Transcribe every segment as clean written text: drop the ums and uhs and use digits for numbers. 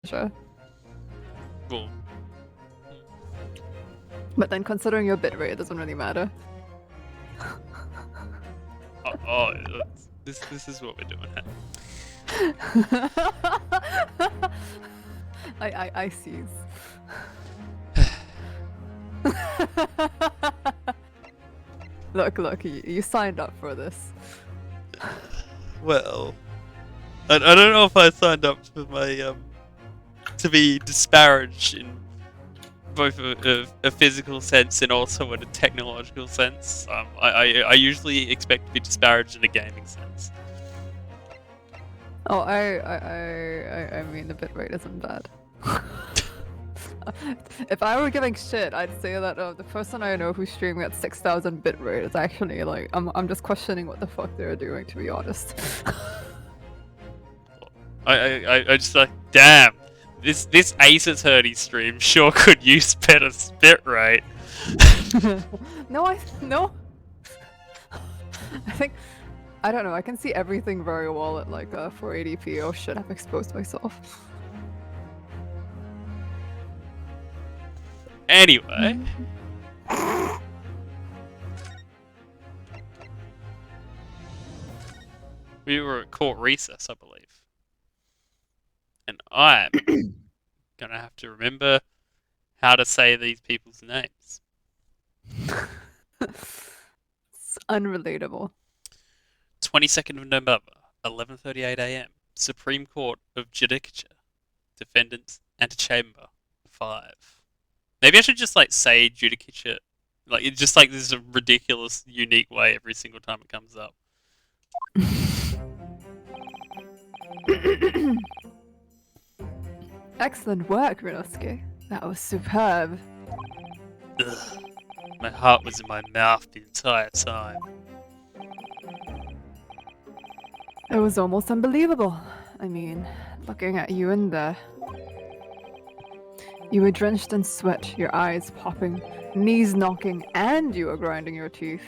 sure. Well, But then considering your bitrate, it doesn't really matter. this is what we're doing. I seize. Look, you signed up for this. Well, I don't know if I signed up for my to be disparaged in both a physical sense and also in a technological sense. I usually expect to be disparaged in a gaming sense. Oh, I mean the bitrate isn't bad. If I were giving shit, I'd say that the person I know who's streaming at 6,000 bitrate is actually like I'm just questioning what the fuck they're doing, to be honest. I just like, damn, this Ace Attorney stream sure could use better bitrate. No. I think I don't know. I can see everything very well at like 480p. Oh shit! I've exposed myself. Anyway. We were at court recess, I believe. And I'm gonna have to remember how to say these people's names. It's unrelatable. 22nd of November, 11:38 a.m. Supreme Court of Judicature. Defendants antechamber 5. Maybe I should just like say judicature, like it's just like this is a ridiculous, unique way every single time it comes up. Excellent work, Rinosuke. That was superb. Ugh. My heart was in my mouth the entire time. It was almost unbelievable. I mean, looking at you in there. You were drenched in sweat, your eyes popping, knees knocking, and you were grinding your teeth.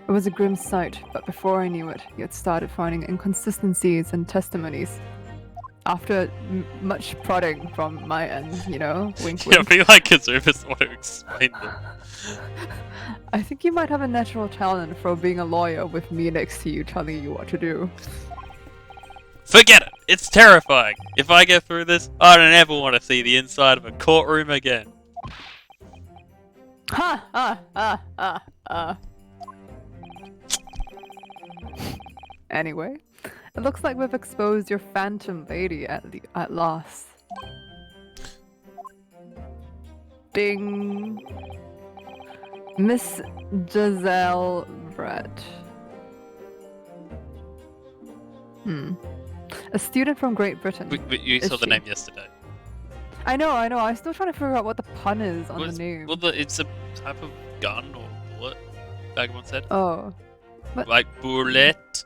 It was a grim sight, but before I knew it, you had started finding inconsistencies in testimonies. After much prodding from my end, you know, wink Yeah, I wink. feel like Kazuma's want to explain them. I think you might have a natural talent for being a lawyer with me next to you telling you what to do. Forget it! It's terrifying! If I get through this, I don't ever want to see the inside of a courtroom again. Ha! Anyway, it looks like we've exposed your phantom lady at last. Ding! Miss Giselle Brett. A student from Great Britain. You saw Is the she? name yesterday. I know. I'm still trying to figure out what the pun is on the name. Well, it's a type of gun or bullet, Vagabond said. Oh. What? Like bullet.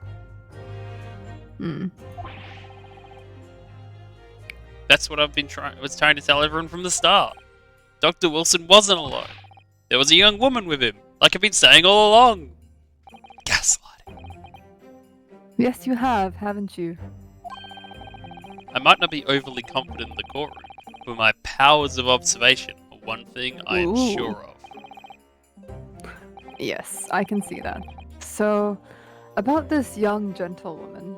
That's what I've been trying to tell everyone from the start. Dr. Wilson wasn't alone. There was a young woman with him, like I've been saying all along. Gaslighting. Yes, you have, haven't you? I might not be overly confident in the courtroom, but my powers of observation are one thing I am Ooh. sure of. Yes, I can see that. So, about this young gentlewoman.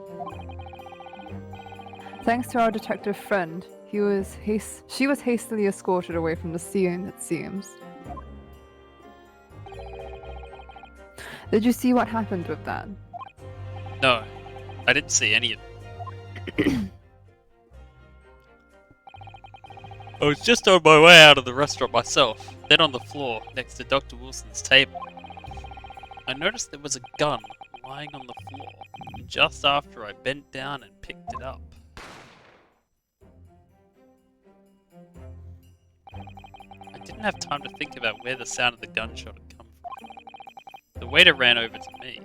Thanks to our detective friend, she was hastily escorted away from the scene, it seems. Did you see what happened with that? No, I didn't see any of it. I was just on my way out of the restaurant myself, then on the floor next to Dr. Wilson's table. I noticed there was a gun lying on the floor, just after I bent down and picked it up. I didn't have time to think about where the sound of the gunshot had come from. The waiter ran over to me,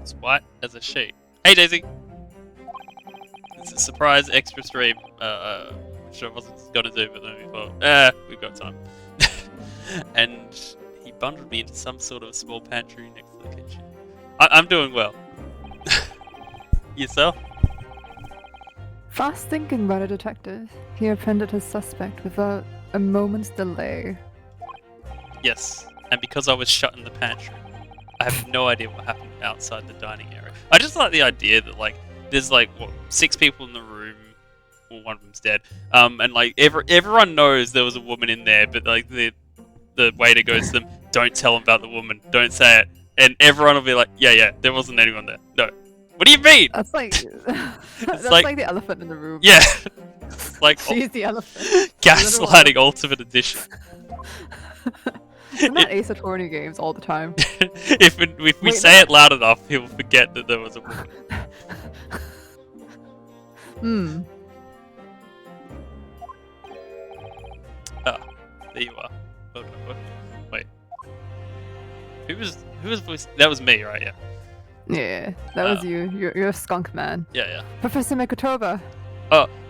as white as a sheet. Hey Daisy! It's a surprise extra stream, which I wasn't gonna do, but then we thought, we've got time. And he bundled me into some sort of small pantry next to the kitchen. I'm doing well. Yourself? Fast thinking by the detective. He apprehended his suspect without a moment's delay. Yes, and because I was shut in the pantry, I have no idea what happened outside the dining area. I just like the idea that like there's like what 6 people in the room, well one of them's dead, and like everyone knows there was a woman in there, but like the waiter goes to them, don't tell them about the woman, don't say it, and everyone will be like, yeah, there wasn't anyone there. No, what do you mean? That's like that's like- like the elephant in the room. Yeah, it's like She's the elephant. gaslighting ultimate edition. Isn't that Ace Attorney games all the time? if we Wait, say it loud enough, he'll forget that there was a woman. Hmm. Ah, there you are. Well done, boy. Wait, who was voice? That was me, right? Yeah. Yeah, that was you. You're a skunk man. Yeah. Professor Mikotoba.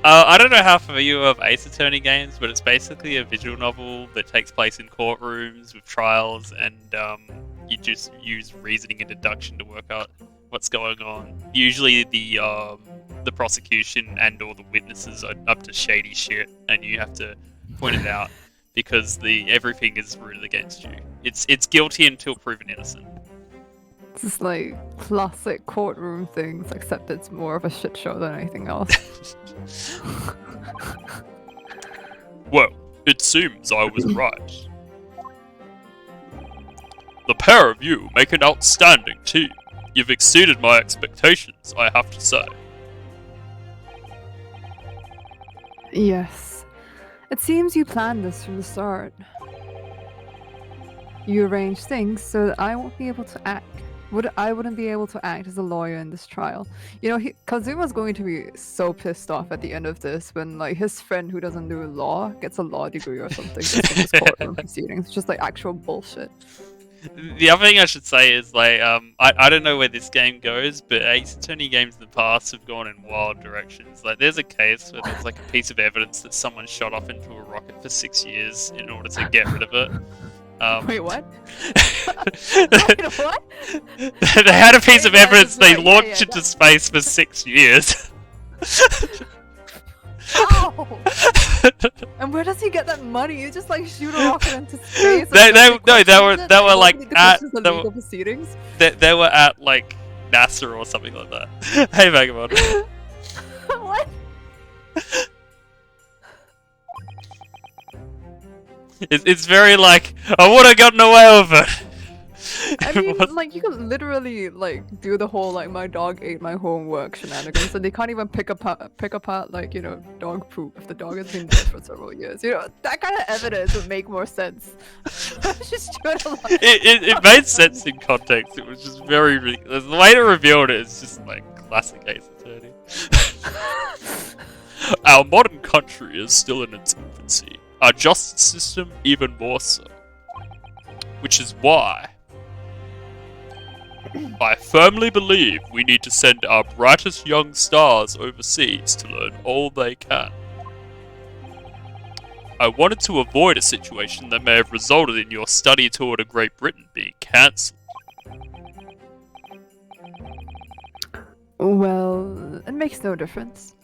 I don't know how familiar you are of Ace Attorney games, but it's basically a visual novel that takes place in courtrooms with trials, and you just use reasoning and deduction to work out what's going on. Usually, the prosecution and all the witnesses are up to shady shit, and you have to point it out because everything is rooted against you. It's guilty until proven innocent. It's just like classic courtroom things, except it's more of a shit show than anything else. Well, it seems I was right. The pair of you make an outstanding team. You've exceeded my expectations, I have to say. Yes. It seems you planned this from the start. You arranged things so that I won't be able to act. I wouldn't be able to act as a lawyer in this trial. You know, Kazuma's going to be so pissed off at the end of this when, like, his friend who doesn't do law gets a law degree or something just from his courtroom proceedings. It's just like actual bullshit. The other thing I should say is, like, I don't know where this game goes, but Ace Attorney games in the past have gone in wild directions. Like, there's a case where there's, like, a piece of evidence that someone shot off into a rocket for 6 years in order to get rid of it. Wait, what? Wait, what? They had a piece of Wait, evidence they right, launched yeah, into space for 6 years. Ow! And where does he get that money? You just like shoot a rocket into space. They and were like at the they legal were, proceedings. they were at like NASA or something like that. Hey Vagabond. What? It's very like I would have gotten away with it. I mean, like you could literally like do the whole like my dog ate my homework shenanigans, and they can't even pick apart like, you know, dog poop if the dog has been dead for several years. You know, that kind of evidence would make more sense. Just it made sense in context. It was just very ridiculous. The way to reveal it is just like classic Ace Attorney. Our modern country is still in its infancy. Our justice system even more so. Which is why I firmly believe we need to send our brightest young stars overseas to learn all they can. I wanted to avoid a situation that may have resulted in your study tour to Great Britain being cancelled. Well, it makes no difference.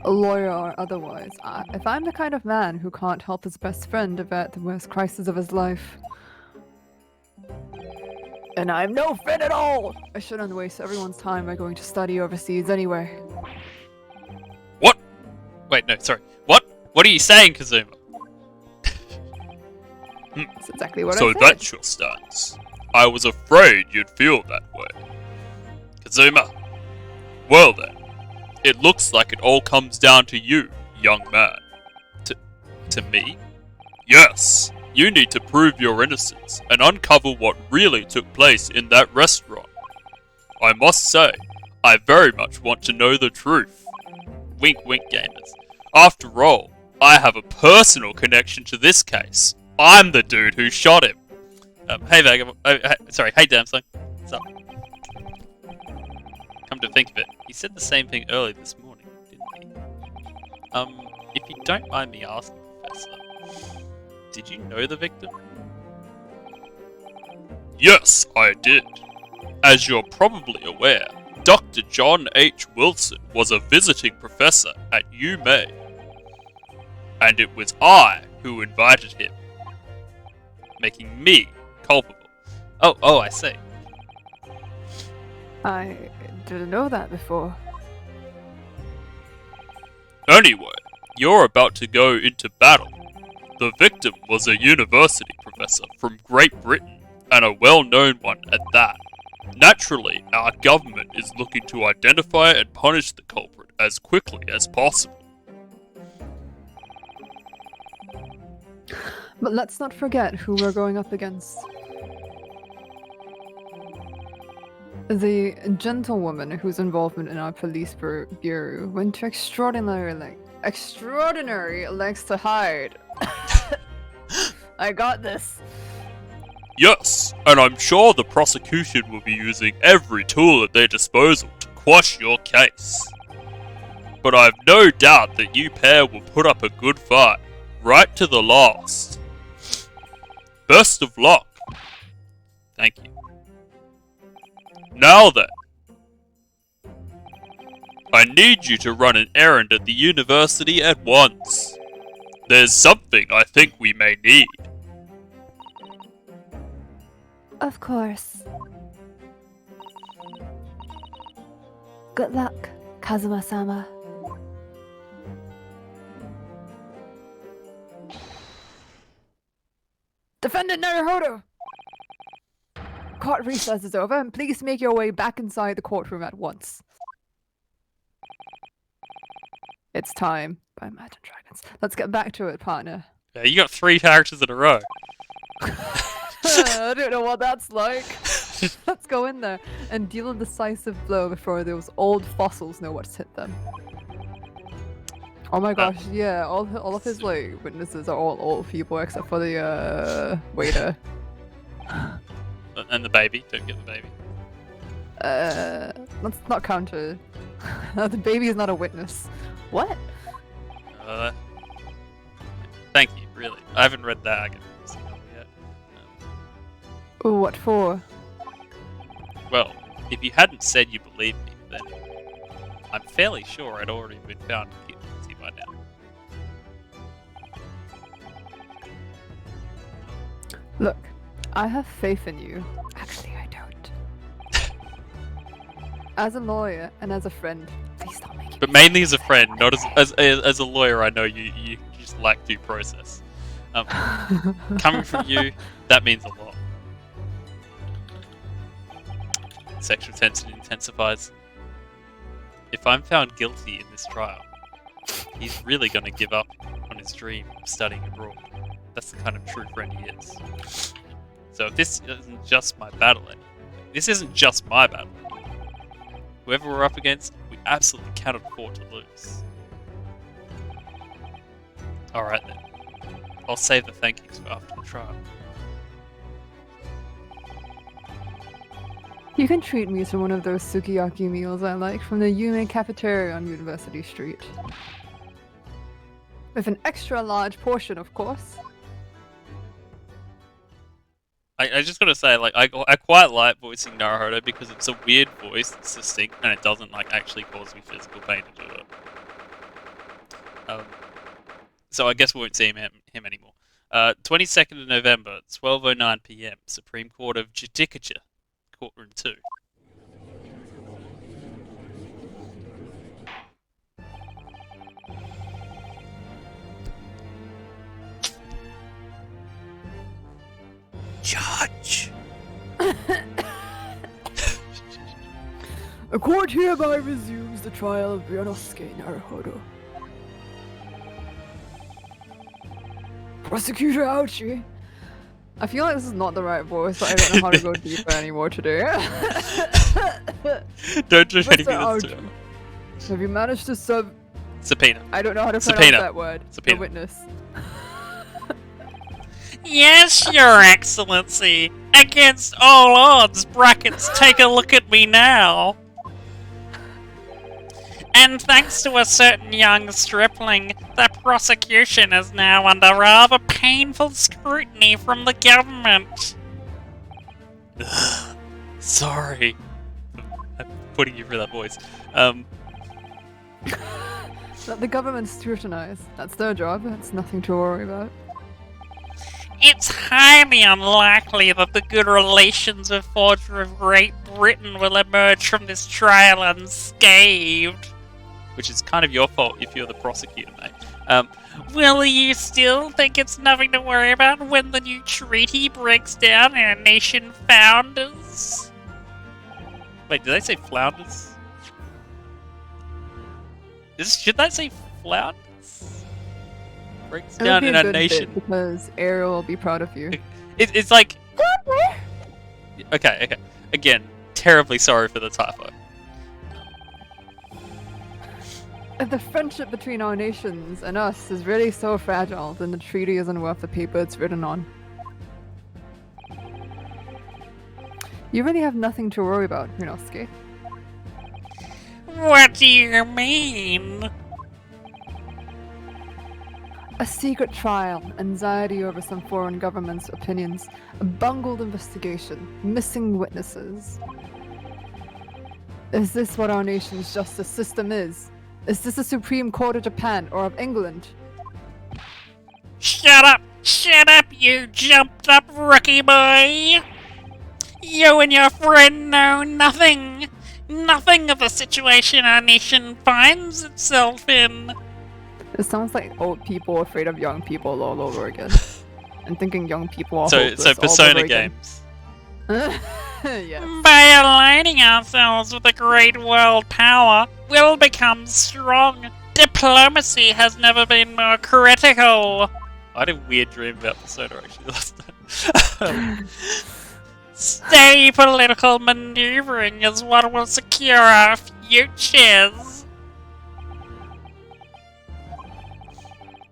A lawyer or otherwise, if I'm the kind of man who can't help his best friend avert the worst crisis of his life, and I'm no friend at all, I shouldn't waste everyone's time by going to study overseas anyway. What? Wait, no, sorry. What? What are you saying, Kazuma? That's exactly what I So said. that's your stance. I was afraid you'd feel that way. Kazuma. Well then. It looks like it all comes down to you, young man. To me? Yes. You need to prove your innocence and uncover what really took place in that restaurant. I must say, I very much want to know the truth. Wink wink, gamers. After all, I have a personal connection to this case. I'm the dude who shot him. Hey Vagabond. Sorry, hey Damsling. What's up? Come to think of it, he said the same thing earlier this morning, didn't he? If you don't mind me asking, Professor, did you know the victim? Yes, I did. As you're probably aware, Dr. John H. Wilson was a visiting professor at UMay, and it was I who invited him, making me culpable. Oh, I see. I didn't know that before. Anyway, you're about to go into battle. The victim was a university professor from Great Britain, and a well-known one at that. Naturally, our government is looking to identify and punish the culprit as quickly as possible. But let's not forget who we're going up against. The gentlewoman whose involvement in our police bureau went to extraordinary lengths to hide. I got this. Yes, and I'm sure the prosecution will be using every tool at their disposal to quash your case. But I've no doubt that you pair will put up a good fight, right to the last. Best of luck. Thank you. Now then, I need you to run an errand at the university at once. There's something I think we may need. Of course. Good luck, Kazuma-sama. Defendant Naruhodo! Court recess is over, and please make your way back inside the courtroom at once. It's time by Imagine Dragons. Let's get back to it, partner. Yeah, you got 3 characters in a row. I don't know what that's like. Let's go in there and deal a decisive blow before those old fossils know what's hit them. Oh my gosh, yeah, all of his like witnesses are all old people except for the waiter. And the baby. Don't get the baby. Let's not counter. The baby is not a witness. What? Thank you, really. I haven't read that yet. What for? Well, if you hadn't said you believed me, then I'm fairly sure I'd already been found guilty by now. Look, I have faith in you. Actually, I don't. As a lawyer and as a friend, please stop making But me mainly feel as a friend, not as a lawyer. I know you just lack due process. Coming from you, that means a lot. Sexual tension intensifies. If I'm found guilty in this trial, he's really going to give up on his dream of studying abroad. That's the kind of true friend he is. So if this isn't just my battle, whoever we're up against, we absolutely cannot afford to lose. Alright then. I'll save the thank yous for after the trial. You can treat me to one of those sukiyaki meals I like from the Yume cafeteria on University Street. With an extra large portion, of course. I just gotta say, like, I quite like voicing Naruhodo because it's a weird voice, it's distinct, and it doesn't, like, actually cause me physical pain to do it. So I guess we won't see him anymore. 22nd of November, 12:09 PM, Supreme Court of Judicature, Courtroom 2. Judge! A court hereby resumes the trial of Ryunosuke Naruhodo. Prosecutor Ouchie. I feel like this is not the right voice, but I don't know how to go deeper anymore today. Don't do Mr. anything that's Ouchie, have you managed to Subpoena. I don't know how to pronounce Subpoena. that word. Subpoena. The witness. Yes, Your Excellency. Against all odds, brackets, take a look at me now. And thanks to a certain young stripling, the prosecution is now under rather painful scrutiny from the government. Sorry. I putting you through that voice. Let the government scrutinize. That's their job. It's nothing to worry about. It's highly unlikely that the good relations we've forged with Great Britain will emerge from this trial unscathed. Which is kind of your fault if you're the prosecutor, mate. Will you still think it's nothing to worry about when the new treaty breaks down and our nation founders? Wait, did they say flounders? Should that say flounders? Breaks It would down be in a our good nation. bit because Ariel will be proud of you. It's like... Okay. Again, terribly sorry for the typo. If the friendship between our nations and us is really so fragile, then the treaty isn't worth the paper it's written on. You really have nothing to worry about, Ryunosuke. What do you mean? A secret trial, anxiety over some foreign government's opinions, a bungled investigation, missing witnesses. Is this what our nation's justice system is? Is this the Supreme Court of Japan or of England? Shut up! Shut up, you jumped up rookie boy! You and your friend know nothing! Nothing of the situation our nation finds itself in! It sounds like old people afraid of young people all over again. And thinking young people are So hopeless all Persona over again. games. Yes. By aligning ourselves with a great world power, we'll become strong. Diplomacy has never been more critical. I had a weird dream about Persona actually last night. Steady political maneuvering is what will secure our futures.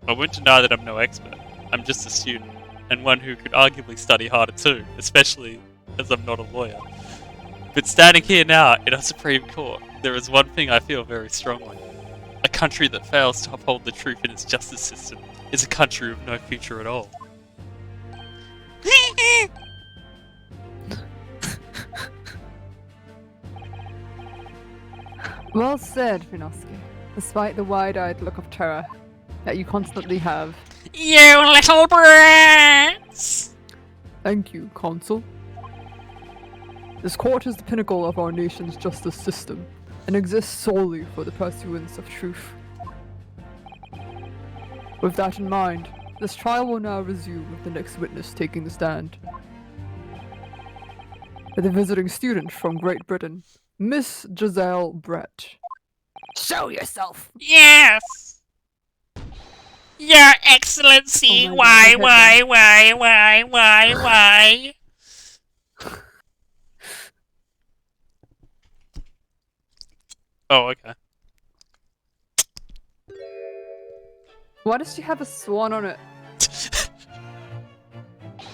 I won't deny that I'm no expert. I'm just a student, and one who could arguably study harder too, especially as I'm not a lawyer. But standing here now in a Supreme Court, there is one thing I feel very strongly. A country that fails to uphold the truth in its justice system is a country with no future at all. Well said, Ryunosuke. Despite the wide-eyed look of terror that you constantly have. You little brats! Thank you, Consul. This court is the pinnacle of our nation's justice system and exists solely for the pursuance of truth. With that in mind, this trial will now resume with the next witness taking the stand. The visiting student from Great Britain, Miss Giselle Brett. Show yourself! Yes! Your Excellency, Oh my God, why? Oh, okay. Why does she have a swan on it?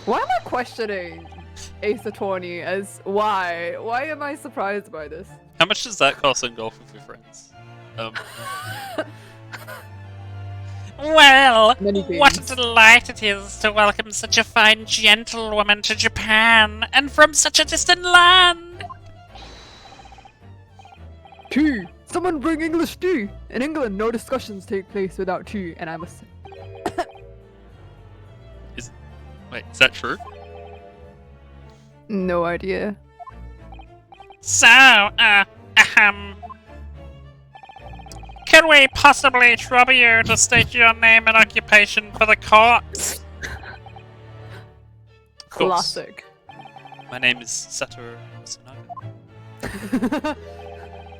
Why am I questioning Ace Attorney as why? Why am I surprised by this? How much does that cost in golf with your friends? Well, Many what a things. delight it is to welcome such a fine gentlewoman to Japan, and from such a distant land! Tea! Someone bring English tea! In England, no discussions take place without tea, and I must say. Wait, is that true? No idea. So, could we possibly trouble you to state your name and occupation for the court? Of course. Classic. My name is Satoru Masunaga.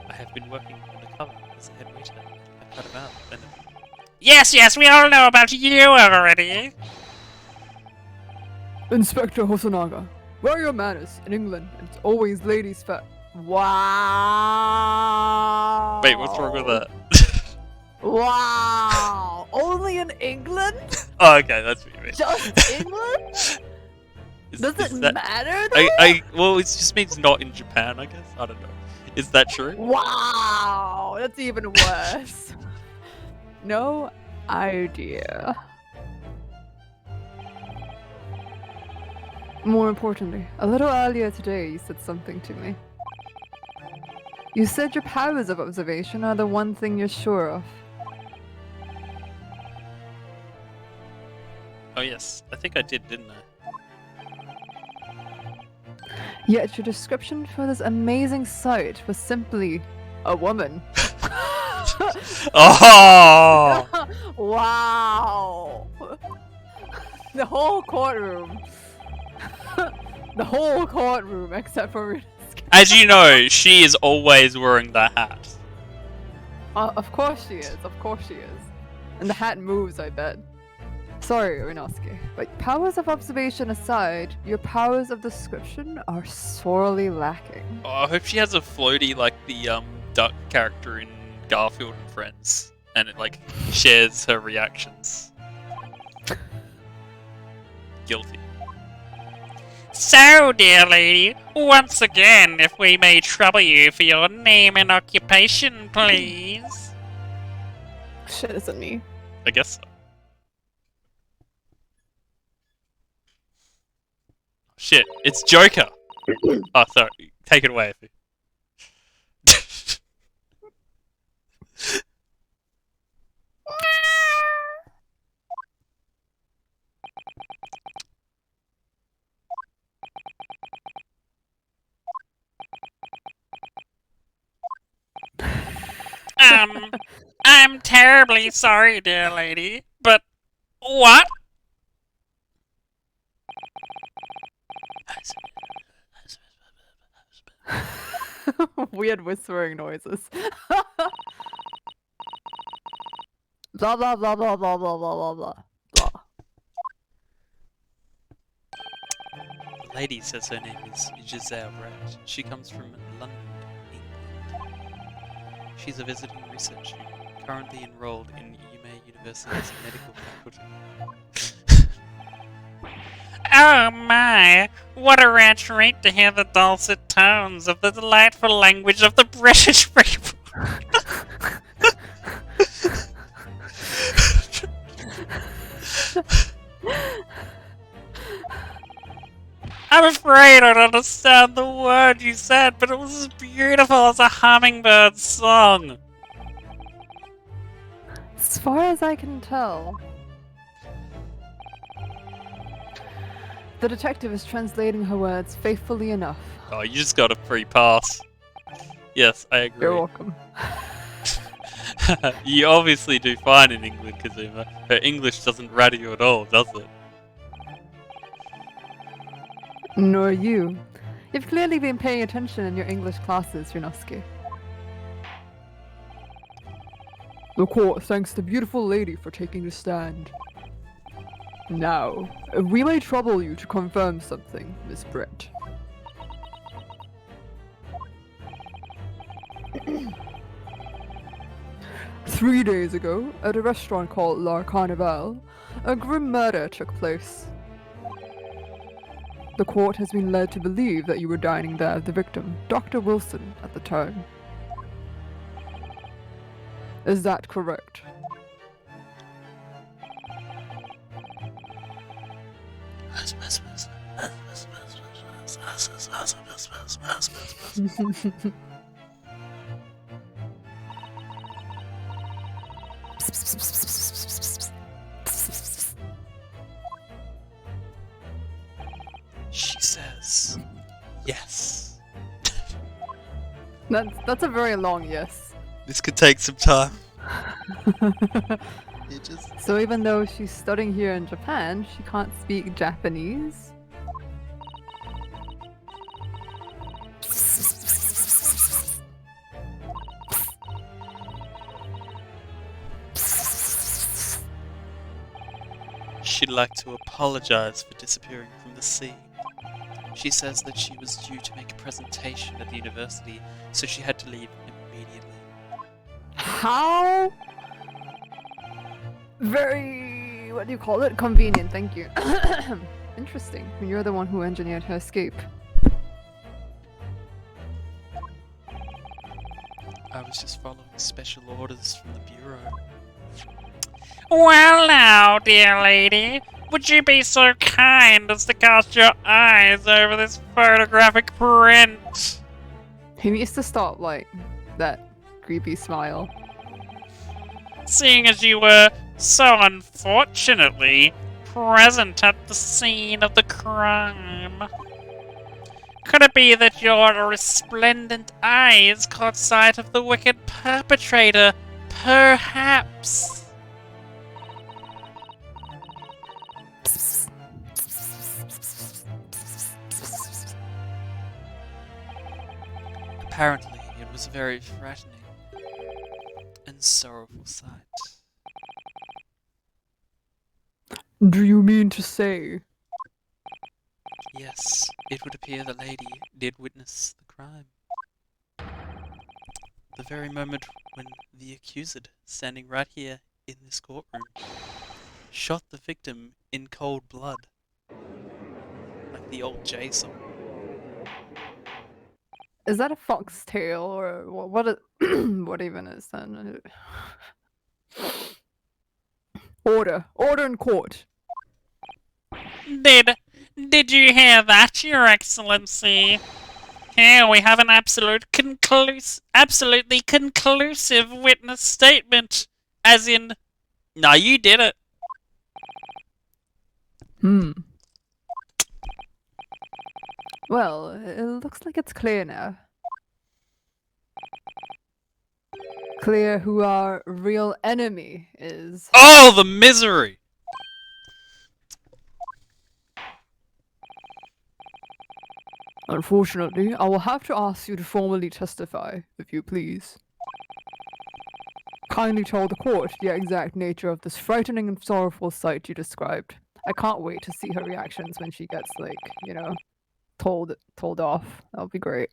I have been working undercover as a head waiter at Carnival. Yes, we all know about you already. Inspector Hosonaga, where are your manners? In England, it's always ladies' first. Wow! Wait, what's wrong with that? Wow! Only in England? Oh, okay, that's what you mean. Just England? Does it matter though? Well, it just means not in Japan, I guess. I don't know. Is that true? Wow! That's even worse. No idea. More importantly, a little earlier today you said something to me. You said your powers of observation are the one thing you're sure of. Oh yes, I think I did, didn't I? Yet your description for this amazing sight was simply a woman. Oh! Wow! The whole courtroom. The whole courtroom except for Runa's. As you know, she is always wearing the hat. Of course she is. Of course she is. And the hat moves, I bet. Sorry, Rinosuke, but powers of observation aside, your powers of description are sorely lacking. Oh, I hope she has a floaty like the duck character in Garfield and Friends, and it like shares her reactions. Guilty. So, dear lady, once again, if we may trouble you for your name and occupation, please. Shit, isn't me. I guess so. Shit, it's Joker! Oh, sorry. Take it away, Effie. I'm terribly sorry, dear lady, but what? Weird whispering noises. Blah blah blah blah blah blah blah blah blah blah. The lady says her name is Giselle Brett. She comes from London, England. She's a visiting research student, currently enrolled in Yume University's medical faculty. Oh my! What a rare treat to hear the dulcet tones of the delightful language of the British people! I'm afraid I don't understand the word you said, but it was as beautiful as a hummingbird's song. As far as I can tell, the detective is translating her words faithfully enough. Oh, you just got a free pass. Yes, I agree. You're welcome. You obviously do fine in England, Kazuma. Her English doesn't rat you at all, does it? Nor you. You've clearly been paying attention in your English classes, Rinosuke. The court thanks the beautiful lady for taking the stand. Now, we may trouble you to confirm something, Miss Brett. Three days ago, at a restaurant called La Carnival, a grim murder took place. The court has been led to believe that you were dining there with the victim, Dr. Wilson, at the time. Is that correct? She says, yes. That's a very long yes. This could take some time. So even though she's studying here in Japan, she can't speak Japanese? She'd like to apologize for disappearing from the scene. She says that she was due to make a presentation at the university, so she had to leave immediately. How? Very, what do you call it? Convenient, thank you. Interesting. You're the one who engineered her escape. I was just following special orders from the Bureau. Well now, dear lady, would you be so kind as to cast your eyes over this photographic print? He needs to stop, like, that creepy smile. Seeing as you were so unfortunately present at the scene of the crime, could it be that your resplendent eyes caught sight of the wicked perpetrator? Perhaps. Apparently, it was a very frightening and sorrowful sight. Do you mean to say? Yes, it would appear the lady did witness the crime. The very moment when the accused, standing right here in this courtroom, shot the victim in cold blood. Like the old J song. Is that a foxtail or what? What even is that? Order in court. Did you hear that, Your Excellency? Here we have an absolutely conclusive witness statement. As in, no, you did it. Well, it looks like it's clear now. Clear who our real enemy is. Oh, the misery! Unfortunately, I will have to ask you to formally testify, if you please. Kindly tell the court the exact nature of this frightening and sorrowful sight you described. I can't wait to see her reactions when she gets, like, you know, told off. That'll be great.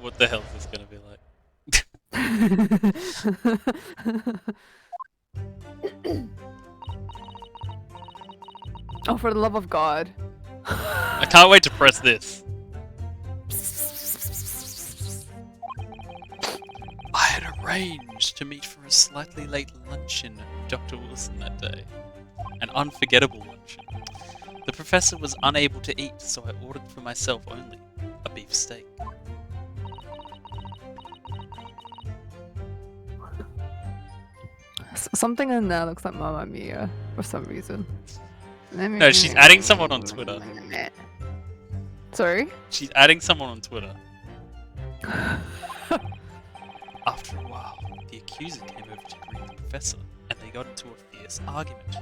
What the hell is this gonna be like? Oh, for the love of God. I can't wait to press this. I had arranged to meet for a slightly late luncheon with Dr. Wilson that day. An unforgettable luncheon. The professor was unable to eat, so I ordered for myself only a beef steak. Something in there looks like Mamma Mia for some reason. No, she's adding someone on Twitter. Sorry? She's adding someone on Twitter. After a while, the accuser came over to greet the professor, and they got into a fierce argument.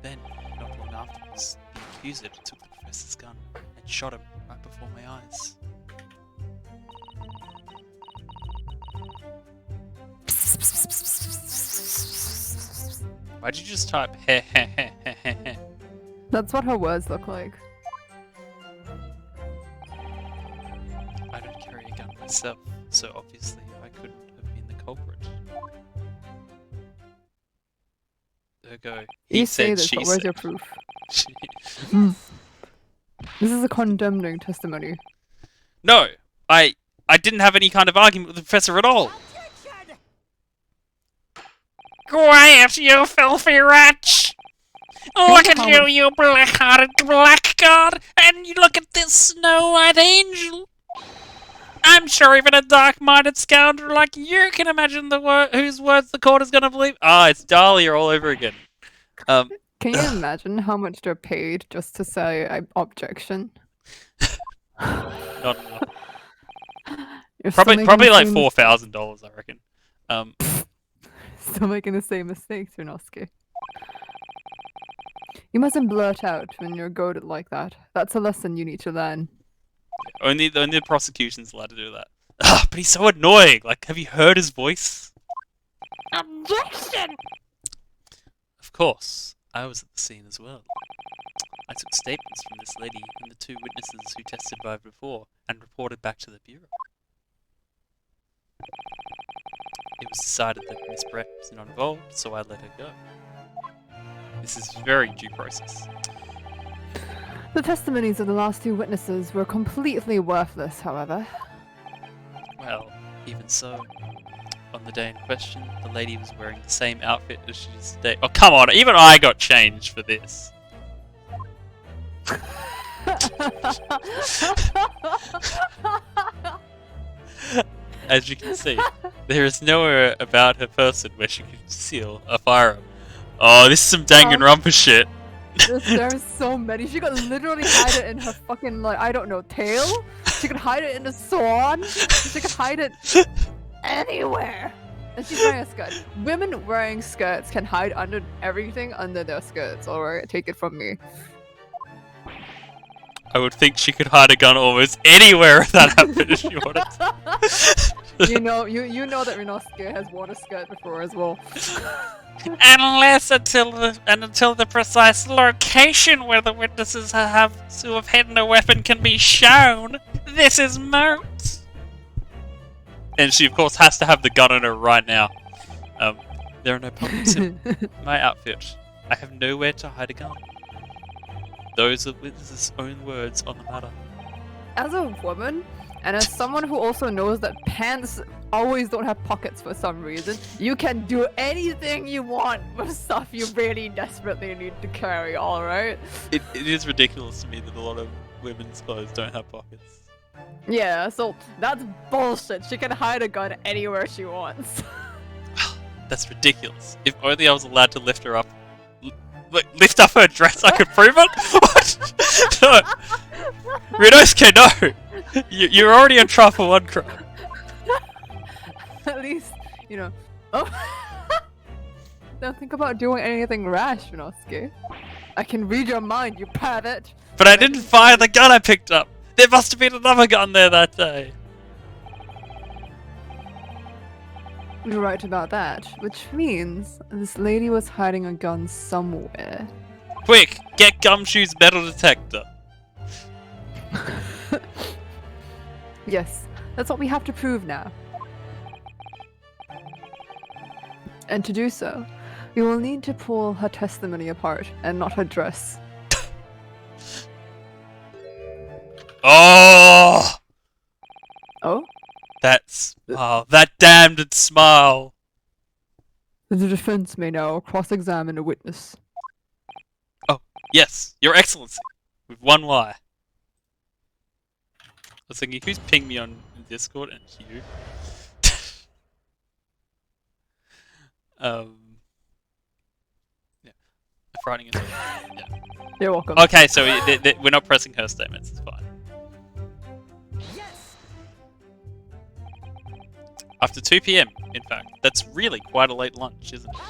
Then, not long afterwards, the accuser took the professor's gun and shot him right before my eyes. Why'd you just type heh heh heh heh heh heh? That's what her words look like. I don't carry a gun myself, so obviously I couldn't have been the culprit. Ergo, he You said, say this, she but where's said. your proof? This is a condemning testimony. No, I didn't have any kind of argument with the professor at all. Quiet, you filthy wretch! Look at you, you black-hearted blackguard! And you look at this snow-white angel! I'm sure even a dark-minded scoundrel like you can imagine whose words the court is gonna believe. Ah, it's Dahlia all over again. Can you imagine how much they're paid just to say objection? Not enough. You're still making Probably the like same $4,000, I reckon. Still making the same mistakes, Runoski. You mustn't blurt out when you're goaded like that. That's a lesson you need to learn. Only the prosecution's allowed to do that. Ah, but he's so annoying. Like, have you heard his voice? Objection! Of course, I was at the scene as well. I took statements from this lady and the two witnesses who testified before and reported back to the bureau. It was decided that Miss Brett was not involved, so I let her go. This is very due process. The testimonies of the last two witnesses were completely worthless, however. Well, Even so, on the day in question, the lady was wearing the same outfit as she is today. Oh, come on, even I got changed for this. As you can see, there is nowhere about her person where she could conceal a firearm. Oh, this is some Danganronpa shit. There's so many. She could literally hide it in her fucking, like, I don't know, tail? She could hide it in a swan? She could hide it anywhere! And she's wearing a skirt. Women wearing skirts can hide under everything under their skirts, alright? Take it from me. I would think she could hide a gun almost anywhere if that happened if she wanted to. you know that Rinosuke has worn a skirt before as well. Until the precise location where the witnesses have hidden a weapon can be shown, this is moot. And she, of course, has to have the gun on her right now. There are no problems in my outfit. I have nowhere to hide a gun. Those are witnesses' own words on the matter. As a woman, and as someone who also knows that pants always don't have pockets for some reason, you can do anything you want with stuff you really desperately need to carry, alright? It is ridiculous to me that a lot of women's clothes don't have pockets. Yeah, so that's bullshit. She can hide a gun anywhere she wants. That's ridiculous. If only I was allowed to lift her up. Lift up her dress, I could prove it? What? No! Rinosuke, no! You're already in trouble for one crime. At least, you know. Oh! Don't think about doing anything rash, Rinosuke. I can read your mind, you pervert! But I didn't fire the gun I picked up! There must have been another gun there that day! You're right about that, which means this lady was hiding a gun somewhere. Quick! Get Gumshoe's metal detector! Yes, that's what we have to prove now. And to do so, we will need to pull her testimony apart and not her dress. Oh! Oh? That smile. That damned smile! The defense may now cross-examine a witness. Oh, yes, Your Excellency! With one Y. I was thinking, who's pinged me on Discord? And you? Yeah. Frightening as well. Yeah. You're welcome. Okay, so we're not pressing her statements, it's fine. After 2 PM, in fact. That's really quite a late lunch, isn't it?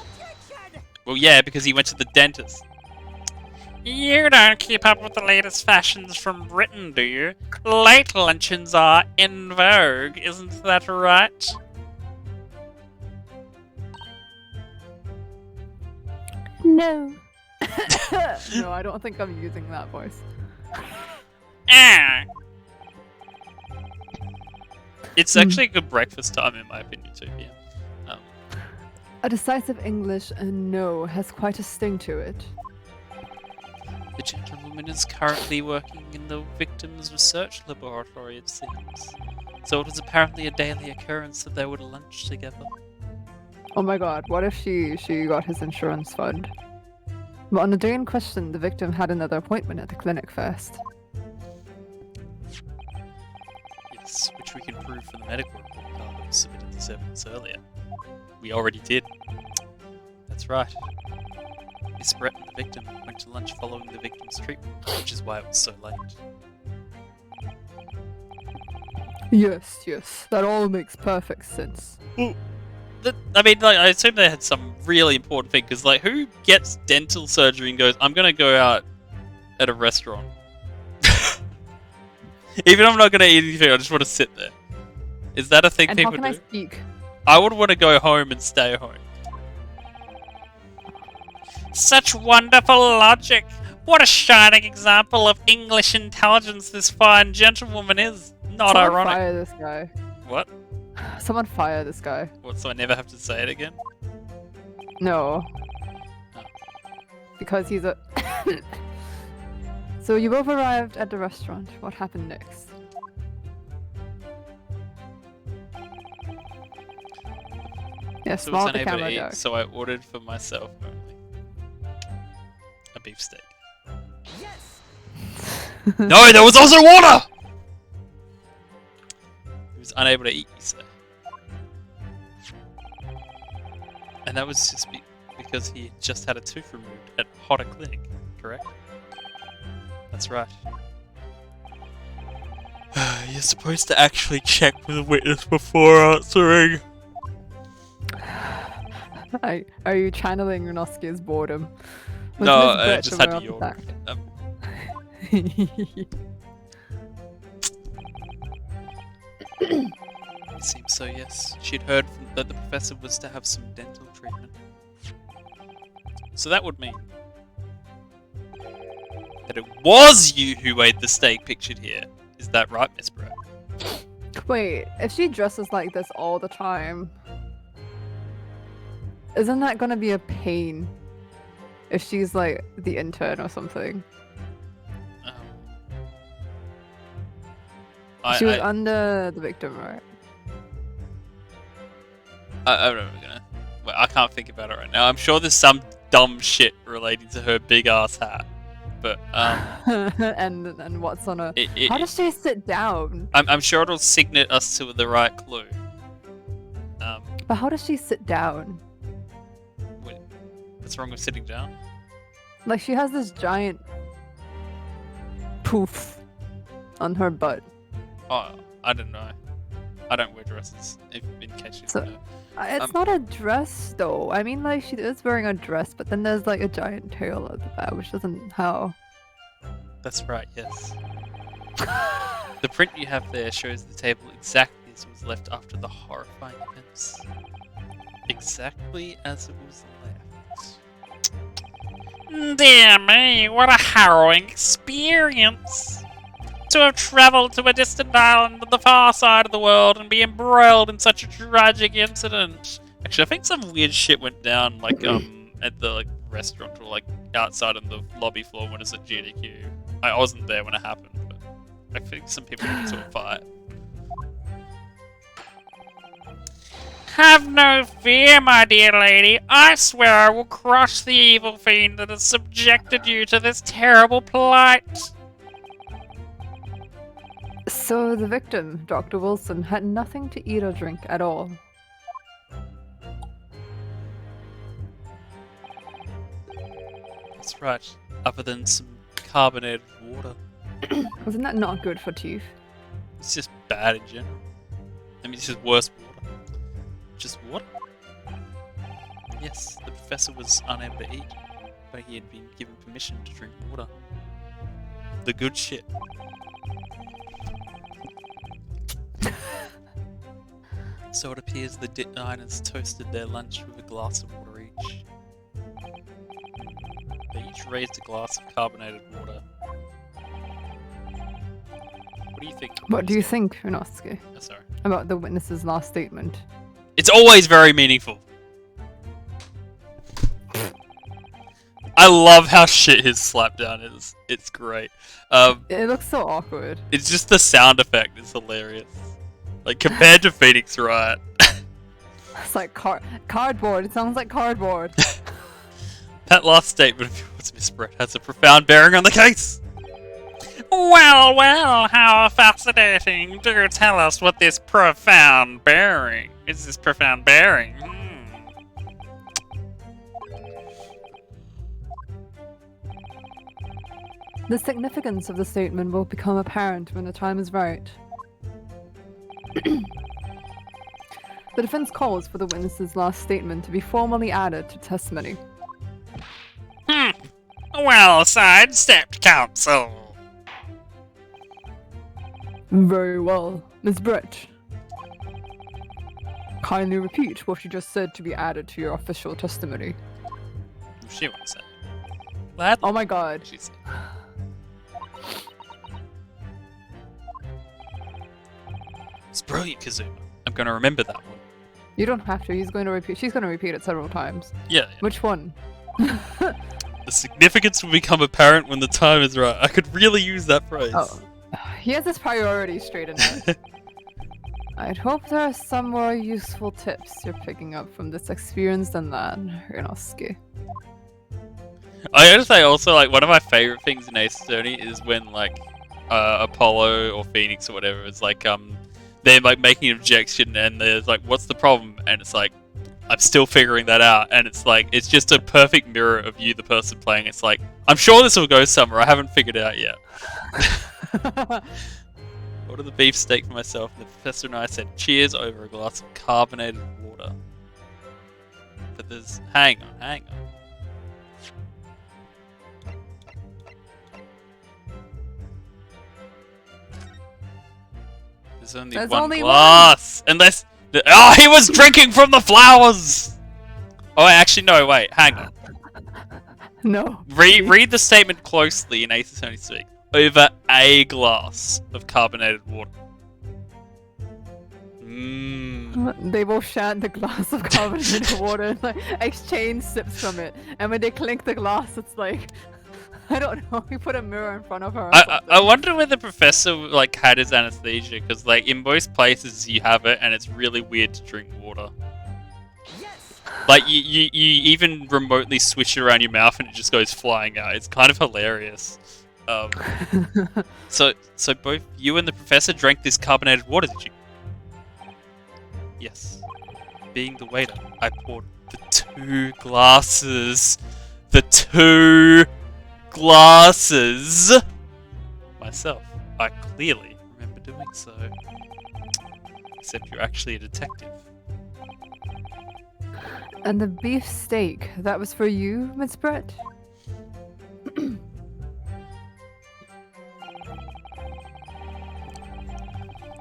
Well, yeah, because he went to the dentist. You don't keep up with the latest fashions from Britain, do you? Late luncheons are in vogue, isn't that right? No. No, I don't think I'm using that voice. Ah. It's actually a good breakfast time, in my opinion, 2 PM. A decisive English no has quite a sting to it. The gentlewoman is currently working in the victim's research laboratory, it seems. So it was apparently a daily occurrence that they would lunch together. Oh my god, what if she got his insurance fund? But on the day in question, the victim had another appointment at the clinic first. Yes, which we can prove from the medical report that was submitted to 7 minutes earlier. We already did. That's right. Miss Brett and the victim went to lunch following the victim's treatment, which is why it was so late. Yes, that all makes perfect sense. I mean, like, I assume they had some really important thing, because, like, who gets dental surgery and goes, I'm gonna go out at a restaurant? Even if I'm not gonna eat anything, I just want to sit there. Is that a thing And people how can do? I speak? I would want to go home and stay home. Such wonderful logic! What a shining example of English intelligence this fine gentlewoman is! Not Someone ironic. fire this guy. What? Someone fire this guy. What, so I never have to say it again? No. Oh. Because he's a... So you both arrived at the restaurant. What happened next? Yes, So I was smile at the unable to camera, eat, Joe. so I ordered for myself only a beefsteak. No, there was also water! He was unable to eat, you say. And that was just because he had just had a tooth removed at Hotter Clinic, correct? That's right. You're supposed to actually check with a witness before answering. Are you channeling Renoski's boredom? Was No, Miss I Brett just had to aware of the yawn. fact? It seems so, yes. She'd heard that the professor was to have some dental treatment. So that would mean that it was you who ate the steak pictured here. Is that right, Miss Brett? Wait, if she dresses like this all the time, isn't that gonna be a pain? If she's like the intern or something. She was under the victim, right? I'm never gonna. Well, I can't think about it right now. I'm sure there's some dumb shit relating to her big ass hat, but and what's on her? How does she sit down? I'm sure it'll signal us to the right clue. But how does she sit down? What's wrong with sitting down? Like she has this giant poof on her butt. Oh, I don't know. I don't wear dresses, in case you don't know. It's not a dress though. I mean, like she is wearing a dress, but then there's like a giant tail at the back, which doesn't how. That's right, yes. The print you have there shows the table exactly as it was left after the horrifying events. Exactly as it was left. Dear me, what a harrowing experience! To have travelled to a distant island on the far side of the world and be embroiled in such a tragic incident. Actually, I think some weird shit went down, like, at the, restaurant or, outside on the lobby floor when it's at GDQ. I wasn't there when it happened, but I think some people got into a fight. Have no fear, my dear lady. I swear I will crush the evil fiend that has subjected you to this terrible plight. So the victim, Dr. Wilson, had nothing to eat or drink at all. That's right. Other than some carbonated water. Wasn't that not good for teeth? It's just bad in general. I mean, it's just worse water. Just water? Yes, the professor was unable to eat, but he had been given permission to drink water. The good shit. So it appears the diners toasted their lunch with a glass of water each. They each raised a glass of carbonated water. What do you think? What do you think, Renoski, Oh, sorry. about the witness's last statement? It's always very meaningful. I love how shit his slapdown is. It's great. It looks so awkward. It's just the sound effect is hilarious. Like, compared to Phoenix Wright. It's like cardboard. It sounds like cardboard. That last statement of yours, Miss Brett, has a profound bearing on the case. Well, well, how fascinating. Do tell us what this profound bearing is. This profound bearing. The significance of the statement will become apparent when the time is right. The defense calls for the witness's last statement to be formally added to testimony. Well sidestepped, counsel. Very well, Miss Brett. Kindly repeat what you just said to be added to your official testimony. She won't say it. Oh my god. She said. It's brilliant, Kazuma. I'm going to remember that one. You don't have to. She's going to repeat it several times. Yeah. Which one? The significance will become apparent when the time is right. I could really use that phrase. Oh. He has his priorities straight in there. I'd hope there are some more useful tips you're picking up from this experience than that, Rinosuke. I gotta say also, like, one of my favorite things in Ace Attorney is when, like, Apollo or Phoenix or whatever is like, they're like making an objection and there's like, what's the problem? And it's like, I'm still figuring that out. And it's like, it's just a perfect mirror of you, the person playing. It's like, I'm sure this will go somewhere. I haven't figured it out yet. Ordered the beefsteak for myself. The professor and I said cheers over a glass of carbonated water. But there's, hang on. There's only There's one only glass. Unless, oh, he was drinking from the flowers. Oh, actually, no. Wait, hang on. No. Read the statement closely in Ace Attorney Speak. Over a glass of carbonated water. They both share the glass of carbonated water and like exchange sips from it. And when they clink the glass, it's like, I don't know. You put a mirror in front of her. Or I wonder whether the professor like had his anesthesia, because like in most places you have it and it's really weird to drink water. Like you even remotely switch it around your mouth and it just goes flying out. It's kind of hilarious. So both you and the professor drank this carbonated water, did you? Yes. Being the waiter, I poured the 2 glasses. The 2 glasses myself. I clearly remember doing so. Except you're actually a detective. And the beef steak, that was for you, Miss Brett?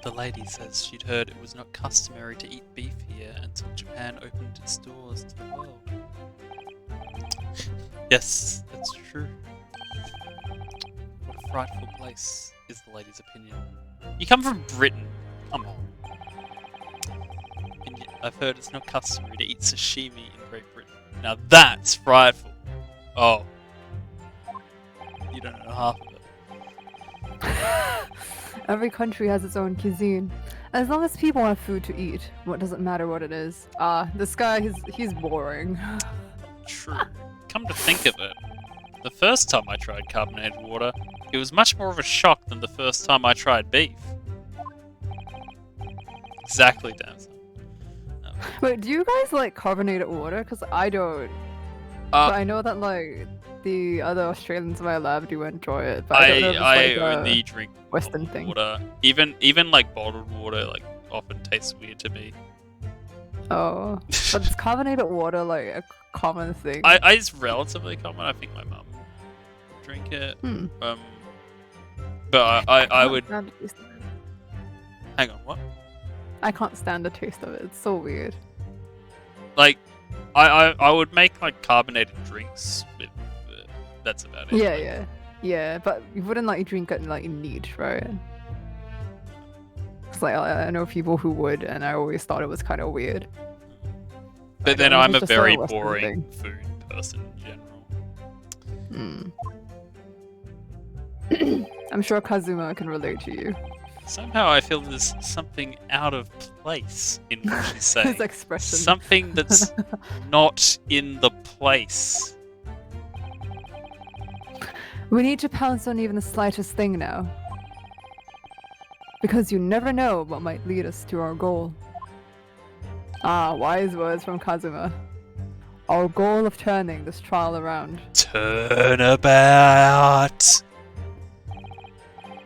The lady says she'd heard it was not customary to eat beef here until Japan opened its doors to the world. Yes, that's true. What a frightful place, is the lady's opinion. You come from Britain. Come on. And yet, I've heard it's not customary to eat sashimi in Great Britain. Now that's frightful. Oh. You don't know half of it. Every country has its own cuisine. As long as people have food to eat, what doesn't matter what it is. This guy, he's boring. True. Come to think of it, the first time I tried carbonated water, it was much more of a shock than the first time I tried beef. Exactly, Damson. Wait, do you guys like carbonated water? Because I don't. But I know that like the other Australians in my lab do enjoy it. But I don't know if it's, like, only drink Western thing. water. Even like bottled water like often tastes weird to me. Oh, but is carbonated water like a common thing? It's relatively common. I think my mum would drink it. But I would. Stand the taste of it. Hang on, what? I can't stand the taste of it. It's so weird. Like, I would make like carbonated drinks, but that's about it. Yeah. But you wouldn't like drink it like neat, right? It's like I know people who would, and I always thought it was kind of weird. But then know, I'm it's a just a very Western boring thing. food person in general. I'm sure Kazuma can relate to you. Somehow I feel there's something out of place in what she's saying. His expression. Something that's not in the place. We need to pounce on even the slightest thing now. Because you never know what might lead us to our goal. Ah, wise words from Kazuma. Our goal of turning this trial around. Turnabout!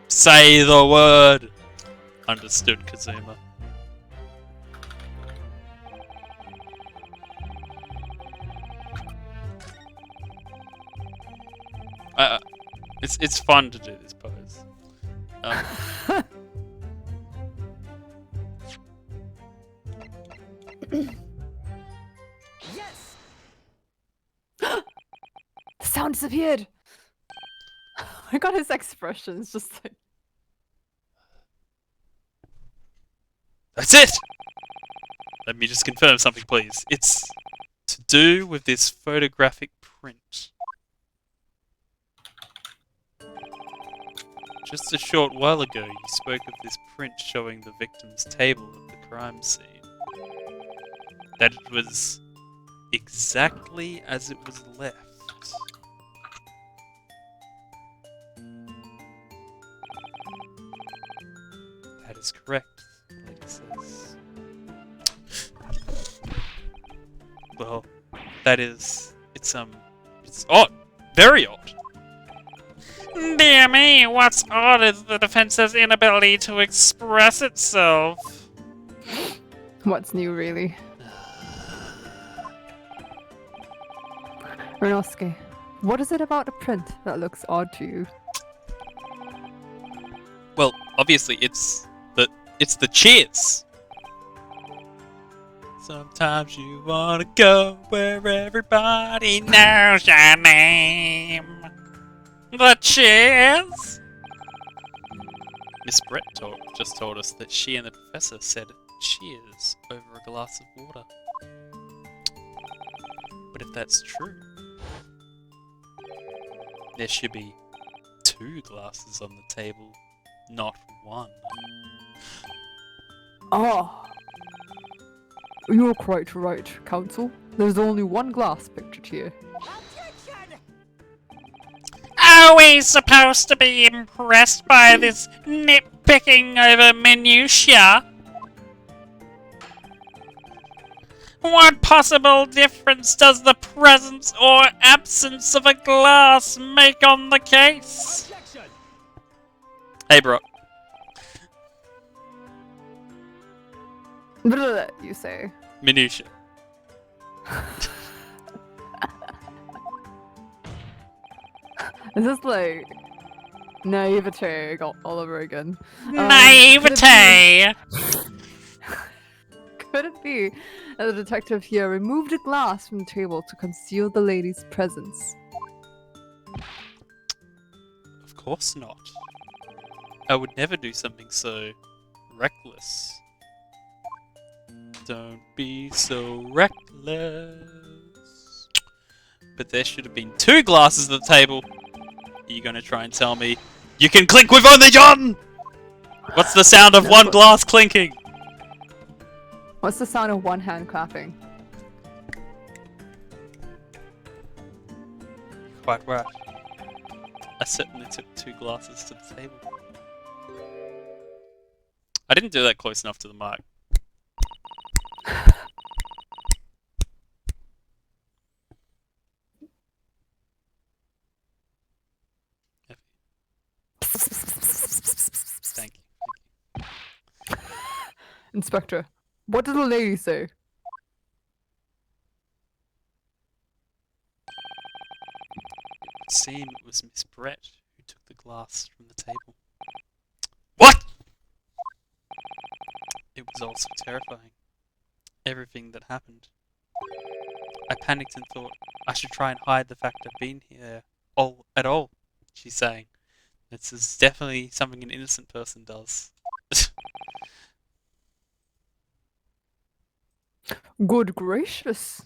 Say the word! Understood, Kazuma. It's fun to do this pose. Yes! The sound disappeared! I got his expressions just like... That's it! Let me just confirm something, please. It's to do with this photographic print. Just a short while ago, you spoke of this print showing the victim's table at the crime scene. That it was exactly as it was left. That is correct, the lady says. Well, that is... It's odd. Very odd. Dear me, what's odd is the defense's inability to express itself. What's new, really? Renosuke, what is it about the print that looks odd to you? Well, obviously it's the cheers. Sometimes you wanna go where everybody knows your name. The cheers? Miss Brett just told us that she and the professor said cheers over a glass of water. But if that's true, there should be 2 glasses on the table, not 1. Oh, you're quite right, Counsel. There's only 1 glass pictured here. Are we supposed to be impressed by this nitpicking over minutiae? What possible difference does the presence or absence of a glass make on the case? Hey, bro. You say. Minutia. Is this like naivete all over again? Naivete! Could it be that the detective here removed a glass from the table to conceal the lady's presence? Of course not. I would never do something so reckless. Don't be so reckless. But there should have been 2 glasses at the table. Are you gonna try and tell me you can clink with only John? What's the sound of 1 glass clinking? What's the sound of 1 hand clapping? Quite right. I certainly took 2 glasses to the table. I didn't do that close enough to the mic. Thank you. Inspector, what did the lady say? It would seem it was Miss Brett who took the glass from the table. What? It was all so terrifying. Everything that happened. I panicked and thought I should try and hide the fact I've been here at all, she's saying. This is definitely something an innocent person does. Good gracious.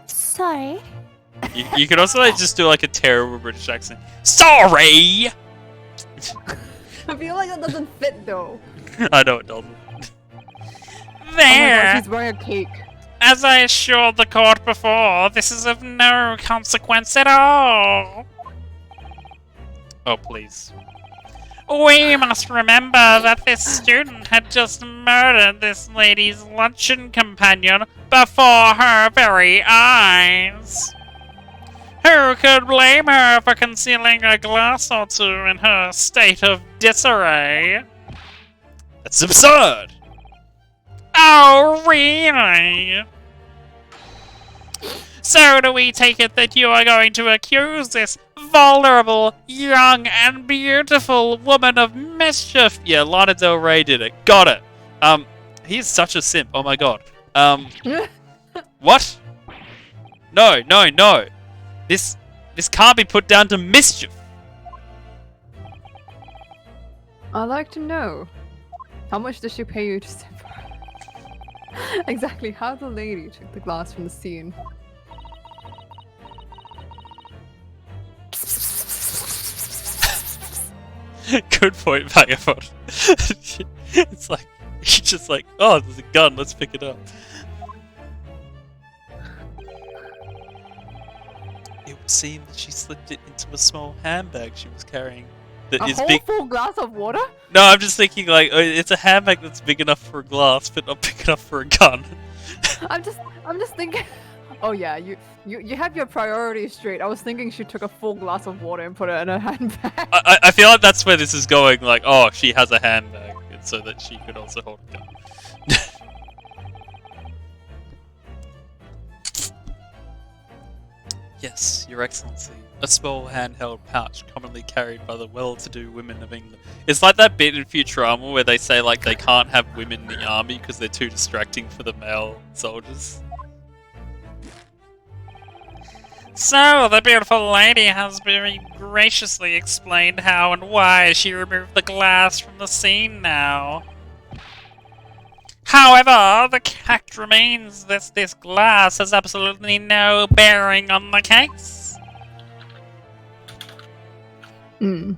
Sorry. You could also like, just do like a terrible British accent. Sorry! I feel like that doesn't fit though. I know it doesn't. Oh my There! god, she's wearing a cake. As I assured the court before, this is of no consequence at all. Oh, please. We must remember that this student had just murdered this lady's luncheon companion before her very eyes. Who could blame her for concealing a glass or 2 in her state of disarray? That's absurd! Oh, really? So do we take it that you are going to accuse this vulnerable, young, and beautiful woman of mischief? Yeah, Lana Del Rey did it. Got it. He's such a simp. Oh my god. What? No, no, no. This can't be put down to mischief. I'd like to know. How much does she pay you to stay for her? Exactly how the lady took the glass from the scene. Good point, Vagabond. It's like, you just like, oh, there's a gun, let's pick it up. It would seem that she slipped it into a small handbag she was carrying. That A is whole big. full glass of water? No, I'm just thinking like, it's a handbag that's big enough for a glass, but not big enough for a gun. I'm just thinking. Oh yeah, you have your priorities straight. I was thinking she took a full glass of water and put it in her handbag. I feel like that's where this is going. Like, oh, she has a handbag, and so that she could also hold a gun. Yes, Your Excellency. A small handheld pouch commonly carried by the well-to-do women of England. It's like that bit in Futurama where they say like they can't have women in the army because they're too distracting for the male soldiers. So, the beautiful lady has very graciously explained how and why she removed the glass from the scene now. However, the fact remains that this glass has absolutely no bearing on the case. Hmm.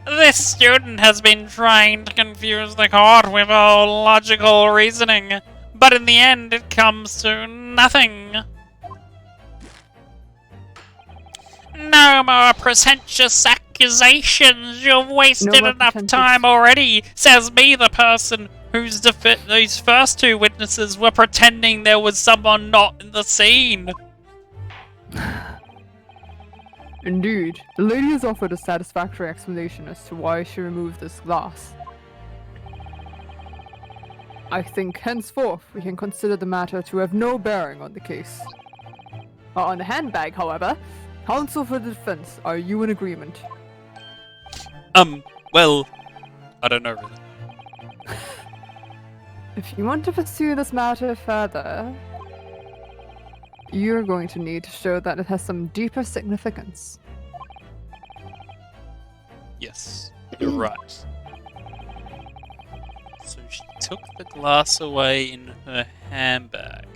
This student has been trying to confuse the court with all logical reasoning, but in the end it comes to nothing. No more pretentious accusations. You've wasted more enough pretentious. time already, says me, the person whose these first two witnesses were pretending there was someone not in the scene. Indeed, the lady has offered a satisfactory explanation as to why she removed this glass. I think henceforth we can consider the matter to have no bearing on the case. On the handbag, however, counsel for the defense, are you in agreement? Well, I don't know really. If you want to pursue this matter further, you're going to need to show that it has some deeper significance. Yes, you're right. So she took the glass away in her handbag.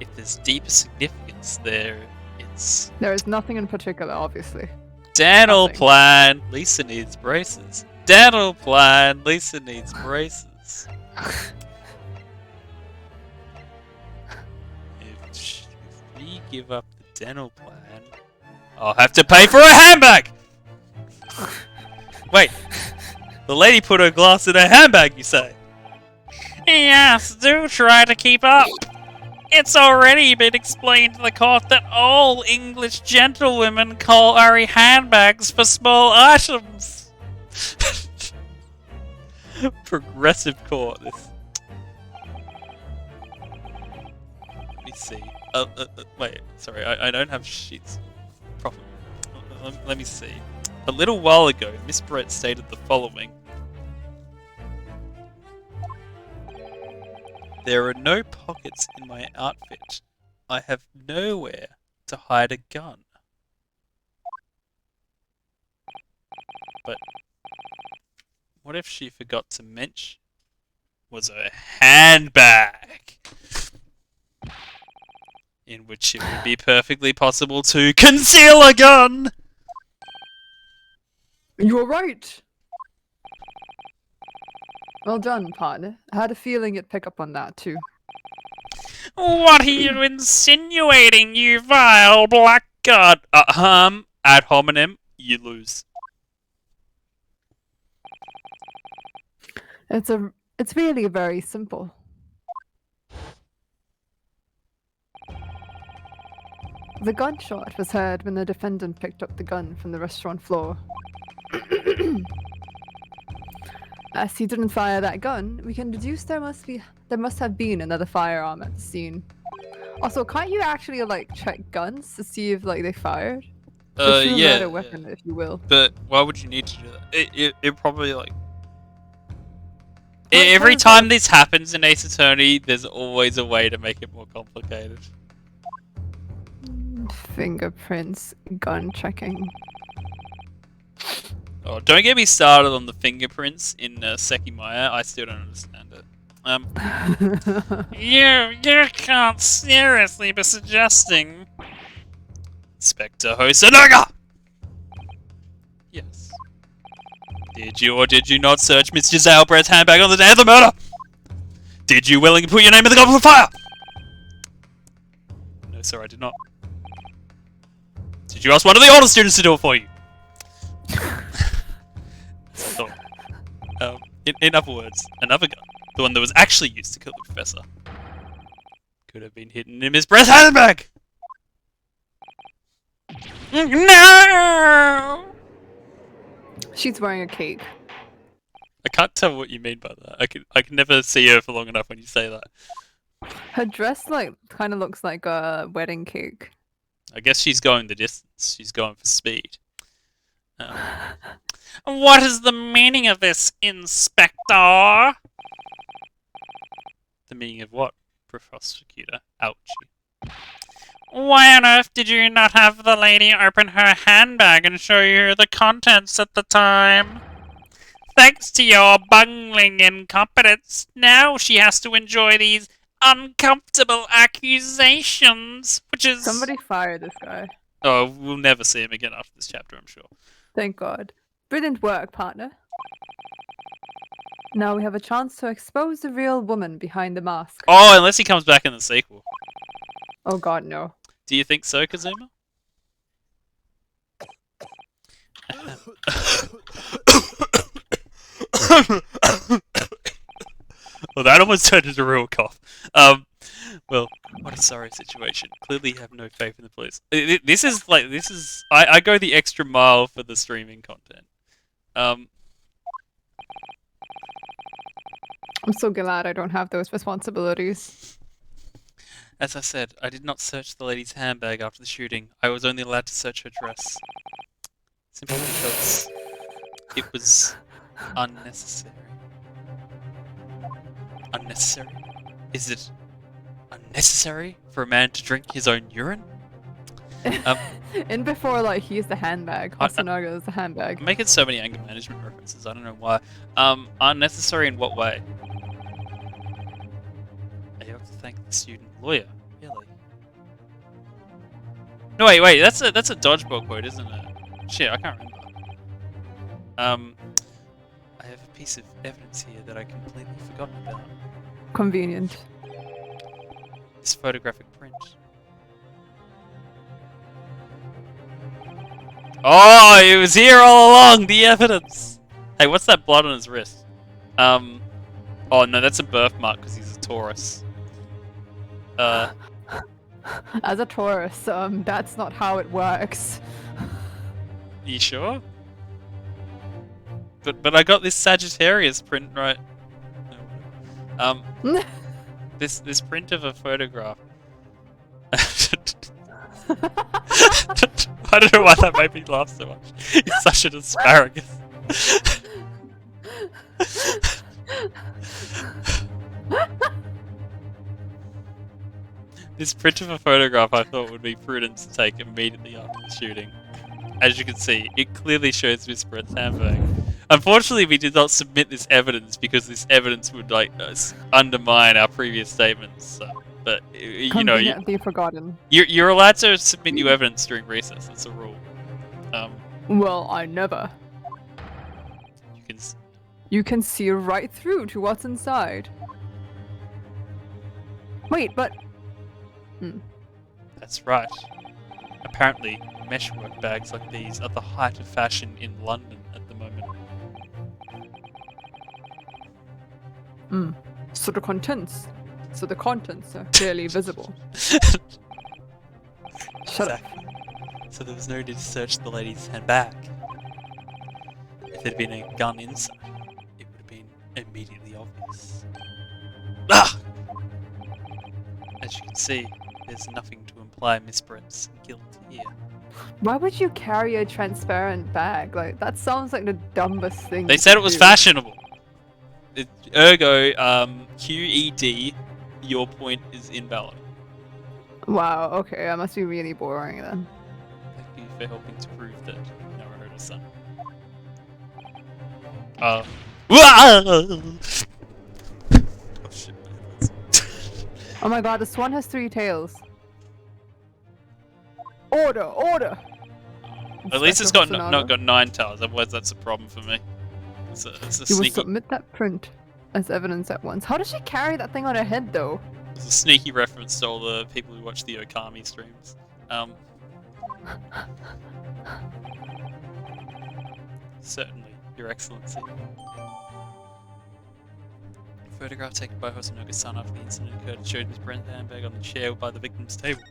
If there's deeper significance there, it's... There is nothing in particular, obviously. Dental Nothing. plan, Lisa needs braces. Dental plan, Lisa needs braces. If we give up the dental plan, I'll have to pay for a handbag! Wait, the lady put her glass in her handbag, you say? Yes, do try to keep up. It's already been explained to the court that all English gentlewomen carry handbags for small items. Progressive court. This. Let me see. Wait, sorry, I don't have sheets. Proper. Let me see. A little while ago, Miss Brett stated the following. There are no pockets in my outfit. I have nowhere to hide a gun. But what if she forgot to mention was a handbag in which it would be perfectly possible to conceal a gun? You're right! Well done, partner. I had a feeling you'd pick up on that, too. What are you insinuating, you vile blackguard? Ad hominem, you lose. It's really very simple. The gunshot was heard when the defendant picked up the gun from the restaurant floor. As he didn't fire that gun, we can deduce there must have been another firearm at the scene. Also, can't you actually like check guns to see if like they fired? The true Yeah. murder weapon, if you will. But why would you need to do that? It probably like Well, every turns time out- this happens in Ace Attorney, there's always a way to make it more complicated. Fingerprints, gun checking. Oh, don't get me started on the fingerprints in Sekimaya. I still don't understand it. You can't seriously be suggesting. Inspector Hosonaga! Yes. Did you or did you not search Miss Giselle Brett's handbag on the day of the murder? Did you willingly put your name in the goblet of fire? No, sir, I did not. Did you ask one of the older students to do it for you? So, in other words, another gun, the one that was actually used to kill the professor, could have been hidden in Miss Brett's handbag! No! She's wearing a cake. I can't tell what you mean by that. I can never see her for long enough when you say that. Her dress kind of looks like a wedding cake. I guess she's going the distance. She's going for speed. What is the meaning of this, Inspector? The meaning of what, prosecutor? Ouchie. Why on earth did you not have the lady open her handbag and show you the contents at the time? Thanks to your bungling incompetence, now she has to enjoy these uncomfortable accusations, which is... Somebody fire this guy. Oh, we'll never see him again after this chapter, I'm sure. Thank God. Brilliant work, partner. Now we have a chance to expose the real woman behind the mask. Oh, unless he comes back in the sequel. Oh God, no. Do you think so, Kazuma? Well, that almost turned into a real cough. Well, what a sorry situation. Clearly you have no faith in the police. This is... I go the extra mile for the streaming content. I'm so glad I don't have those responsibilities. As I said, I did not search the lady's handbag after the shooting. I was only allowed to search her dress. Simply because it was unnecessary. Unnecessary? Is it unnecessary for a man to drink his own urine? And before, like, he's the handbag. Hosonaga is the handbag. I'm making so many anger management references, I don't know why. Unnecessary in what way? You have to thank the student lawyer, really? No, wait, that's a dodgeball quote, isn't it? Shit, I can't remember. I have a piece of evidence here that I completely forgotten about. Convenient. This photographic print. Oh, it was here all along, the evidence! Hey, what's that blood on his wrist? Oh no, that's a birthmark because he's a Taurus. As a Taurus, that's not how it works. You sure? But I got this Sagittarius print right. This print of a photograph. I don't know why that made me laugh so much. It's such an asparagus. This print of a photograph I thought would be prudent to take immediately after the shooting. As you can see, it clearly shows Miss Brett's handbag. Unfortunately, we did not submit this evidence because this evidence would undermine our previous statements. So, but you know, Conveniently forgotten. you're allowed to submit new evidence during recess. That's a rule. Well, I never. You can. You can see right through to what's inside. Wait, but... That's right. Apparently, meshwork bags like these are the height of fashion in London at the moment. So the contents are clearly visible. Shut up. So there was no need to search the lady's handbag. If there'd been a gun inside, it would have been immediately obvious. Ah! As you can see, there's nothing to imply Miss Brett's guilt here. Why would you carry a transparent bag? Like, that sounds like the dumbest thing. They you said could it was do. fashionable. Ergo, QED, your point is invalid. Wow, okay, that must be really boring then. Thank you for helping to prove that Naruhodo's son. Oh shit. Oh my god, the swan has 3 tails. Order, order! At least it's Inspector got Hosanada. got 9 tails. Otherwise, that's a problem for me. It's a You will sneaky. submit that print as evidence at once. How does she carry that thing on her head, though? It's a sneaky reference to all the people who watch the Okami streams. Certainly, Your Excellency. Photograph taken by Hosonoga-san after the incident occurred showed Miss Brent's handbag on the chair by the victim's table.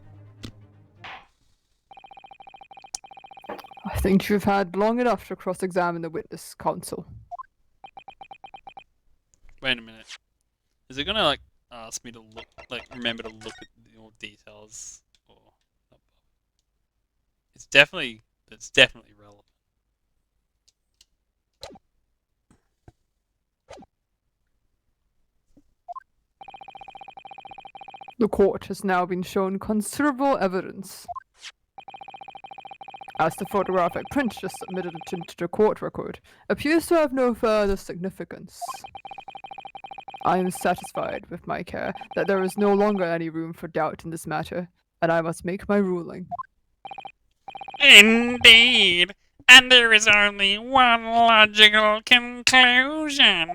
I think you've had long enough to cross-examine the witness, counsel. Wait a minute. Is it gonna like ask me to look, like remember to look at all details, or it's definitely relevant. The court has now been shown considerable evidence. As the photographic print just submitted into the court record appears to have no further significance. I am satisfied with my care that there is no longer any room for doubt in this matter, and I must make my ruling. Indeed. And there is only one logical conclusion.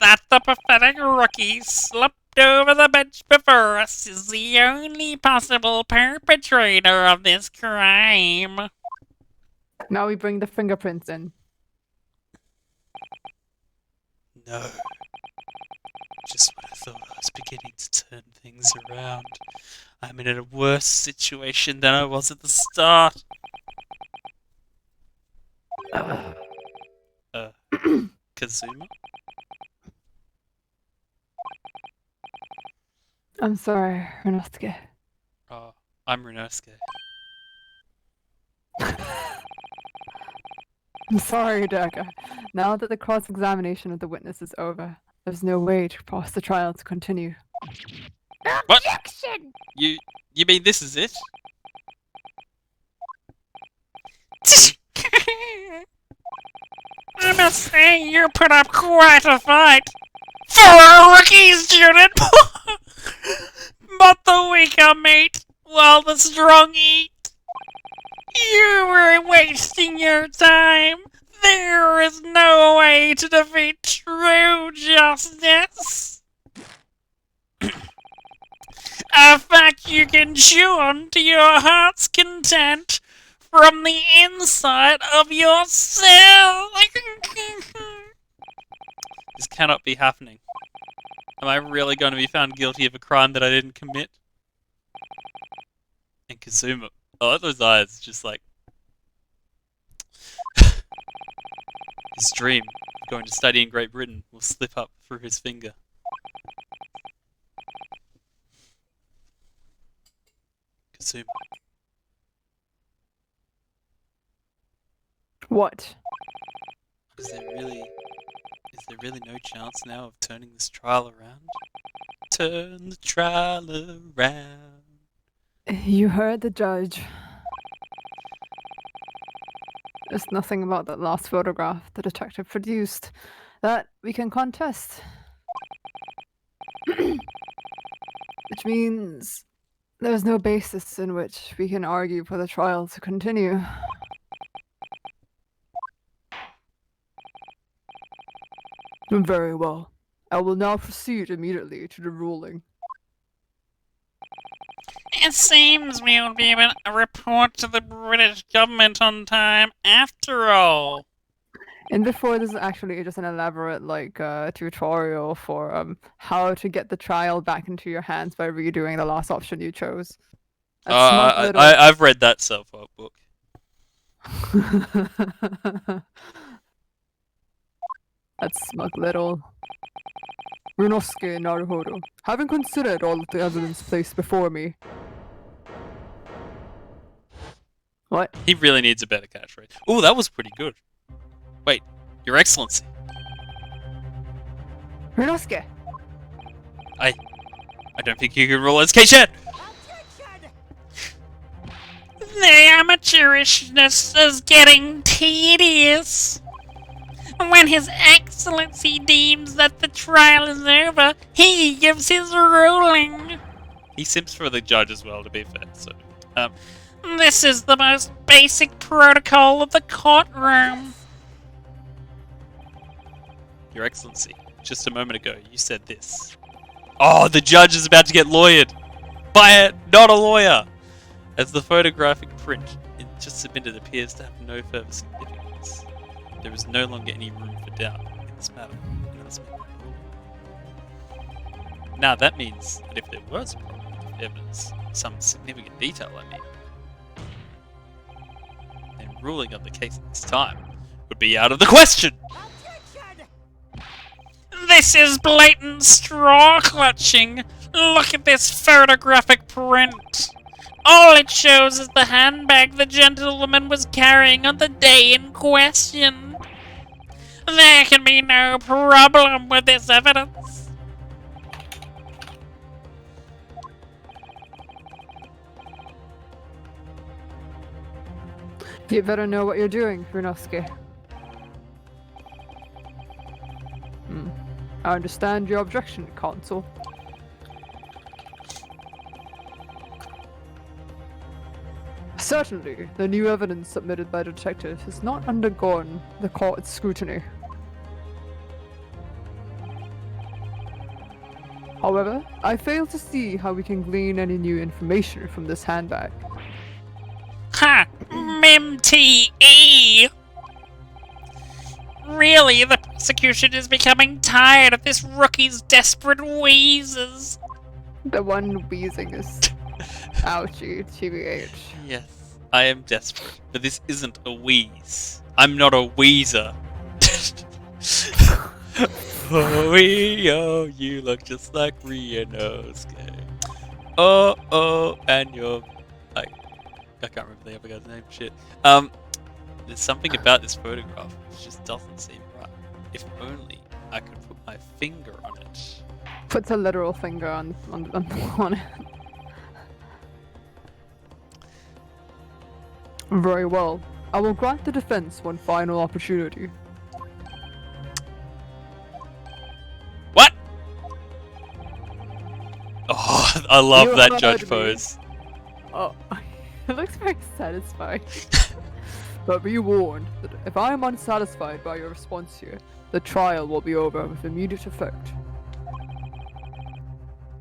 That the pathetic rookie slipped over the bench before us is the only possible perpetrator of this crime. Now we bring the fingerprints in. No. Just when I thought I was beginning to turn things around, I'm in a worse situation than I was at the start. Kazuma? I'm sorry, Renosuke. Oh, I'm Renosuke. I'm sorry, Daka. Now that the cross-examination of the witness is over, there's no way to force the trial to continue. What? Objection! You mean this is it? I must say, you put up quite a fight for a rookie student. But the weaker mate, while the strong eat. You were wasting your time. There is no way to defeat true justice. A fact you can chew on to your heart's content from the inside of your cell. This cannot be happening. Am I really going to be found guilty of a crime that I didn't commit? And Kazuma. I like those eyes, just like... his dream of going to study in Great Britain will slip up through his finger. Kazuma. What? Is there really no chance now of turning this trial around? Turn the trial around. You heard the judge. There's nothing about that last photograph the detective produced that we can contest. Which means there's no basis in which we can argue for the trial to continue. Very well. I will now proceed immediately to the ruling. It seems we will be able to report to the British government on time after all. And before, this is actually just an elaborate tutorial for how to get the trial back into your hands by redoing the last option you chose. That's smug little- I've read that self-help book. That's smug little. Renosuke Naruhodo, having considered all of the evidence placed before me. What? He really needs a better catchphrase. Ooh, that was pretty good. Wait, Your Excellency. Renosuke! I don't think you can rule as K-Chan! The amateurishness is getting tedious. When His Excellency deems that the trial is over, he gives his ruling. He simps for the judge as well, to be fair. So, This is the most basic protocol of the courtroom. Your Excellency, just a moment ago, you said this. Oh, the judge is about to get lawyered by not a lawyer. As the photographic print it just submitted appears to have no further significance, there is no longer any room for doubt in this matter. You must make that ruling. Now that means that if there was a problem with evidence, some significant detail I mean, then ruling on the case at this time would be out of the question! This is blatant straw clutching. Look at this photographic print. All it shows is the handbag the gentleman was carrying on the day in question. There can be no problem with this evidence. You better know what you're doing, Runosuke. I understand your objection, Counsel. Certainly, the new evidence submitted by the detective has not undergone the court's scrutiny. However, I fail to see how we can glean any new information from this handbag. Ha! MIMTE! Really, the prosecution is becoming tired of this rookie's desperate wheezes. The one wheezing is ouchie, TBH. Yes, I am desperate, but this isn't a wheeze. I'm not a wheezer. Oh, you look just like Ryunosuke. Oh, and you're like, I can't remember the other guy's name. Shit. There's something about this photograph which just doesn't seem right. If only I could put my finger on it. Puts a literal finger on it. Very well. I will grant the defense one final opportunity. What? Oh, I love You that heard judge me. pose. Oh, it looks very satisfying. But be warned that if I am unsatisfied by your response here, the trial will be over with immediate effect.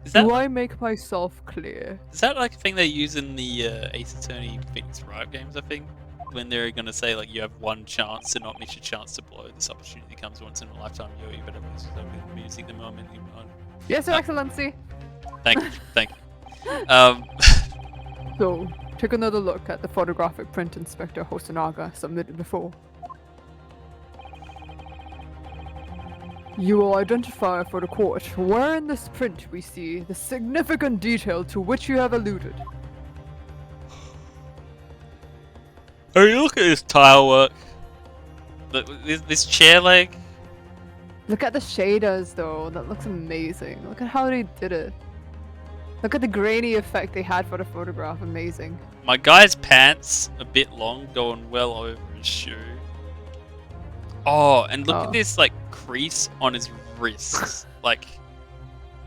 Is that Do I make myself clear? Is that like a thing they use in the Ace Attorney Phoenix Wright games, I think? When they're gonna say, like, you have one chance to not miss your chance to blow. This opportunity comes once in a lifetime. You better lose the music the moment you want. Yes, Your Excellency! Thank you, thank you. So, take another look at the photographic print Inspector Hosonaga submitted before. You will identify for the court where in this print we see the significant detail to which you have alluded. Oh, you look at this tile work. This chair leg. Look at the shaders though, that looks amazing. Look at how they did it. Look at the grainy effect they had for the photograph, amazing. My guy's pants, a bit long, going well over his shoe. Oh, and look at this, like, crease on his wrist. Like,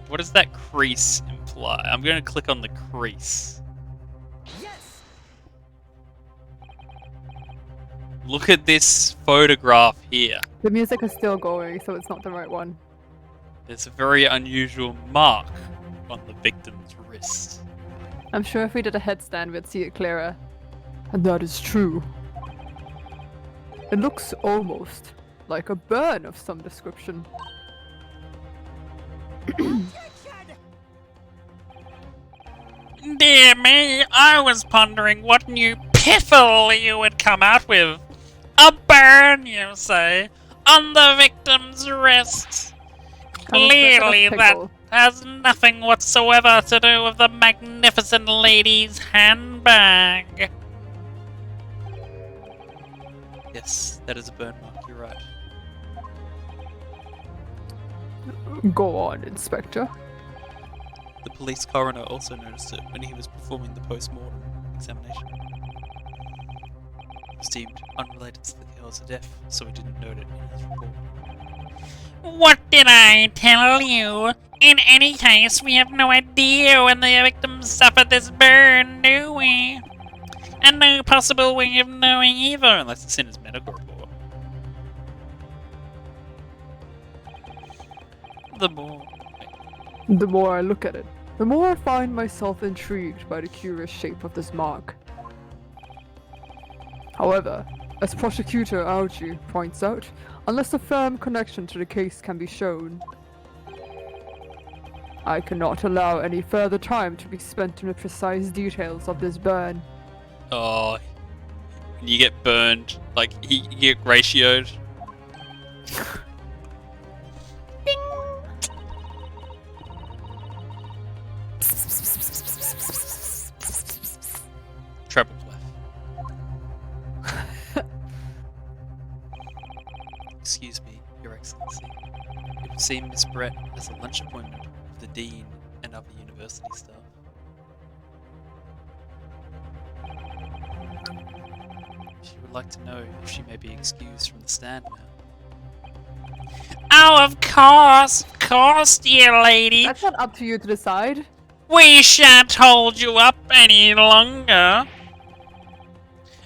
what does that crease imply? I'm going to click on the crease. Yes. Look at this photograph here. The music is still going, so it's not the right one. There's a very unusual mark on the victim's wrist. I'm sure if we did a headstand, we'd see it clearer. And that is true. It looks almost like a burn of some description. Dear me, I was pondering what new piffle you would come out with. A burn, you say, on the victim's wrist. Clearly that has nothing whatsoever to do with the magnificent lady's handbag. Yes, that is a burn mark, you're right. Go on, Inspector. The police coroner also noticed it when he was performing the post-mortem examination. was deemed unrelated to the cause of death, so we didn't note it in his report. What did I tell you? In any case, we have no idea when the victim suffered this burn, do we? And no possible way of knowing either. Unless it's in his medical report. The more... The more I look at it, the more I find myself intrigued by the curious shape of this mark. However, as Prosecutor Aoji points out, unless a firm connection to the case can be shown, I cannot allow any further time to be spent in the precise details of this burn. Oh, you get burned. Like, you get ratioed. Treble clef. Excuse me, Your Excellency. It would seem Miss Brett has a lunch appointment with the Dean and other university staff. She would like to know if she may be excused from the stand now. Oh, of course, dear lady. That's not up to you to decide. We shan't hold you up any longer.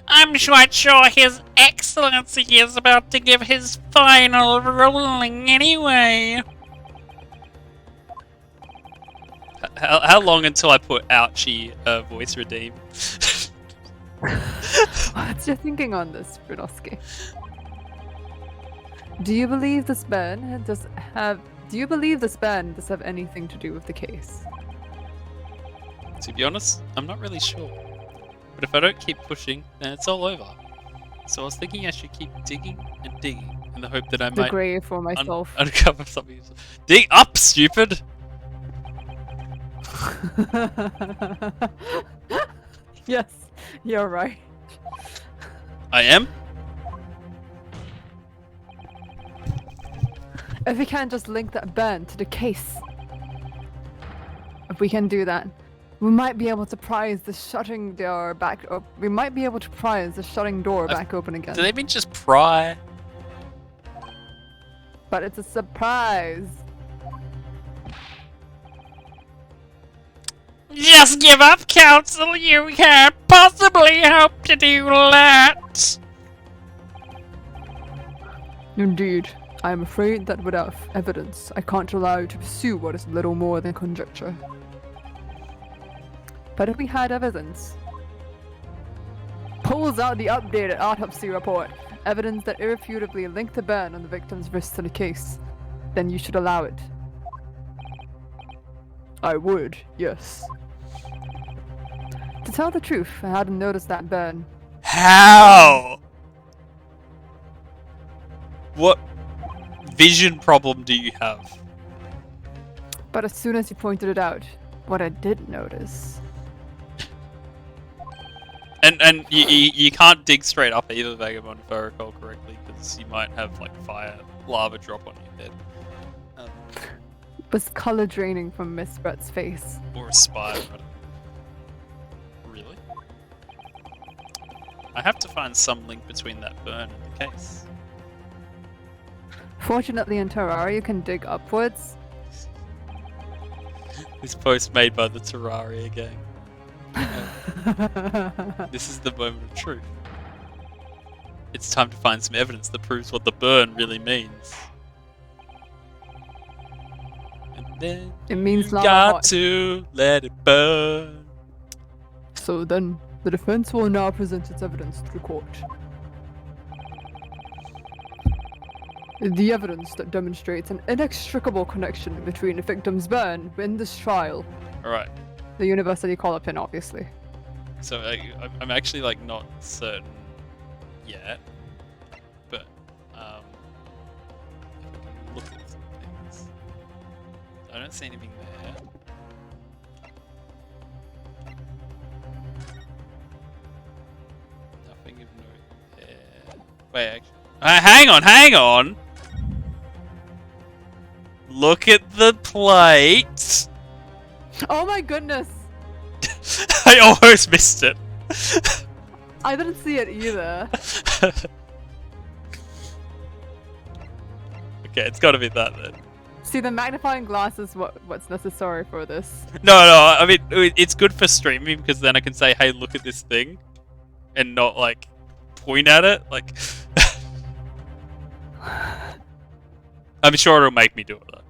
I'm quite sure His Excellency is about to give his final ruling anyway. How long until I put ouchie voice redeem? What's your thinking on this, Brunoski? Do you believe this ban does have anything to do with the case? To be honest, I'm not really sure. But if I don't keep pushing, then it's all over. So I was thinking I should keep digging and digging in the hope that I The might grave for myself. uncover something. Dig up, stupid! Yes, you're right. I am? If we can't just link that burn to the case. If we can do that, we might be able to prise the shutting door back up. We might be able to prise the shutting door back open again. Do they mean just pry? But it's a surprise. Just give up, Council. You can't possibly hope to do that. Indeed. I am afraid that without evidence, I can't allow you to pursue what is little more than conjecture. But if we had evidence, pulls out the updated autopsy report, evidence that irrefutably linked the burn on the victim's wrist to the case, then you should allow it. I would, yes. To tell the truth, I hadn't noticed that burn. How? What vision problem do you have? But as soon as you pointed it out, what I did notice... And you can't dig straight up either, Vagabond, if I recall correctly, because you might have like fire, lava drop on your head. was color draining from Miss Brett's face. Or a spider. I don't know. Really? I have to find some link between that burn and the case. Fortunately in Terraria you can dig upwards. This post made by the Terraria gang. This is the moment of truth. It's time to find some evidence that proves what the burn really means. And then It means you lava got hot. to let it burn. So then, the defense will now present its evidence to the court. The evidence that demonstrates an inextricable connection between the victim's burn in this trial. Alright, The university collar pin, obviously. so I'm actually like not certain yet, but if I can look at some things. I don't see anything there. Nothing of note there. Wait, actually. Hang on! Look at the plate! Oh my goodness! I almost missed it. I didn't see it either. Okay, it's got to be that then. See, the magnifying glass is what's necessary for this. No, I mean it's good for streaming because then I can say, "Hey, look at this thing," and not like point at it. Like, I'm sure it'll make me do it though.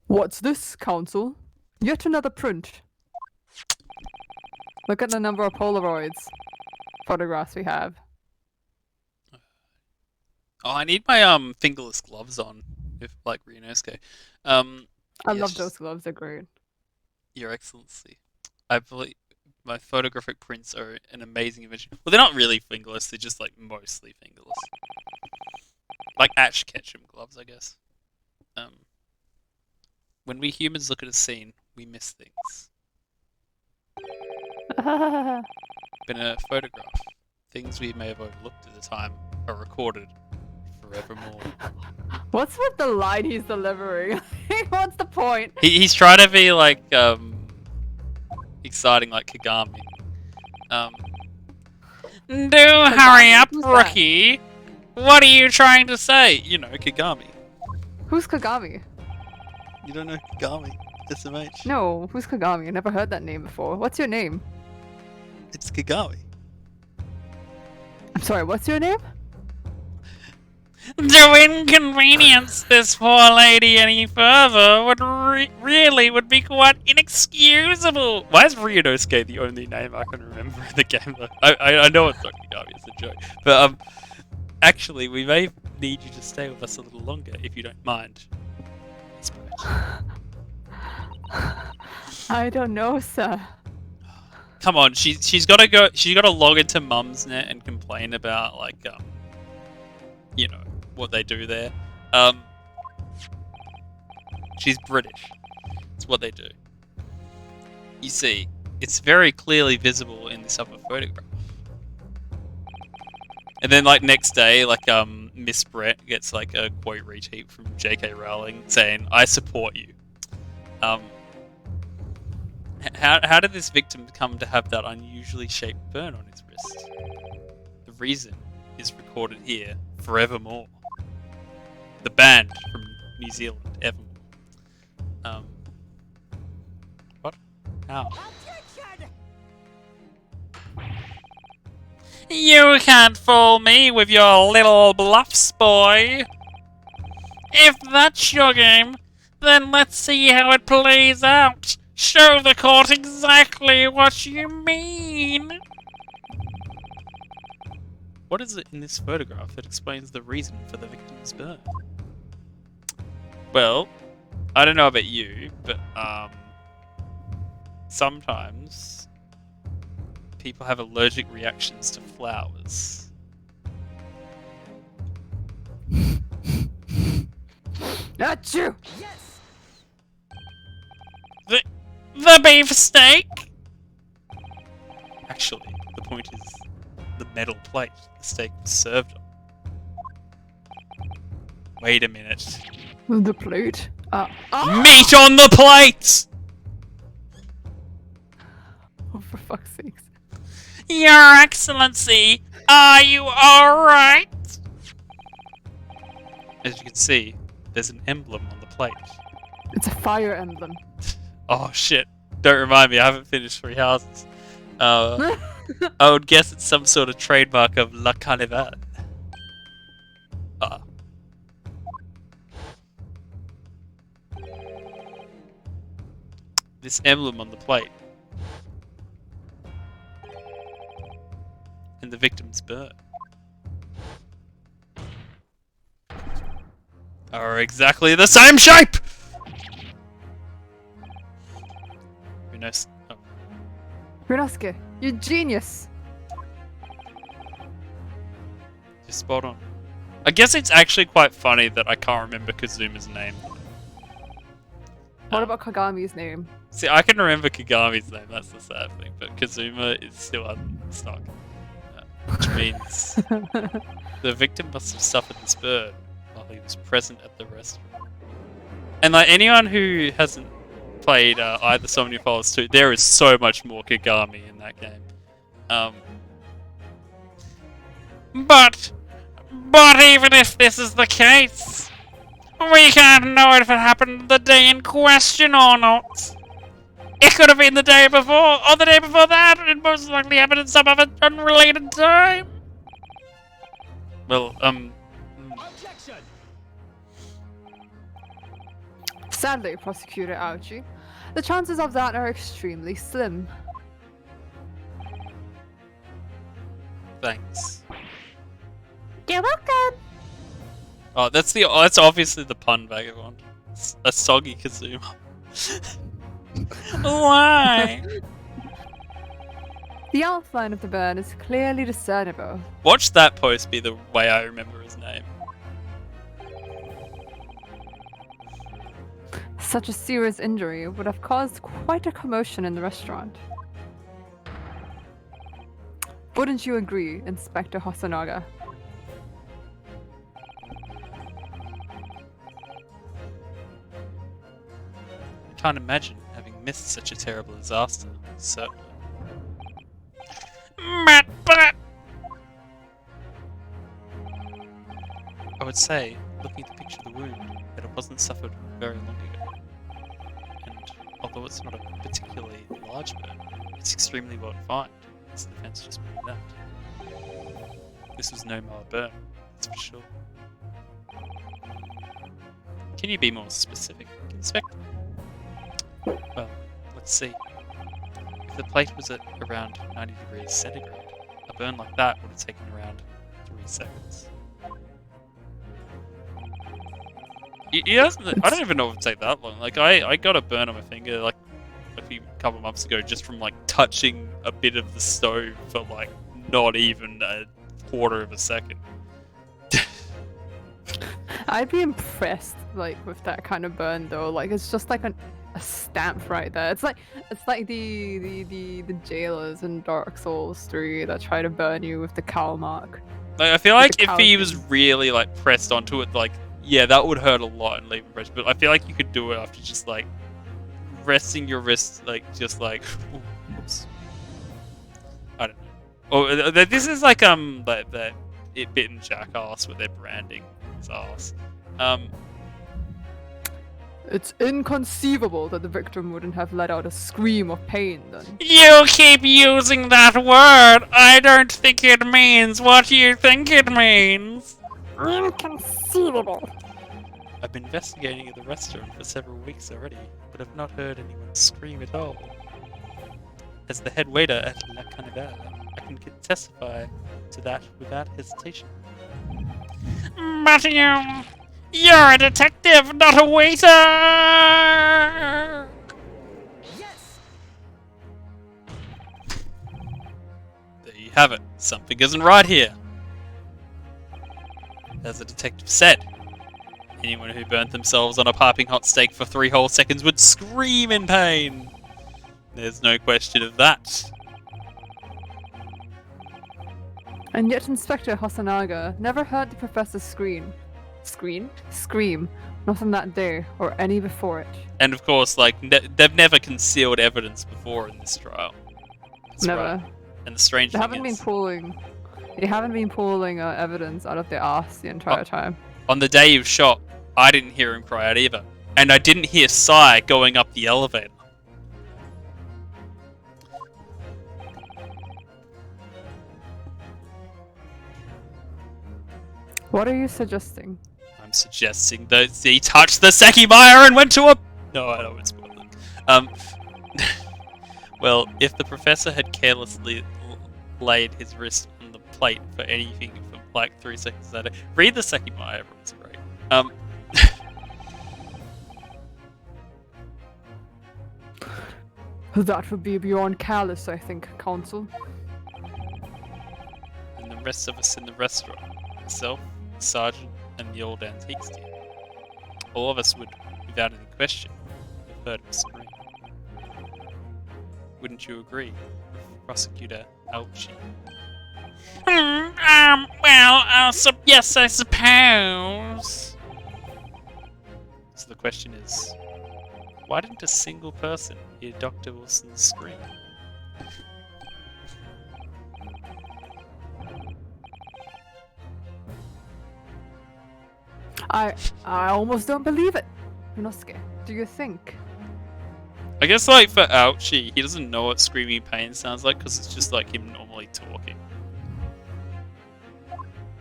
What's this, Council? Yet another print. Look at the number of Polaroids photographs we have. Oh, I need my fingerless gloves on, if like Ryunosuke. I Yes. love those gloves, they're great. Your Excellency, I believe my photographic prints are an amazing invention. Well, they're not really fingerless; they're just like mostly fingerless, like Ash Ketchum gloves, I guess. When we humans look at a scene, we miss things. But in a photograph, things we may have overlooked at the time are recorded forevermore. What's with the line he's delivering? What's the point? He's trying to be like exciting, like Kagami. Do hurry up, Who's that? rookie. What are you trying to say? You know, Kagami. Who's Kagami? You don't know Kagami? SMH. No, who's Kagami? I never heard that name before. What's your name? It's Kagami. I'm sorry, what's your name? To inconvenience this poor lady any further would really be quite inexcusable. Why is Ryunosuke the only name I can remember in the game? Though? I know it's not Kagami, it's a joke. But actually, we may need you to stay with us a little longer if you don't mind. I don't know, sir. Come on, she's got to go. She's got to log into Mumsnet and complain about like you know what they do there. She's British. It's what they do. You see, it's very clearly visible in this other photograph. And then like next day, like Miss Brett gets like a quote retweet from J.K. Rowling saying, "I support you." How did this victim come to have that unusually shaped burn on his wrist? The reason is recorded here, forevermore. The band from New Zealand, Evermore. What? How? You can't fool me with your little bluffs, boy. If that's your game, then let's see how it plays out. Show the court exactly what you mean. What is it in this photograph that explains the reason for the victim's burn? Well, I don't know about you, but sometimes people have allergic reactions to flowers. That's you! The beefsteak? Actually, the point is the metal plate the steak was served on. Wait a minute. The plate? Meat on the plate! Oh, for fuck's sakes. Your Excellency, are you alright? As you can see, there's an emblem on the plate. It's a fire emblem. Oh shit. Don't remind me, I haven't finished Three Houses. I would guess it's some sort of trademark of La Carnival. This emblem on the plate. And the victim's burn. Are exactly the same shape! Who knows? Oh. Ryunosuke, you genius! You're spot on. I guess it's actually quite funny that I can't remember Kazuma's name. What about Kagami's name? See, I can remember Kagami's name, that's the sad thing, but Kazuma is still unstuck. Which means the victim must have suffered this burn while he was present at the restaurant. And like anyone who hasn't played either Somnia Falls 2, there is so much more Kagami in that game. But even if this is the case, we can't know if it happened the day in question or not. It could have been the day before, or the day before that. It most likely happened in some other unrelated time. Well, Sadly, Prosecutor Ouchie, the chances of that are extremely slim. thanks. You're welcome. Oh, that's obviously the pun, Vagabond. It's a soggy Kazuma. Why? The outline of the burn is clearly discernible. Watch that post be the way I remember his name. Such a serious injury would have caused quite a commotion in the restaurant. Wouldn't you agree, Inspector Hosonaga? I can't imagine having missed such a terrible disaster. Certainly. But I would say, looking at the picture of the wound, that it wasn't suffered very long ago. And although it's not a particularly large burn, it's extremely well defined, as the defense just pointed out. This was no mild burn, that's for sure. Can you be more specific, Inspector? Well, let's see. If the plate was at around 90 degrees centigrade, a burn like that would have taken around 3 seconds. I don't even know if it'd take that long. Like, I got a burn on my finger, like, a couple months ago just from, like, touching a bit of the stove for, like, not even a quarter of a second. I'd be impressed, like, with that kind of burn, though. Like, it's just like a stamp right there. It's like the jailers in Dark Souls 3 that try to burn you with the cowl mark. Like, I feel like the if he cowl was thing. really, like, pressed onto it, like, yeah, that would hurt a lot and leave impression. But I feel like you could do it after just, like, resting your wrist, like, just like, oops. I don't know. Oh, this is like that It Bitten Jackass with their branding his ass. It's inconceivable that the victim wouldn't have let out a scream of pain then. you keep using that word. I don't think it means what you think it means. Inconceivable. I've been investigating at the restaurant for several weeks already, but have not heard anyone scream at all. As the head waiter at La Cannibale, I can testify to that without hesitation. But you're a detective, not a waiter. There you have it. Something isn't right here. As the detective said, anyone who burnt themselves on a piping hot steak for 3 whole seconds would scream in pain. There's no question of that. And yet Inspector Hosonaga never heard the professor scream. Scream. Not on that day, or any before it. And of course, like, they've never concealed evidence before in this trial. That's Never. right. And the strange They thing haven't been is, pulling evidence out of their ass the entire time. on the day he was shot, I didn't hear him cry out either. And I didn't hear Sai going up the elevator. What are you suggesting? I'm suggesting that he touched the Sekimeyer and went to a... No, I don't want to spoil it. Well, if the professor had carelessly laid his wrist on the plate for anything for like 3 seconds later... Read the Sekimeyer, everyone's great. That would be beyond callous, I think, Counsel. And the rest of us in the restaurant, myself, the sergeant, and the old antiques team, all of us would, without any question, have heard him scream. Wouldn't you agree, Prosecutor Alchi? Yes, I suppose. So the question is, Why didn't a single person hear Dr. Wilson scream? I almost don't believe it. Inosuke, do you think? I guess, like, for Ouchie, he doesn't know what screaming pain sounds like because it's just like him normally talking.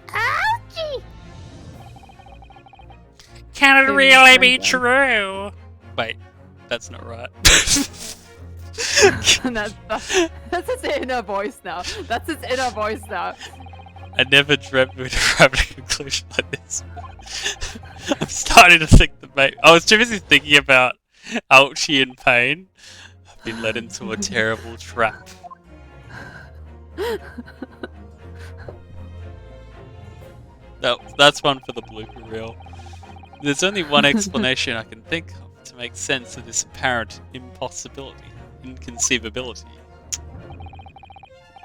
Ouchie! Can it Maybe really be sometime. true? Wait, that's not right. That's his inner voice now. That's his inner voice now. I never dreamt we'd arrive at a conclusion like this. I'm starting to think that I was too busy thinking about Ouchie in pain. I've been led into a terrible trap. That's one for the blooper reel. There's only one explanation I can think of to make sense of this apparent inconceivability.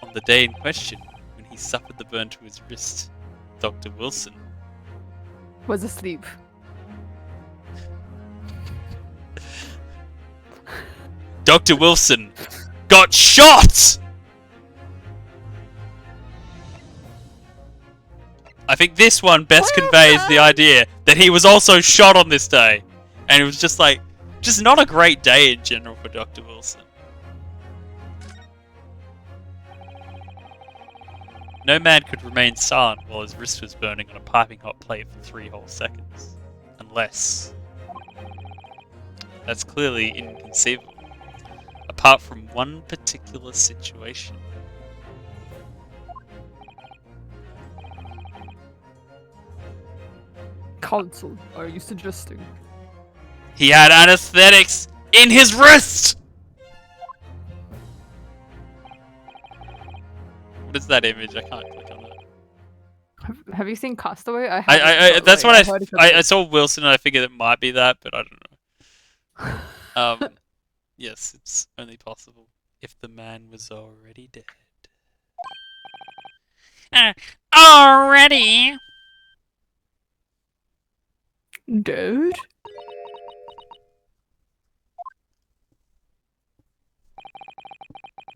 On the day in question, when he suffered the burn to his wrist, Dr. Wilson Was asleep. Dr. Wilson got shot! I think this one best conveys the idea that he was also shot on this day. And it was just like, just not a great day in general for Dr. Wilson. No man could remain silent while his wrist was burning on a piping hot plate for 3 whole seconds. Unless... That's clearly inconceivable. Apart from one particular situation. Counsel, are you suggesting? He had anesthetics in his wrist! What is that image? I can't click on that. Have you seen Castaway? That's what heard it I saw Wilson and I figured it might be that, but I don't know. Yes, it's only possible if the man was already dead. Already? Dude?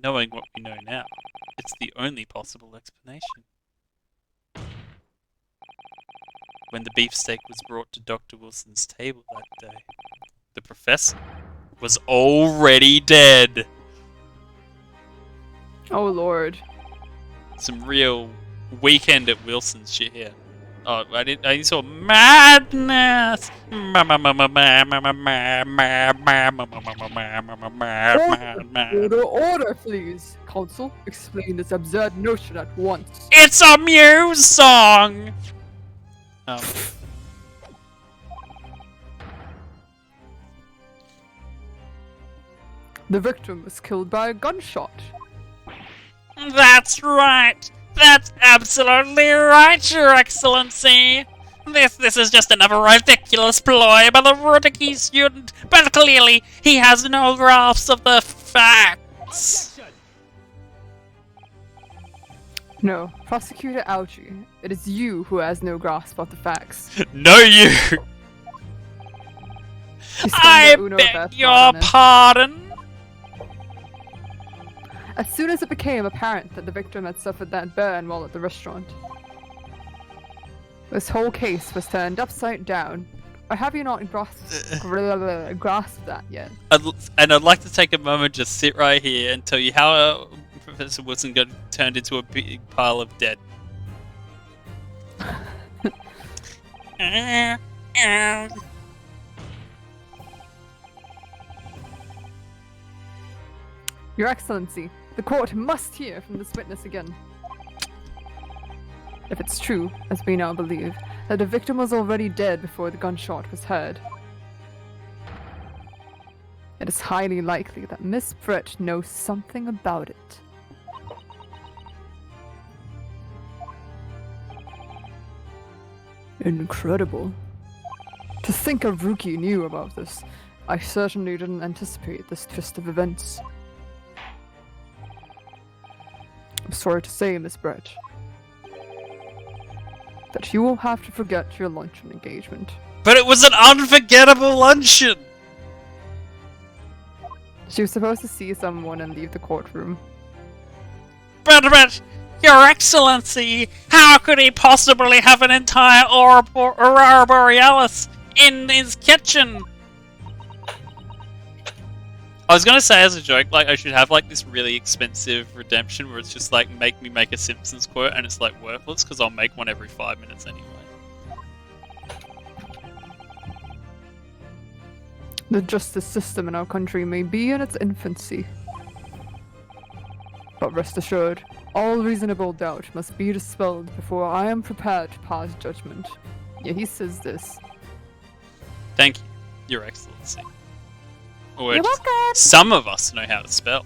Knowing what we know now, it's the only possible explanation. When the beefsteak was brought to Dr. Wilson's table that day, the professor was already dead. Oh lord. Some real weekend at Wilson's shit here. Oh, I saw madness. Order, please. Counsel, explain this absurd notion at once. It's a Muse song! The victim was killed by a gunshot. That's right! That's absolutely right, Your Excellency! This is just another ridiculous ploy by the Rudiki student, but clearly he has no grasp of the facts. No, Prosecutor Ouchie, it is you who has no grasp of the facts. No, you! You stand I there, Uno beg Beth your Barnes. pardon? As soon as it became apparent that the victim had suffered that burn while at the restaurant, this whole case was turned upside down. Or have you not grasped that yet? And I'd like to take a moment, just sit right here and tell you how Professor Wilson got turned into a big pile of dead. Your Excellency, the court must hear from this witness again. If it's true, as we now believe, that the victim was already dead before the gunshot was heard, it is highly likely that Miss Brett knows something about it. Incredible. To think a rookie knew about this, I certainly didn't anticipate this twist of events. I'm sorry to say, Miss Brett, that you will have to forget your luncheon engagement. But it was an unforgettable luncheon! She was supposed to see someone and leave the courtroom. But, Your Excellency, how could he possibly have an entire Aurora Borealis in his kitchen? I was gonna say as a joke, like I should have like this really expensive redemption where it's just like make me make a Simpsons quote and it's like worthless because I'll make one every 5 minutes anyway. The justice system in our country may be in its infancy. But rest assured, all reasonable doubt must be dispelled before I am prepared to pass judgment. Yeah, he says this. Thank you, Your Excellency. Or You're just- welcome. some of us know how to spell.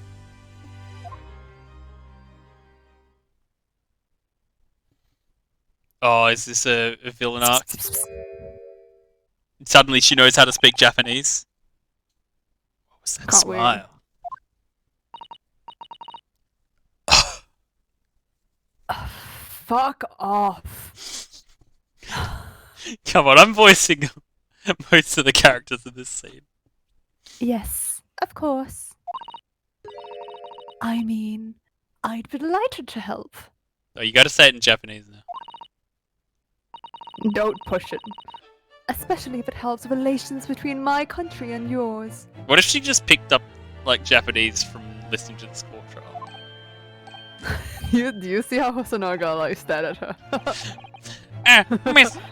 Oh, is this a villain arc? Suddenly she knows how to speak Japanese. What was that Can't wait. smile? Fuck off. Come on, I'm voicing most of the characters in this scene. Yes, of course. I mean, I'd be delighted to help. Oh, you gotta say it in Japanese now. Don't push it. Especially if it helps relations between my country and yours. What if she just picked up, like, Japanese from listening to this court trial? Do you see how Hosonaga like stared at her?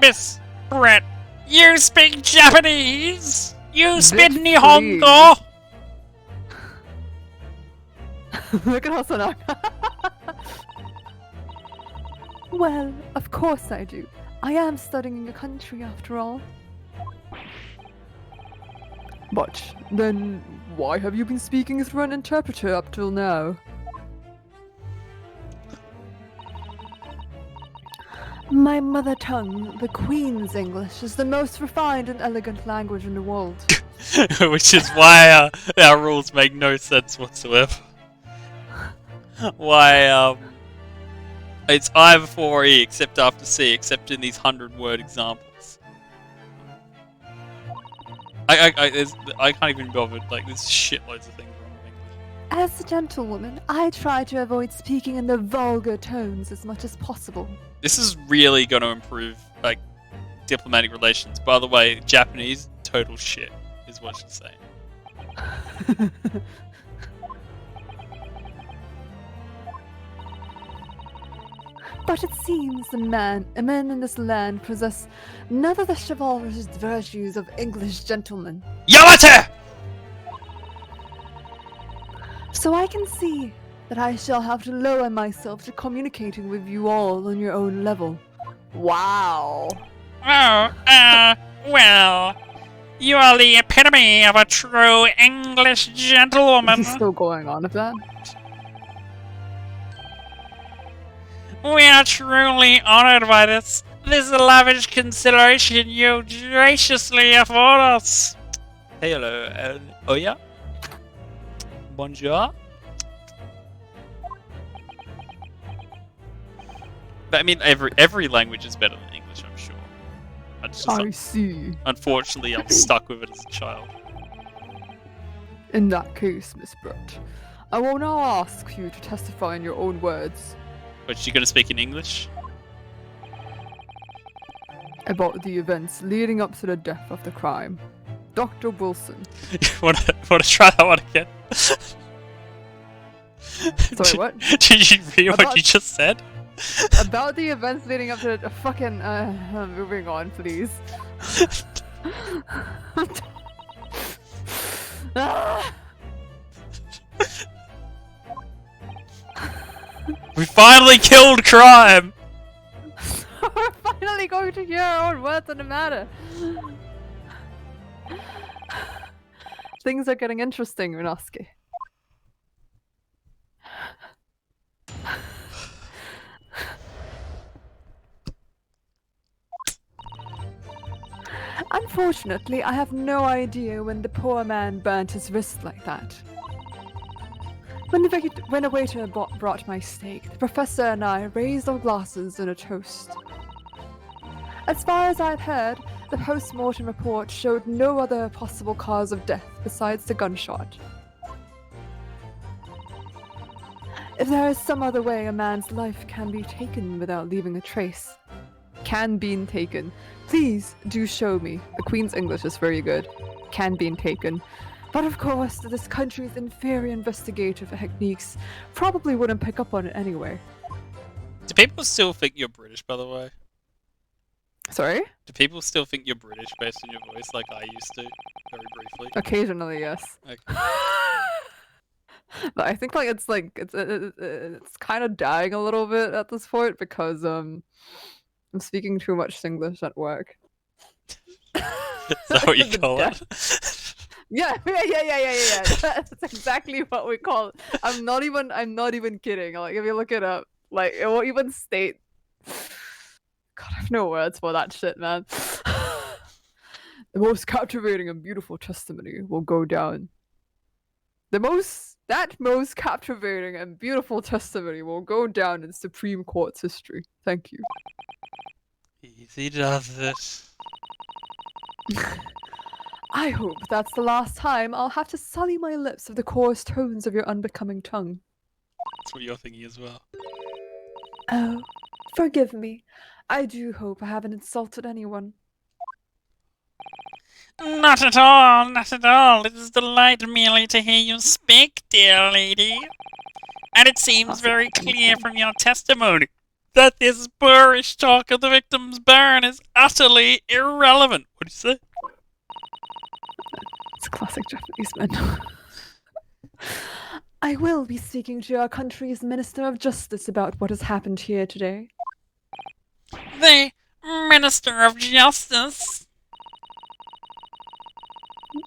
Miss Brett, you speak Japanese? You speak Bitch, Nihongo? Look at Hosonaga. Well, of course I do. I am studying a country after all. But then, why have you been speaking through an interpreter up till now? My mother tongue, the Queen's English, is the most refined and elegant language in the world. Which is why our rules make no sense whatsoever. Why, it's I before E, except after C, except in these 100-word examples. I can't even bother, like, there's shitloads of things wrong with English. As a gentlewoman, I try to avoid speaking in the vulgar tones as much as possible. This is really going to improve, like, diplomatic relations. By the way, Japanese, total shit, is what she's saying. But it seems the men in this land possess none of the chivalrous virtues of English gentlemen. Yamate! So I can see that I shall have to lower myself to communicating with you all on your own level. Wow. Oh, well, you are the epitome of a true English gentlewoman. He's still going on with that. We are truly honored by this lavish consideration you graciously afford us. Hey, hello, Oya? Bonjour? But I mean, every language is better than English, I'm sure. I see. Unfortunately, I'm stuck with it as a child. In that case, Miss Brett, I will now ask you to testify in your own words But she gonna speak in English? about the events leading up to the death of the crime. Dr. Wilson. wanna try that one again? Sorry, what? Did you read what About- you just said? About the events leading up to the fucking moving on, please. Ah! We finally killed crime! We're finally going to hear our own words on the matter. Things are getting interesting, Rinosuke. Unfortunately, I have no idea when the poor man burnt his wrist like that. When the waiter brought my steak, the professor and I raised our glasses in a toast. As far as I've heard, the post-mortem report showed no other possible cause of death besides the gunshot. If there is some other way a man's life can be taken without leaving a trace, Can be taken. Please do show me. The Queen's English is very good. Can be taken. but of course, this country's inferior investigative techniques probably wouldn't pick up on it anyway. Do people still think you're British, by the way? Sorry? Do people still think you're British based on your voice, like I used to, very briefly? Occasionally, yes. Okay. But I think it's kind of dying a little bit at this point because I'm speaking too much Singlish at work. Is that what you The call death- it? Yeah. That's exactly what we call it. I'm not even kidding. Like if you look it up, like it won't even state. God, I have no words for that shit, man. The most captivating and beautiful testimony will go down. That most captivating and beautiful testimony will go down in Supreme Court's history. Thank you. Easy does it. I hope that's the last time I'll have to sully my lips with the coarse tones of your unbecoming tongue. That's what you're thinking as well. Oh, forgive me. I do hope I haven't insulted anyone. Not at all, not at all. It is a delight merely to hear you speak, dear lady. And it seems very clear from your testimony that this boorish talk of the victim's burn is utterly irrelevant. What do you say? It's classic Japanese men. I will be speaking to our country's Minister of Justice about what has happened here today. The Minister of Justice?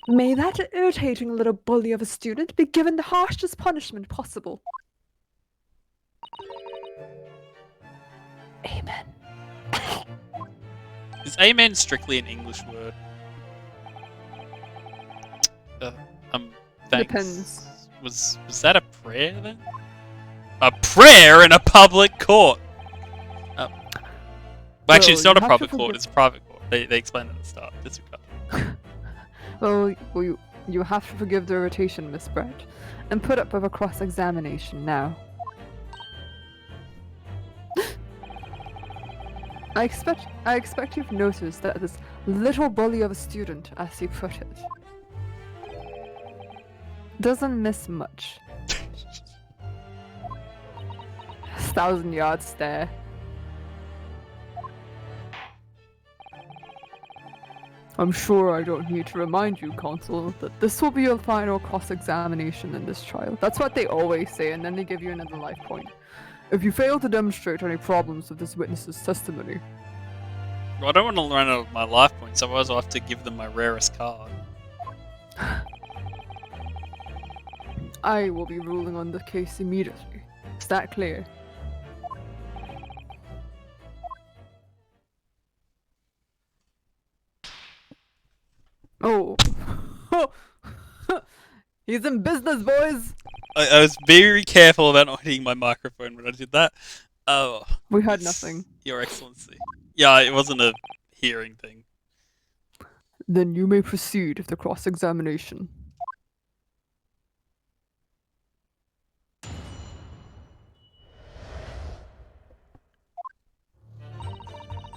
May that irritating little bully of a student be given the harshest punishment possible. Amen. Is amen strictly an English word? Thanks. Depends. Was that a prayer then? A prayer in a public court. Oh. Well, actually, it's Well, not a you have to public court. forgive- It's a private court. They explained at the start. Disregard. Well, you have to forgive the irritation, Miss Brett, and put up with a cross-examination now. I expect you've noticed that this little bully of a student, as you put it, doesn't miss much. 1,000-yard stare. I'm sure I don't need to remind you, Consul, that this will be your final cross-examination in this trial. That's what they always say, and then they give you another life point. If you fail to demonstrate any problems with this witness's testimony, Well, I don't want to run out of my life points, otherwise I'll have to give them my rarest card. I will be ruling on the case immediately. Is that clear? Oh. He's in business, boys! I was very careful about not hitting my microphone when I did that. Oh. We heard yes, nothing. Your Excellency. Yeah, it wasn't a hearing thing. Then you may proceed with the cross-examination.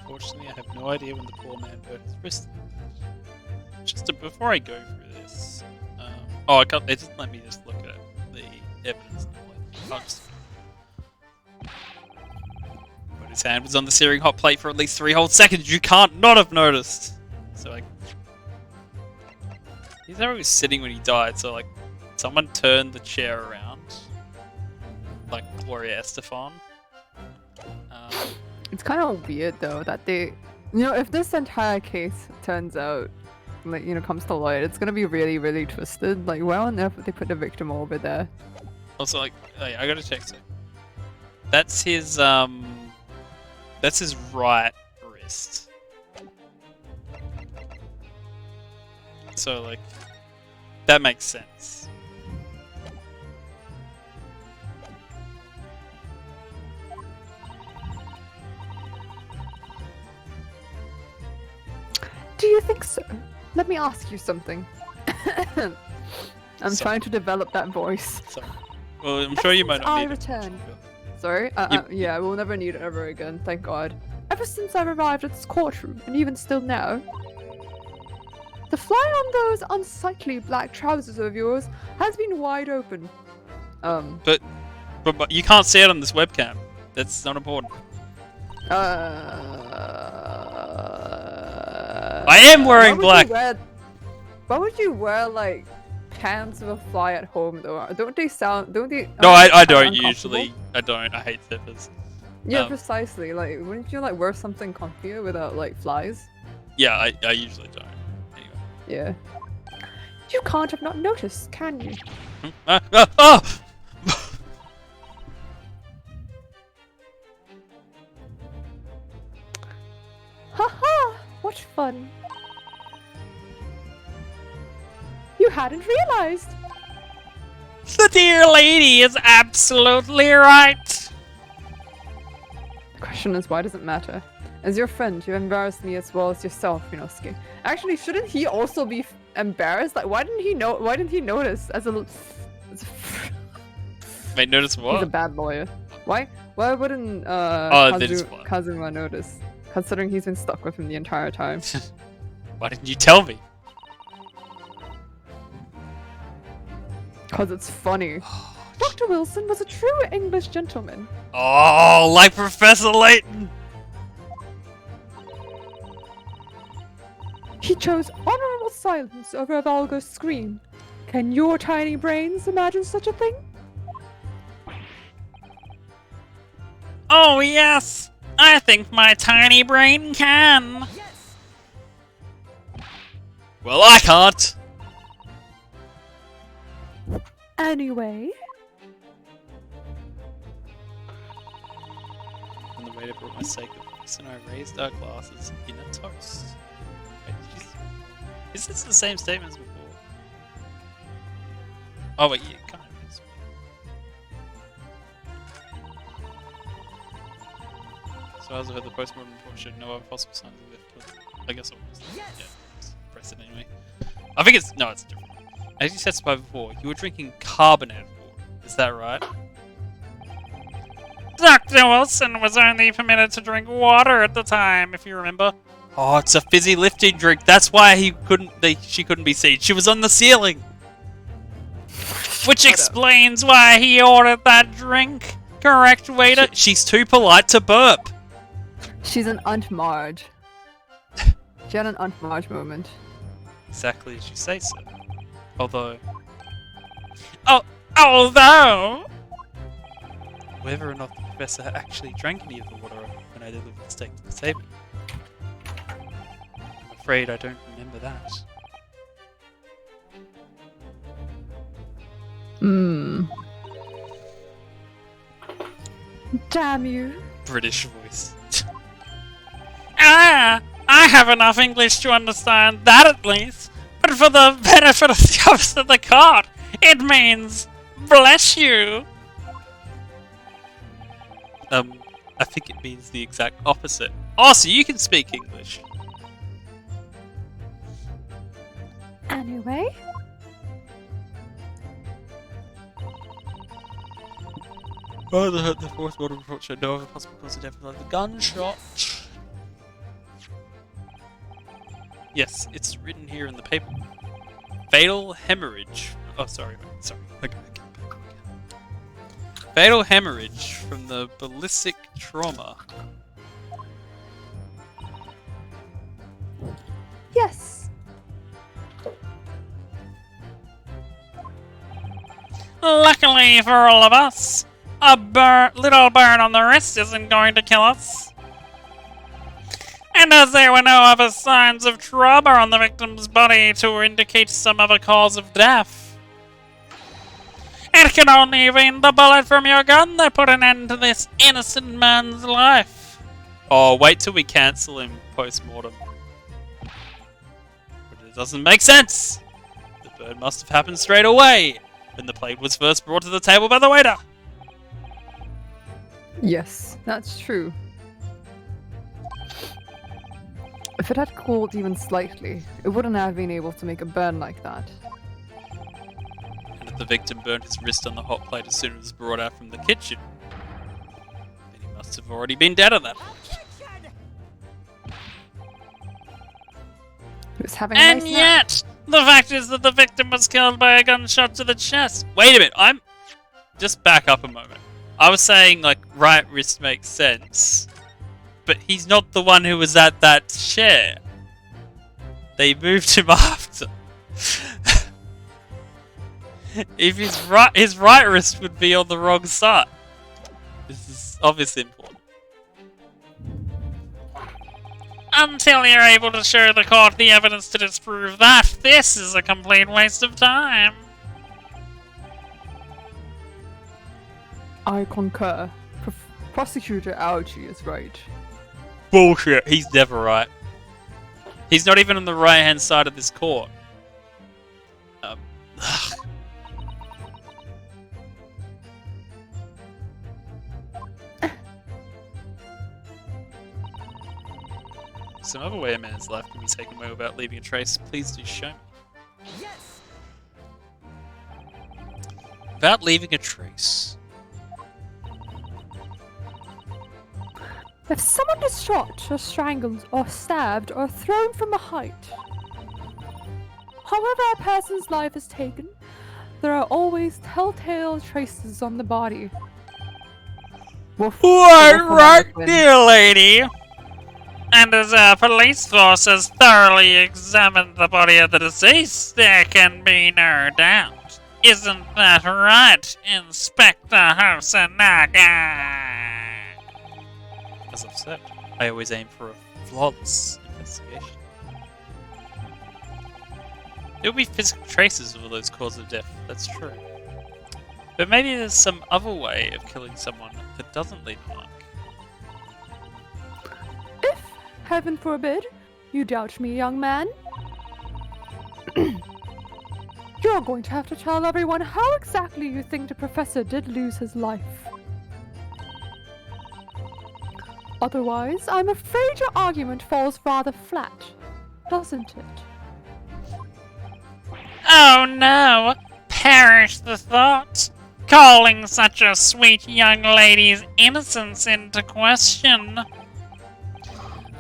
Unfortunately, I have no idea when the poor man hurt his wrist. Before I go through this, oh, I can't. They just let me just look at the evidence. I'll just... But his hand was on the searing hot plate for at least 3 whole seconds. You can't not have noticed. So like, he's never was sitting when he died. So like, someone turned the chair around, like Gloria Estefan. It's kind of weird though that they, if this entire case turns out, like, comes to light, it's gonna be really, really twisted. Like, why on earth would they put the victim over there? Also, like, hey, I gotta check something. That's his right wrist. So, like, that makes sense. Do you think so? Let me ask you something. I'm So- trying to develop that voice. So, Well, I'm sure you might not I need it. returned. Sorry? Yeah, we'll never need it ever again, thank God. Ever since I arrived at this courtroom, and even still now, the fly on those unsightly black trousers of yours has been wide open. But you can't see it on this webcam. That's not important. I am wearing black. Why would you wear, like, pants with a fly at home, though? Don't they? No, I sound don't uncomfortable? usually. I don't. I hate zippers. Yeah, Um, precisely. Like, wouldn't you, like, wear something comfier without, like, flies? Yeah, I usually don't. Anyway. Yeah. You can't have not noticed, can you? Oh! Haha! What fun! You hadn't realized! The dear lady is absolutely right. The question is, why does it matter? As your friend, you embarrassed me as well as yourself, Yunosuke. Actually, shouldn't he also be embarrassed? Like, why didn't he know? Why didn't he notice? Wait, notice He's a what? bad lawyer. Why? Why wouldn't that is fine. Kazuma notice? Considering he's been stuck with him the entire time. Why didn't you tell me? Cause it's funny. Dr. Wilson was a true English gentleman. Oh, like Professor Layton. He chose honorable silence over a vulgar scream. Can your tiny brains imagine such a thing? Oh yes, I think my tiny brain can. Well, I can't. Anyway, And the waiter brought my steak of rice and I raised our glasses in a toast. Wait, is this the same statement as before? Oh wait, yeah, kind of is. So as I heard, the postmortem report showed no other possible signs of lift. I guess it was. Yeah, press it anyway. I think it's no, it's different. As you specified before, you were drinking carbonated water. Is that right? Dr. Wilson was only permitted to drink water at the time, if you remember. Oh, it's a fizzy lifting drink. That's why she couldn't be seen. She was on the ceiling. Which explains why he ordered that drink. Correct, waiter? She's too polite to burp. she's an Aunt Marge. She had an Aunt Marge moment. Exactly as you say, sir. Although, Although... whether or not the professor actually drank any of the water when I delivered the steak to the table, I'm afraid I don't remember that. Damn you. British voice. I have enough English to understand that at least. But for the benefit of the others of the court, it means bless you. I think it means the exact opposite. Oh, so you can speak English. Anyway, Oh, the fourth model report showed no other possible cause of death than the gunshot. Yes, it's written here in the paper. Fatal hemorrhage. Oh, sorry. Okay. Fatal hemorrhage from the ballistic trauma. yes. Luckily for all of us, a little burn on the wrist isn't going to kill us. And as there were no other signs of trauma on the victim's body to indicate some other cause of death, it can only have been the bullet from your gun that put an end to this innocent man's life. Oh, wait till we cancel him post-mortem. But it doesn't make sense! The burn must have happened straight away, when the plate was first brought to the table by the waiter. Yes, that's true. If it had cooled even slightly, it wouldn't have been able to make a burn like that. And at the victim burned his wrist on the hot plate as soon as it was brought out from the kitchen. Then he must have already been dead at that point. He was having a And nice nap. yet, the fact is that the victim was killed by a gunshot to the chest. Wait a minute, I'm... Just back up a moment. I was saying, like, right wrist makes sense, but he's not the one who was at that chair. They moved him after. If his right wrist would be on the wrong side. This is obviously important. Until you're able to show the court the evidence to disprove that, this is a complete waste of time. I concur. Prosecutor Algie is right. Bullshit, he's never right. He's not even on the right hand side of this court. Some other way a man's life can be taken away without leaving a trace. Please do show me. Yes. Without leaving a trace. If someone is shot, or strangled, or stabbed, or thrown from a height, however a person's life is taken, there are always telltale traces on the body. Woof. Right, Woof on right, that one. dear lady. And as our police force has thoroughly examined the body of the deceased, there can be no doubt. Isn't that right, Inspector Hosonaga? As I've said, I always aim for a flawless investigation. There will be physical traces of all those causes of death, that's true. But maybe there's some other way of killing someone that doesn't leave a mark. If, heaven forbid, you doubt me, young man, you're going to have to tell everyone how exactly you think the professor did lose his life. Otherwise, I'm afraid your argument falls rather flat, doesn't it? Oh no! Perish the thought! Calling such a sweet young lady's innocence into question.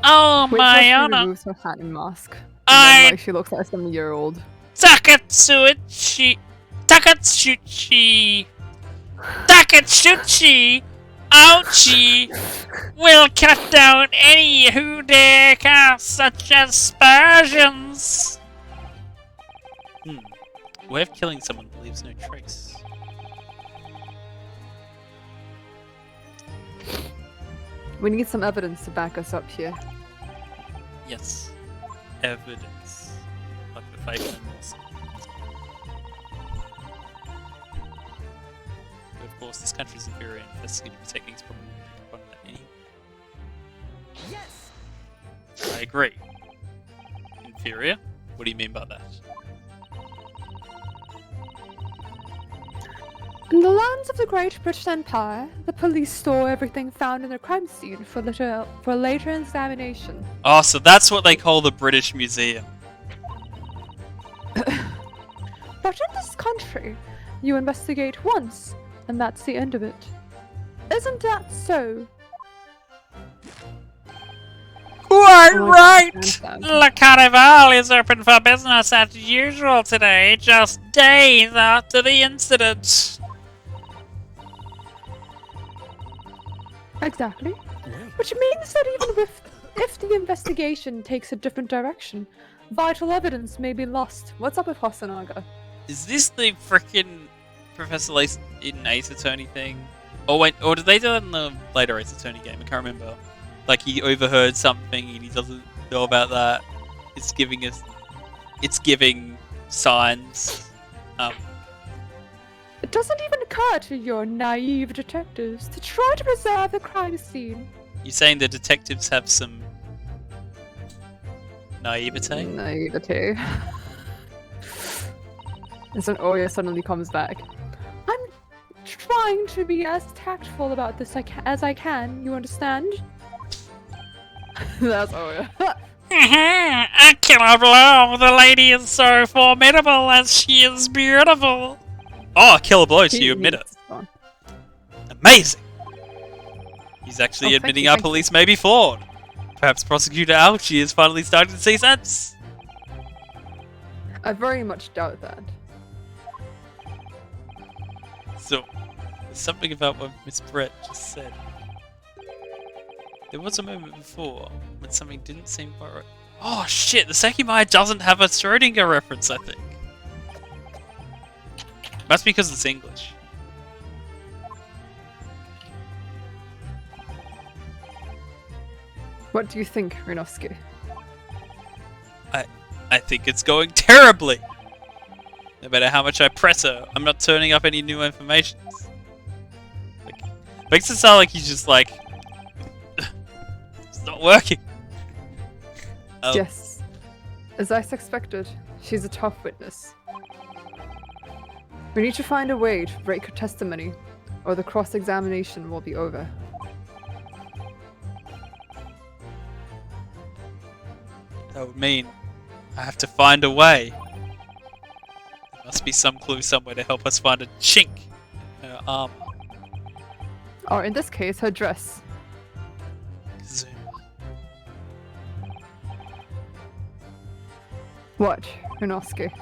Oh Wait till my she honor! removes her hat and mask. And I- then, like, she looks like a 7-year-old. Takatsuchi! Ouchie! Will cut down any who dare cast such aspersions! A way of killing someone that leaves no trace. We need some evidence to back us up here. Yes. Evidence. Like the faith and Wilson. But of course, this country's inferior and investigative techniques probably won't pick up on that anyway. Yes. I agree. Inferior? What do you mean by that? In the lands of the Great British Empire, the police store everything found in the crime scene for later examination. Oh, so that's what they call the British Museum. But in this country, you investigate once, and that's the end of it. Isn't that so? Quite Oh, I right! understand. Le Carnival is open for business as usual today, just days after the incident. Exactly. Which means that even if the investigation takes a different direction, vital evidence may be lost. What's up with Hosonaga? Is this the frickin' Professor Layton Ace Attorney thing? Or wait, or did they do it in the later Ace Attorney game? I can't remember. Like he overheard something and he doesn't know about that. It's giving signs. It doesn't even occur to your naive detectives to try to preserve the crime scene. You're saying the detectives have some naivete? Naivete. And so Oya suddenly comes back. I'm trying to be as tactful about this as I can, you understand? That's Oya. A killer blow! The lady is so formidable as she is beautiful! Oh, a killer blow, so He you admit it. needs to respond. Amazing! He's actually Oh, thank admitting you, our thank you. police may be flawed. Perhaps Prosecutor Alchi is finally starting to see sense. I very much doubt that. So, there's something about what Miss Brett just said. There was a moment before when something didn't seem quite right. Oh shit, the Sekimai doesn't have a Schrodinger reference, I think. Must be because it's English. What do you think, Rinovsky? I think it's going terribly! No matter how much I press her, I'm not turning up any new information. Like, makes it sound like he's just like... it's not working. Oh. Yes. As I suspected, she's a tough witness. We need to find a way to break her testimony, or the cross-examination will be over. That would mean I have to find a way. There must be some clue somewhere to help us find a chink in her armor. Or in this case, her dress. Kazuma. What, Rinovsky?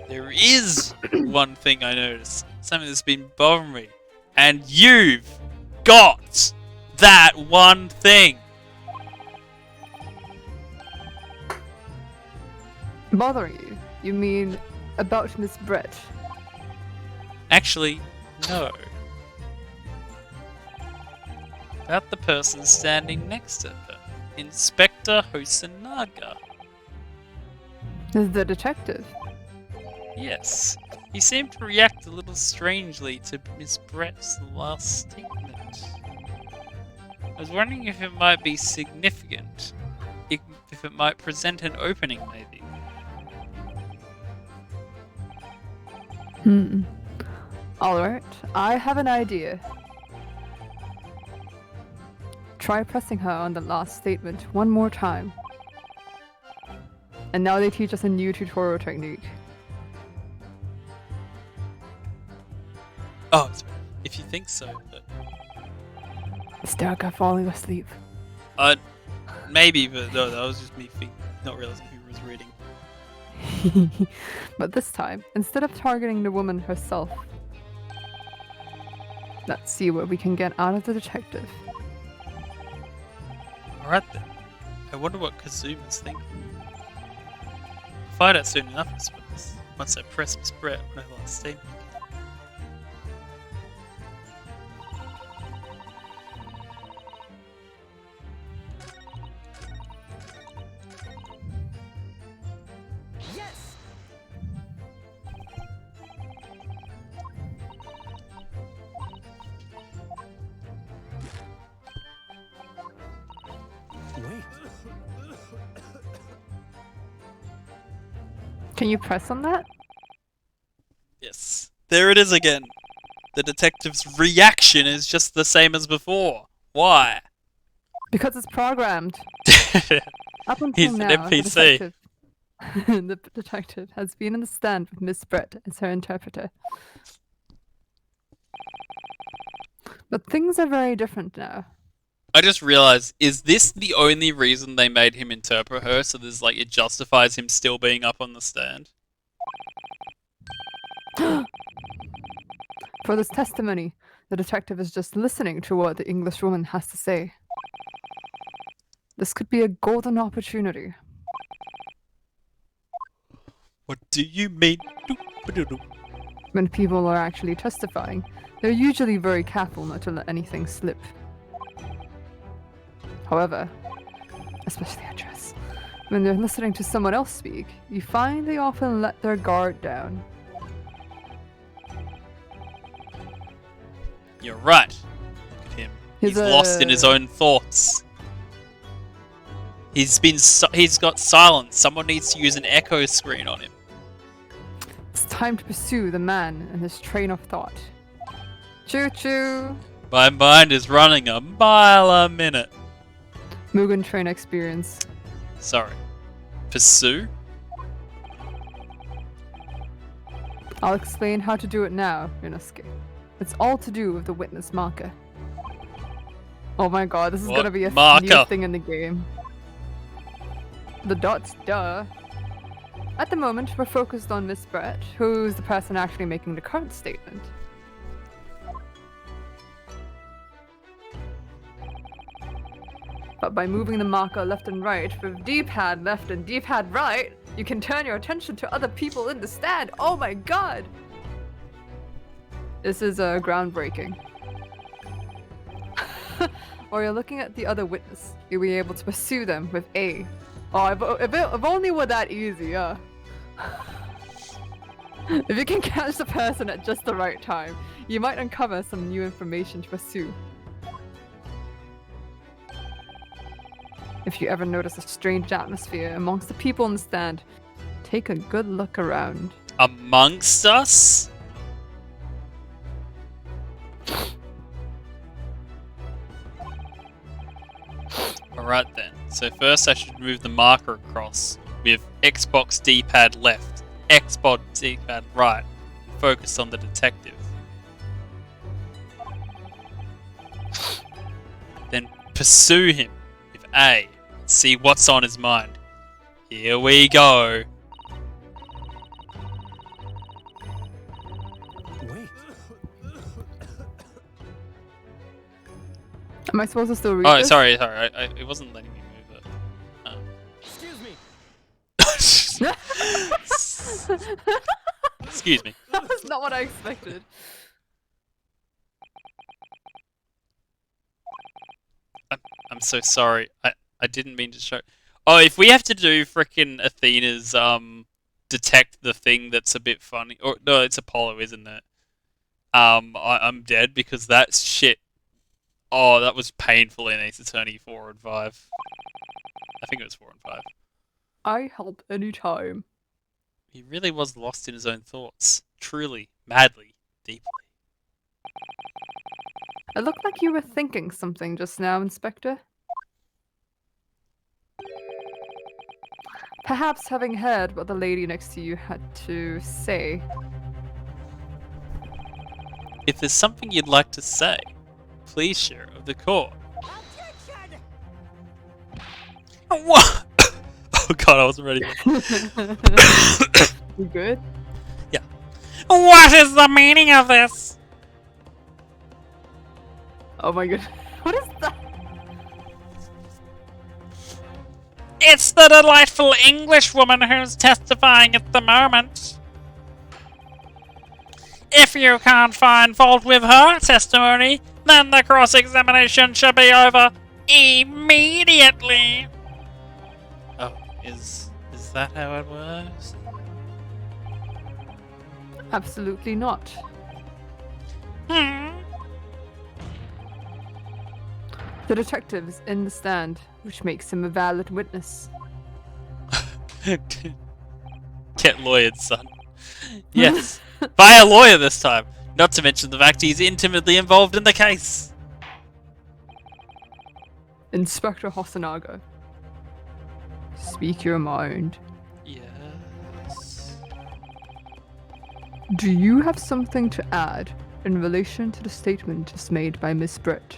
There is one thing I noticed. Something that's been bothering me. And you've got that one thing. Bothering you? You mean about Miss Brett? Actually, no. About the person standing next to her. Inspector Hosonaga. The detective. Yes. He seemed to react a little strangely to Miss Brett's last statement. I was wondering if it might be significant. If it might present an opening, maybe. Alright, I have an idea. Try pressing her on the last statement one more time. And now they teach us a new tutorial technique. Oh, sorry. If you think so, but... Hysterica falling asleep. Maybe, but no, that was just me not realizing who was reading. But this time, instead of targeting the woman herself, let's see what we can get out of the detective. Alright then. I wonder what Kazuma's thinking. I'll find out soon enough, I suppose. Once I press Miss Brett on her last statement. Yes! Wait. Can you press on that? Yes. There it is again. The detective's reaction is just the same as before. Why? Because it's programmed. Up until He's an now, NPC. the detective has been in the stand with Miss Brett as her interpreter. But things are very different now. I just realized, is this the only reason they made him interpret her? So there's like, it justifies him still being up on the stand? For this testimony, the detective is just listening to what the English woman has to say. This could be a golden opportunity. What do you mean? When people are actually testifying, they're usually very careful not to let anything slip. However, especially at dress, when they're listening to someone else speak, you find they often let their guard down. You're right. Look at him. He's lost in his own thoughts. He's got silence. Someone needs to use an echo screen on him. It's time to pursue the man and his train of thought. Choo choo! My mind is running a mile a minute. Mugen Train experience. Sorry. Pursue? I'll explain how to do it now, Inosuke. It's all to do with the witness marker. Oh my god, this is What gonna be a marker? new thing in the game. The dots, duh. At the moment, we're focused on Miss Brett, who's the person actually making the current statement. But by moving the marker left and right, with D-pad left and D-pad right, you can turn your attention to other people in the stand. Oh my god! This is groundbreaking. Or you're looking at the other witness. You'll be able to pursue them with A. Oh, if only were that easy, yeah. If you can catch the person at just the right time, you might uncover some new information to pursue. If you ever notice a strange atmosphere amongst the people in the stand, take a good look around. Amongst us? Alright then. So first I should move the marker across with Xbox D-pad left, Xbox D-pad right, focus on the detective. Then pursue him with A, see what's on his mind. Here we go. Wait. Am I supposed to still read Oh, this? sorry. It wasn't letting me move it. Excuse me. Excuse me. That was not what I expected. I'm so sorry. I didn't mean to show. Oh, if we have to do frickin' Athena's detect the thing that's a bit funny, or no, it's Apollo, isn't it? I'm dead because that's shit. Oh, that was painful in Ace Attorney 4 and 5. I think it was 4 and 5. I help anytime. He really was lost in his own thoughts. Truly, madly, deeply. It looked like you were thinking something just now, Inspector. Perhaps having heard what the lady next to you had to say. If there's something you'd like to say, please share it with the court. Objection! What? Oh god, I wasn't ready. You good? What is the meaning of this? Oh my god. What is that? It's the delightful English woman who's testifying at the moment. If you can't find fault with her testimony, then the cross-examination should be over immediately. Oh, is that how it works? Absolutely not. Hmm. The detective's in the stand, which makes him a valid witness. Get lawyered, son. Yes. By a lawyer this time. Not to mention the fact he's intimately involved in the case. Inspector Hosonaga. Speak your mind. Yes. Do you have something to add in relation to the statement just made by Miss Brett?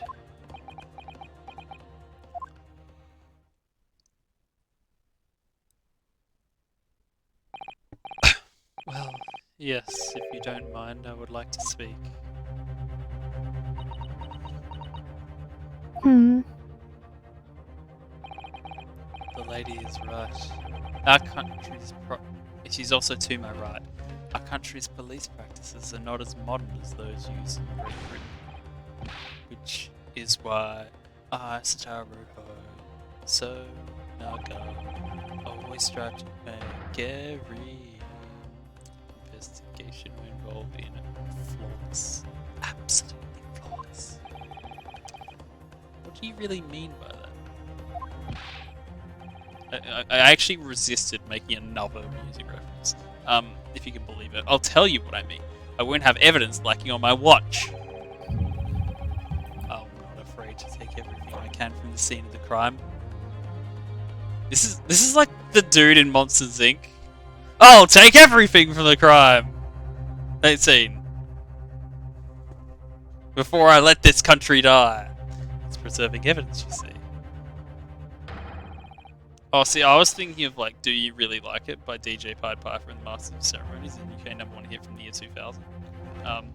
Well, yes, if you don't mind, I would like to speak. Hmm. The lady is right. Our country's she's also to my right. Our country's police practices are not as modern as those used in Great Britain. Which is why I, Satoru Ho, so Naga, always strive to make every investigation we involve in flawless. Absolutely flawless. What do you really mean by that? I actually resisted making another music reference. If you can believe it. I'll tell you what I mean. I won't have evidence lacking on my watch. I'm not afraid to take everything I can from the scene of the crime. This is like the dude in Monsters Inc. I'll take everything from the crime. 18. Before I let this country die. It's preserving evidence, you see. Oh, see, I was thinking of like, Do You Really Like It by DJ Pied Piper and the Masters of Ceremonies, the UK #1 hit from the year 2000.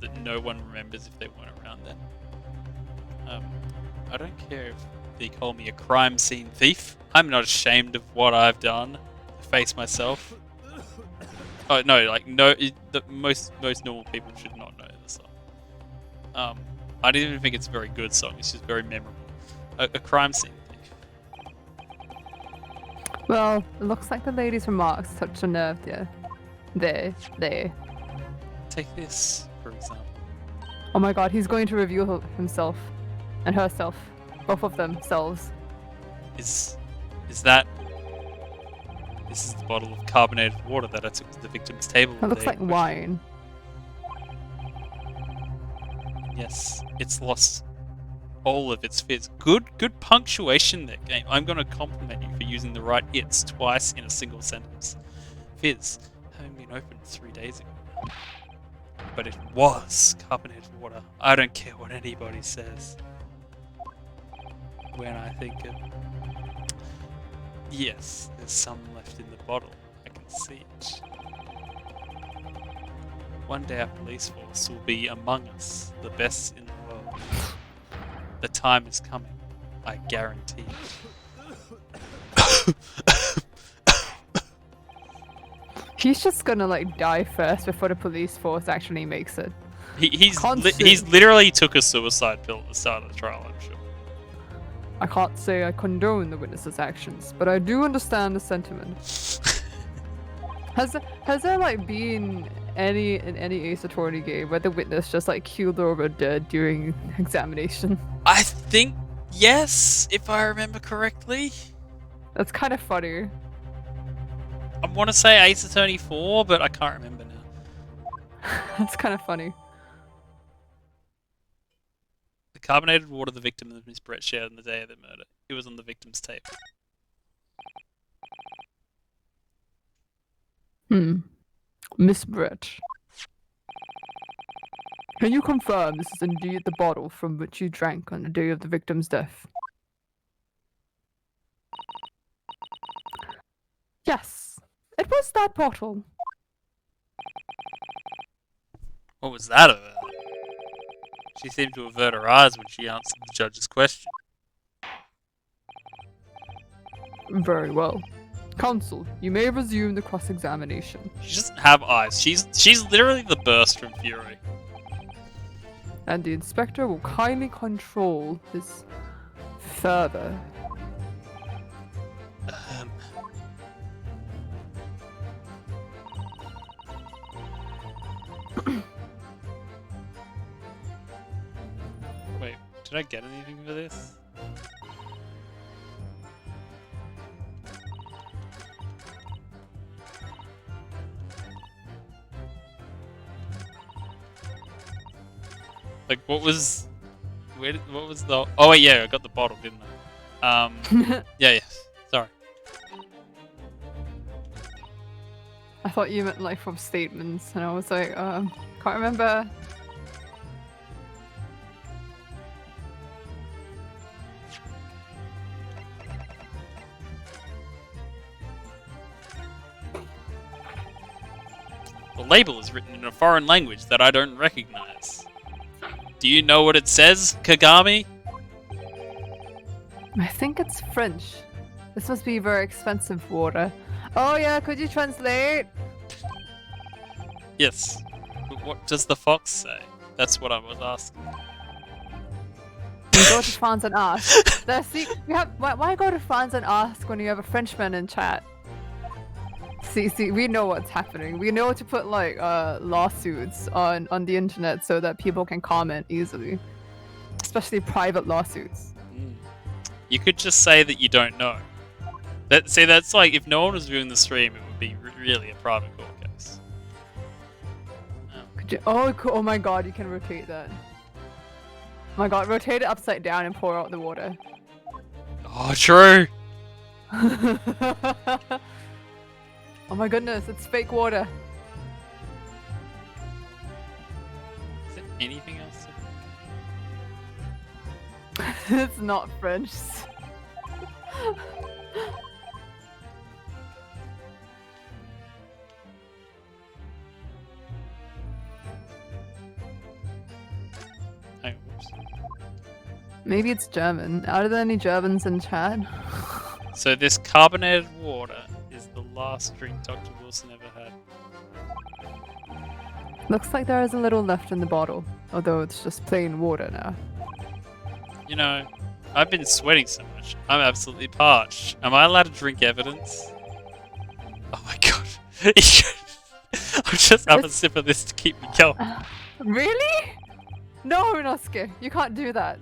That no one remembers if they weren't around then. I don't care if they call me a crime scene thief. I'm not ashamed of what I've done to face myself. Oh no, like most normal people should not know this song. I don't even think it's a very good song. It's just very memorable. A crime scene thief. Well, it looks like the lady's remarks touched a nerve there. There. Take this, for example. Oh my god, he's going to reveal himself and herself. Both of themselves. Is that? This is the bottle of carbonated water that I took to the victim's table. It looks like wine. Yes, it's lost all of its fizz. Good punctuation there, game. I'm gonna compliment you for using the right "it's" twice in a single sentence. Fizz, having been opened 3 days ago. But it was carbonated water. I don't care what anybody says. When I think of... Yes, there's some left in the bottle. I can see it. One day our police force will be among us, the best in the world. The time is coming, I guarantee. He's just gonna like die first before the police force actually makes it. He's literally took a suicide pill at the start of the trial, I'm sure. I can't say I condone the witness's actions, but I do understand the sentiment. Has there like been in any Ace Attorney game where the witness just like keeled over dead during examination? I think yes, if I remember correctly. That's kind of funny. I want to say Ace Attorney 4, but I can't remember now. That's kind of funny. The carbonated water the victim and Miss Brett shared on the day of the murder. It was on the victim's tape. Miss Brett. Can you confirm this is indeed the bottle from which you drank on the day of the victim's death? Yes, it was that bottle. What was that about? She seemed to avert her eyes when she answered the judge's question. Very well. Counsel, you may resume the cross-examination. She doesn't have eyes. She's literally the burst from Fury. And the inspector will kindly control his further. Wait, did I get anything for this? Like, what was the... Oh, wait, yeah, I got the bottle, didn't I? Yeah, sorry. I thought you meant like from statements, and I was like, can't remember. The label is written in a foreign language that I don't recognize. Do you know what it says, Kagami? I think it's French. This must be very expensive water. Oh yeah, could you translate? Yes. But what does the fox say? That's what I was asking. You go to France and ask. See, why go to France and ask when you have a Frenchman in chat? See, we know what's happening. We know to put like lawsuits on the internet so that people can comment easily, especially private lawsuits. You could just say that you don't know. That's like if no one was viewing the stream, it would be really a private court case. Could you? Oh my God! You can rotate that. Oh my God! Rotate it upside down and pour out the water. Oh, true. Oh my goodness! It's fake water. anything else? It's not French. Hang on, whoops. Maybe it's German. Are there any Germans in chat? So this carbonated water is the last drink Dr. Wilson ever had. Looks like there is a little left in the bottle, although it's just plain water now. You know, I've been sweating so much. I'm absolutely parched. Am I allowed to drink evidence? Oh my god. I'll just have a sip of this to keep me going. Really? No, Rinosuke, you can't do that.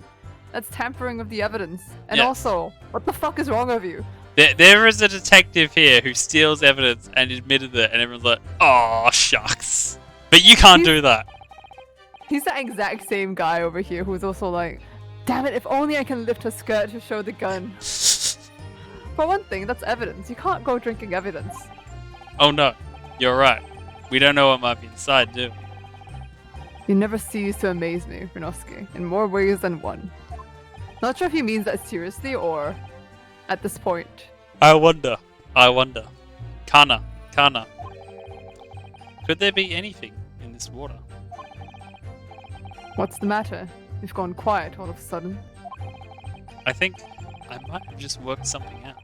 That's tampering with the evidence. And Yeah. also, what the fuck is wrong with you? There is a detective here who steals evidence and admitted it, and everyone's like, oh, shucks. But you can't do that. He's the exact same guy over here who's also like, damn it, if only I can lift her skirt to show the gun. For one thing, that's evidence. You can't go drinking evidence. Oh no, you're right. We don't know what might be inside, do we? You never cease to amaze me, Rinosuke, in more ways than one. Not sure if he means that seriously or at this point. I wonder. Kana. Could there be anything in this water? What's the matter? You've gone quiet all of a sudden. I think I might have just worked something out.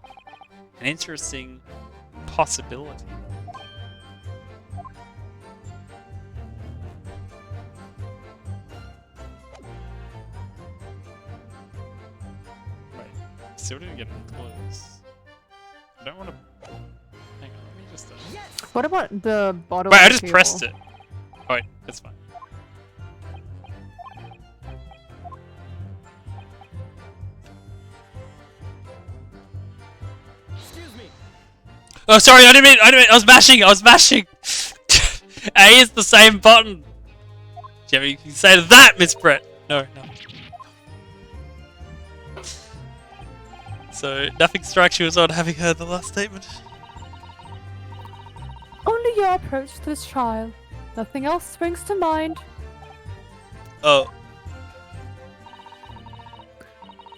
An interesting possibility. Wait, still didn't get any clues. I don't want to. Hang on, let me just. What about the bottle? Wait, on I the just table? pressed it. Oh, wait, that's fine. Excuse me. Oh, sorry, I didn't mean. I was mashing. A is the same button. Jimmy, you can say that, Miss Brett. No. So, nothing strikes you as odd having heard the last statement? Only your approach to this trial. Nothing else springs to mind. Oh,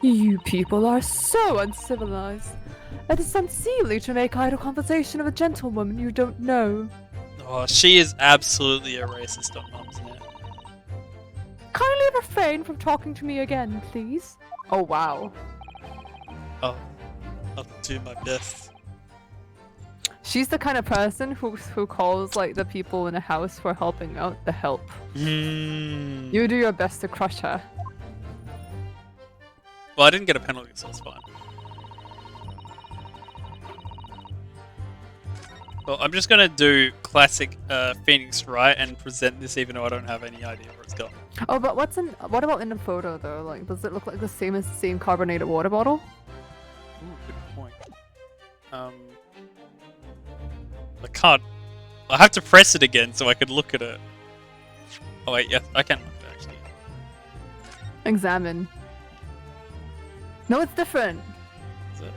You people are so uncivilized. It is unseemly to make idle conversation of a gentlewoman you don't know. oh, she is absolutely a racist on Mum's Net. Kindly refrain from talking to me again, please. Oh wow. Oh, I'll do my best. She's the kind of person who calls like the people in a house for helping out the help. Hmm. You do your best to crush her. Well, I didn't get a penalty, so it's fine. Well, I'm just gonna do classic Phoenix Wright and present this even though I don't have any idea where it's going. Oh, but what about in the photo though? Like, does it look like the same as the same carbonated water bottle? Ooh, good point. I can't. I have to press it again so I can look at it. Oh wait, yes, I can look at it actually. Examine. No, it's different. Is it?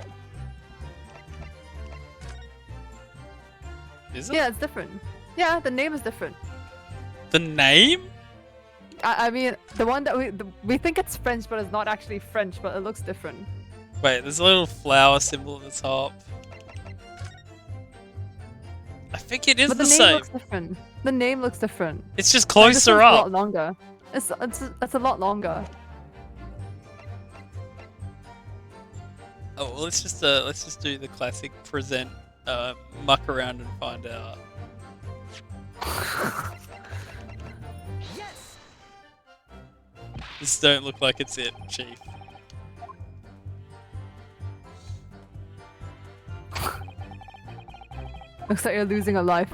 Is it? Yeah, it's different. Yeah, the name is different. The name? I mean, the one that we think it's French, but it's not actually French, but it looks different. Wait, there's a little flower symbol at the top. I think it is But the the name same. looks different. The name looks different. It's just Like, this closer one's a lot up. longer. It's a lot longer. Oh, well, let's just do the classic present, muck around and find out. Yes. This don't look like it's it, Chief. Looks like you're losing a life.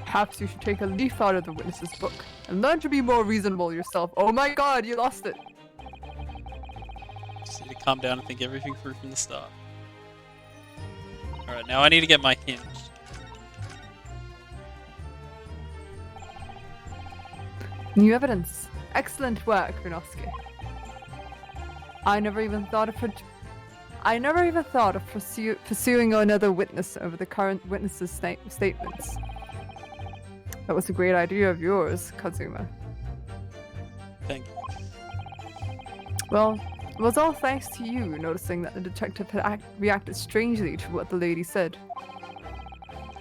Perhaps you should take a leaf out of the witness's book and learn to be more reasonable yourself. Oh my god, you lost it. Just need to calm down and think everything through from the start. Alright, now I need to get my hint. New evidence. Excellent work, Rinosuke. I never even thought of pursuing another witness over the current witness's statements. That was a great idea of yours, Kazuma. Thank you. Well, it was all thanks to you noticing that the detective had reacted strangely to what the lady said.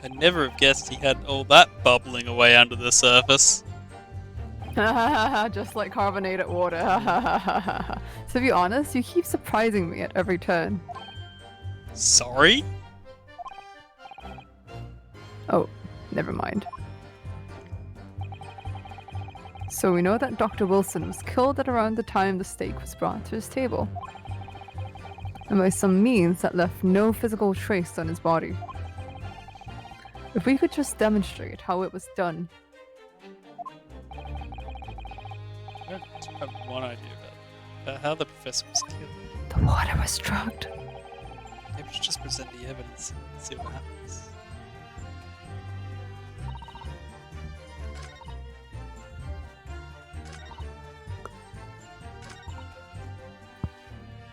I'd never have guessed he had all that bubbling away under the surface. Just like carbonated water. To be honest, you keep surprising me at every turn. Sorry? Oh, never mind. So we know that Dr. Wilson was killed at around the time the steak was brought to his table. And by some means that left no physical trace on his body. If we could just demonstrate how it was done. I have one idea about how the professor was killed. The water was drugged. Maybe we should just present the evidence and see what happens.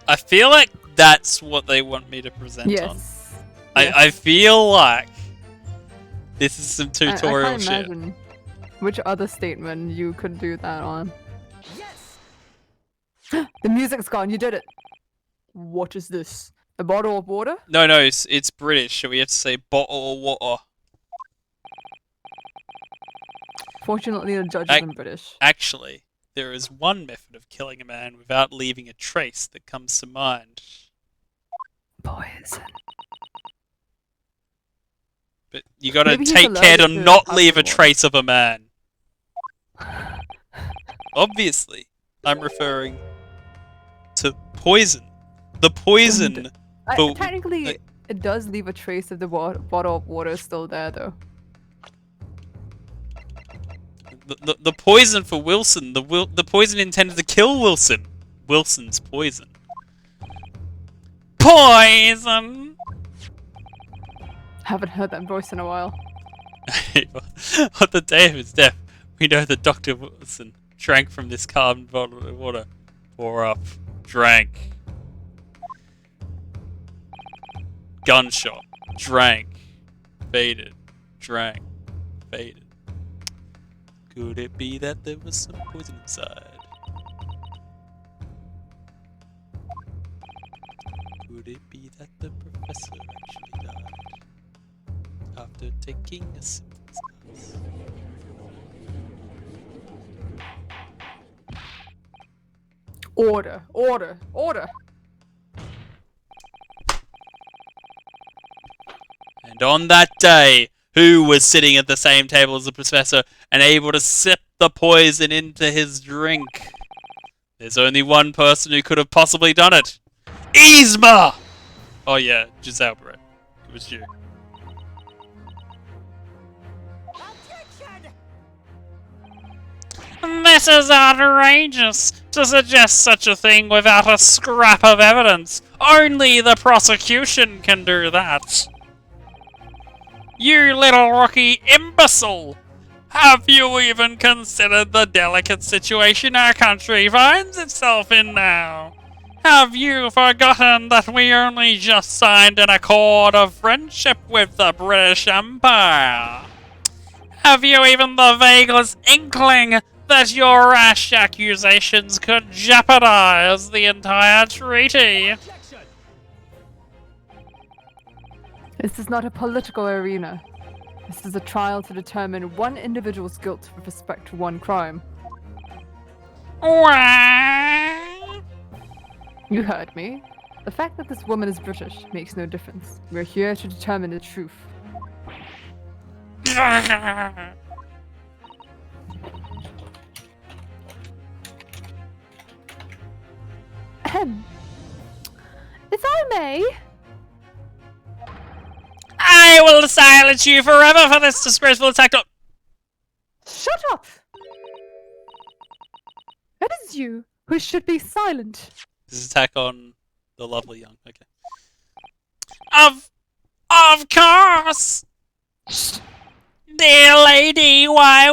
I feel like that's what they want me to present on. Yes. I feel like this is some I tutorial can't shit. imagine which other statement you could do that on. Yes! The music's gone, you did it! What is this? A bottle of water? No, it's British, so we have to say bottle of water. Fortunately, the judge Ac- isn't British. Actually, there is one method of killing a man without leaving a trace that comes to mind. Poison. But you gotta Maybe he's take care to allergic to not alcohol. leave a trace of a man. Obviously, I'm referring to poison. The poison. But- Technically, it does leave a trace if the bottle of water is still there, though. The poison for Wilson. The poison intended to kill Wilson. Wilson's poison. Poison! Haven't heard that voice in a while. On the day of his death, we know that Dr. Wilson drank from this carbon bottle of water. Pour up. Drank. Gunshot. Drank. Faded. Drank. Faded. Could it be that there was some poison inside? Could it be that the professor actually died after taking a synthesis? Order, order, order! And on that day, who was sitting at the same table as the professor and able to sip the poison into his drink? There's only one person who could have possibly done it. Yzma! Oh yeah, Giselle Brett. It was you. Objection! This is outrageous! To suggest such a thing without a scrap of evidence. Only the prosecution can do that. You little rookie imbecile! Have you even considered the delicate situation our country finds itself in now? Have you forgotten that we only just signed an accord of friendship with the British Empire? Have you even the vaguest inkling that your rash accusations could jeopardize the entire treaty? Objection! This is not a political arena. This is a trial to determine one individual's guilt with respect to one crime. Why? You heard me. The fact that this woman is British makes no difference. We're here to determine the truth. Ahem. If I may, I will silence you forever for this disgraceful attack on— shut up! It is you who should be silent. This is attack on the lovely young. Okay. Of course! Dear lady, why?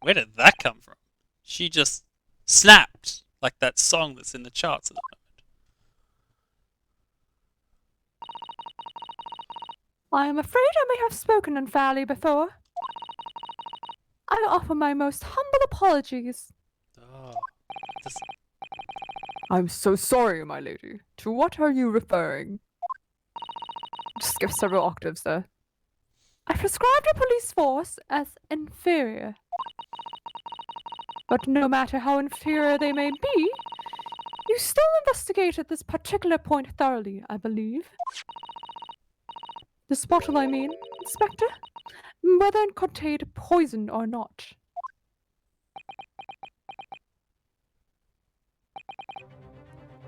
Where did that come from? She just snapped like that song that's in the charts at the moment. I am afraid I may have spoken unfairly before. I offer my most humble apologies. Oh, this, I'm so sorry, my lady. To what are you referring? Just give several octaves there. I prescribed a police force as inferior. But no matter how inferior they may be, you still investigated this particular point thoroughly, I believe. This bottle, I mean, Inspector? Whether it contained poison or not.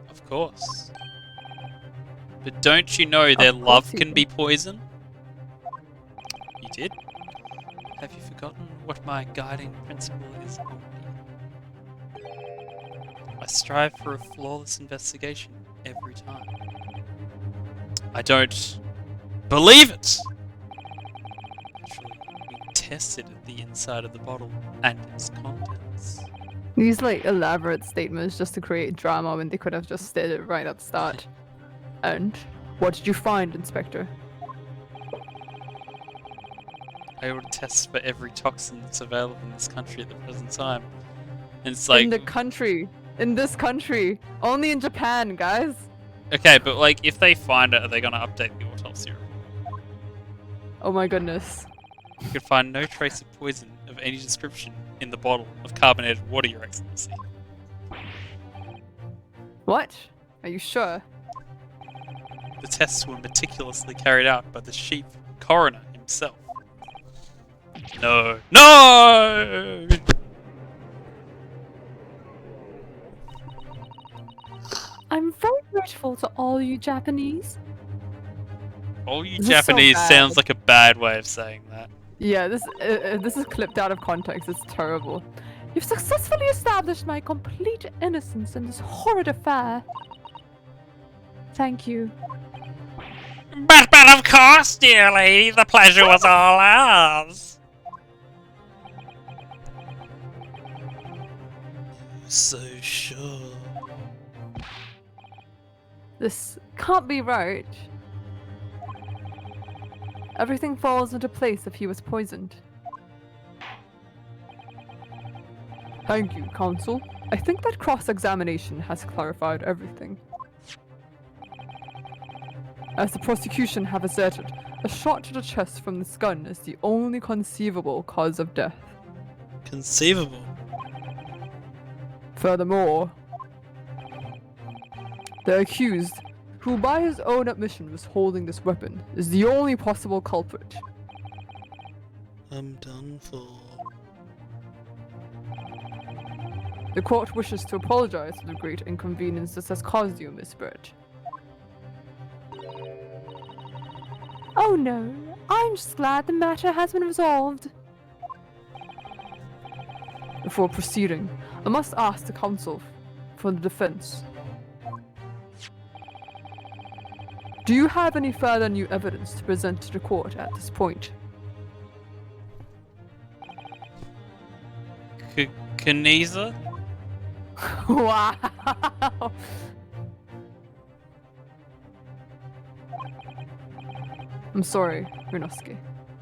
of course. But don't you know their course love you can do. be poison? You did? Have you forgotten what my guiding principle is? I strive for a flawless investigation every time. I don't believe it! Actually, we tested the inside of the bottle and its contents. These like elaborate statements just to create drama when they could have just said it right at the start. And what did you find, Inspector? I ordered tests for every toxin that's available in this country at the present time. And it's In like, the country. In this country. Only in Japan, guys. okay, but like, if they find it, are they gonna update the autopsy report? Oh my goodness. You could find no trace of poison of any description in the bottle of carbonated water, Your Excellency. What? Are you sure? The tests were meticulously carried out by the chief coroner himself. No. No! I'm very grateful to all you Japanese. All you This is so Japanese bad. sounds like a bad way of saying that. Yeah, this is clipped out of context. It's terrible. You've successfully established my complete innocence in this horrid affair. Thank you. But of course, dear lady, the pleasure was all ours. So sure. This can't be right. Everything falls into place if he was poisoned. Thank you, Counsel. I think that cross-examination has clarified everything. As the prosecution have asserted, a shot to the chest from this gun is the only conceivable cause of death. Conceivable. Furthermore, the accused, who by his own admission was holding this weapon, is the only possible culprit. I'm done for. The court wishes to apologize for the great inconvenience this has caused you, Miss Bird. Oh no, I'm just glad the matter has been resolved. Before proceeding, I must ask the counsel for the defense. Do you have any further new evidence to present to the court at this point? Kaneza? Wow! I'm sorry, Runosuke.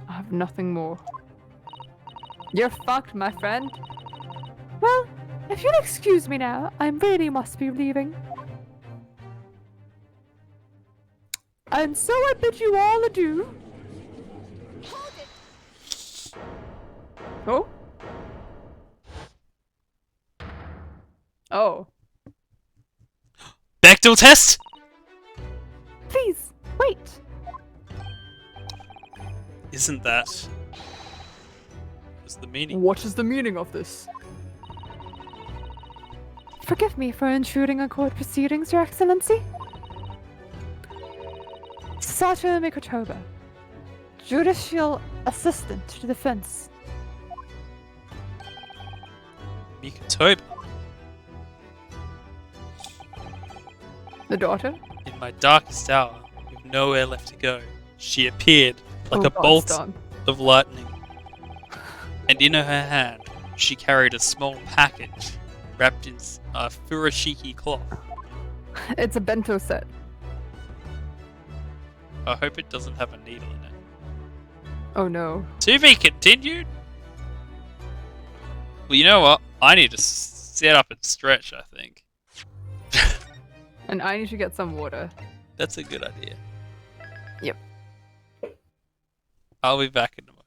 I have nothing more. You're fucked, my friend. Well, if you'll excuse me now, I really must be leaving. And so I bid you all adieu. Hold it! Oh? Oh. Bechdel test? Please, wait. Isn't that? What's the meaning? What is the meaning of this? Forgive me for intruding on court proceedings, Your Excellency. Sato Mikotoba, Judicial Assistant to the Defense. Mikotoba. The daughter? In my darkest hour, with nowhere left to go, she appeared like Oh, a God, bolt stop. of lightning. And in her hand, she carried a small package wrapped in a furoshiki cloth. It's a bento set. I hope it doesn't have a needle in it. Oh no. To be continued? Well, you know what? I need to set up and stretch, I think. And I need to get some water. That's a good idea. Yep. I'll be back in a moment.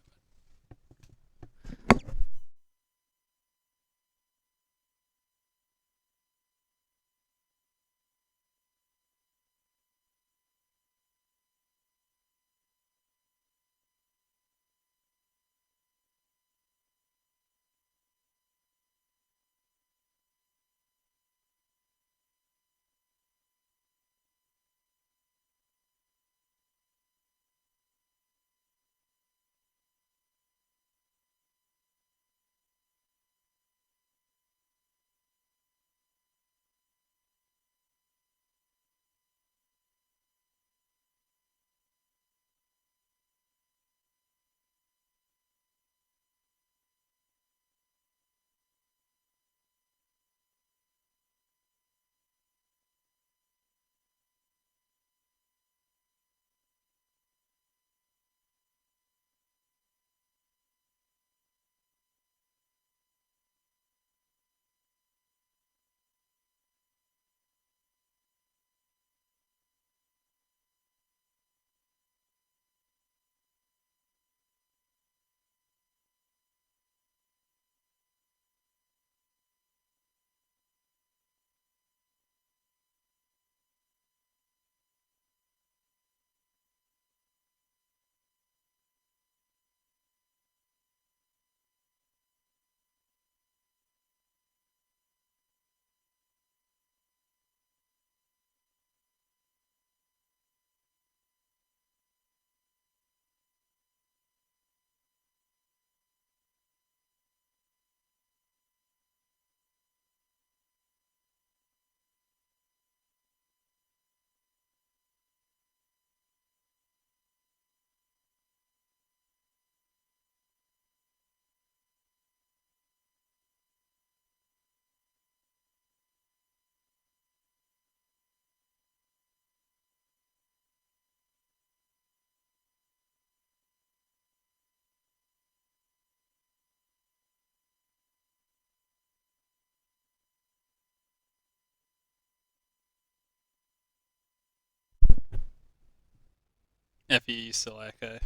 FE still echo.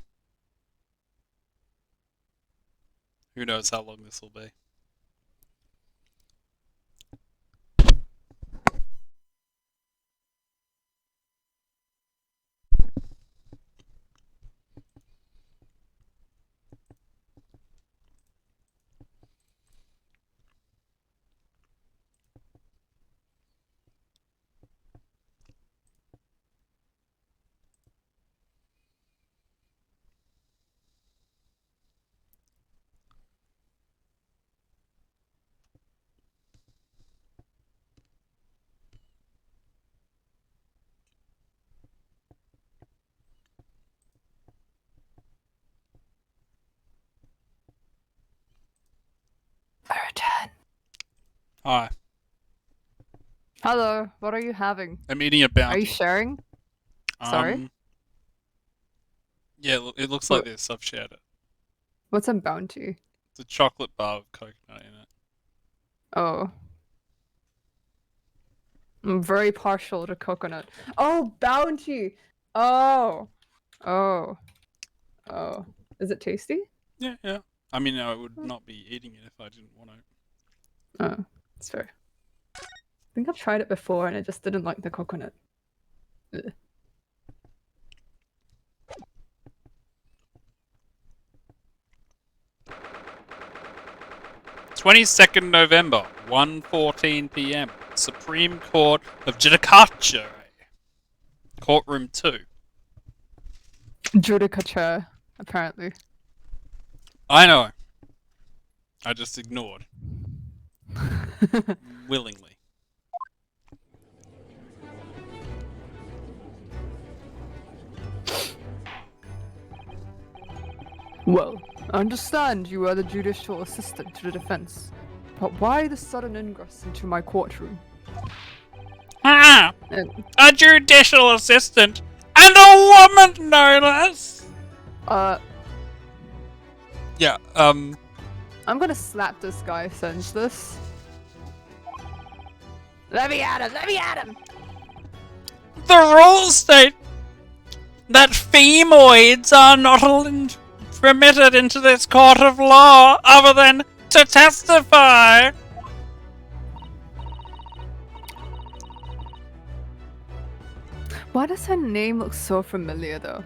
Who knows how long this will be. Veritan. Hi. Hello, what are you having? I'm eating a Are bounty. you sharing? Sorry? Yeah, it looks What- like this. I've shared it. What's a bounty? It's a chocolate bar with coconut in it. Oh. I'm very partial to coconut. Oh, bounty! Oh. Oh. Oh. Is it tasty? Yeah, yeah. I mean, I would not be eating it if I didn't want to. Oh, it's fair. I think I've tried it before and I just didn't like the coconut. Ugh. November, 1:14 p.m. Supreme Court of Judicature. Courtroom 2. Judicature, apparently. I know. I just ignored. Willingly. Well, I understand you are the judicial assistant to the defense. But why the sudden ingress into my courtroom? Ah, And, a judicial assistant and a woman, no less. Yeah. I'm gonna slap this guy senseless. Let me at him! Let me at him! The rules state that femoids are not permitted into this court of law other than to testify. Why does her name look so familiar though?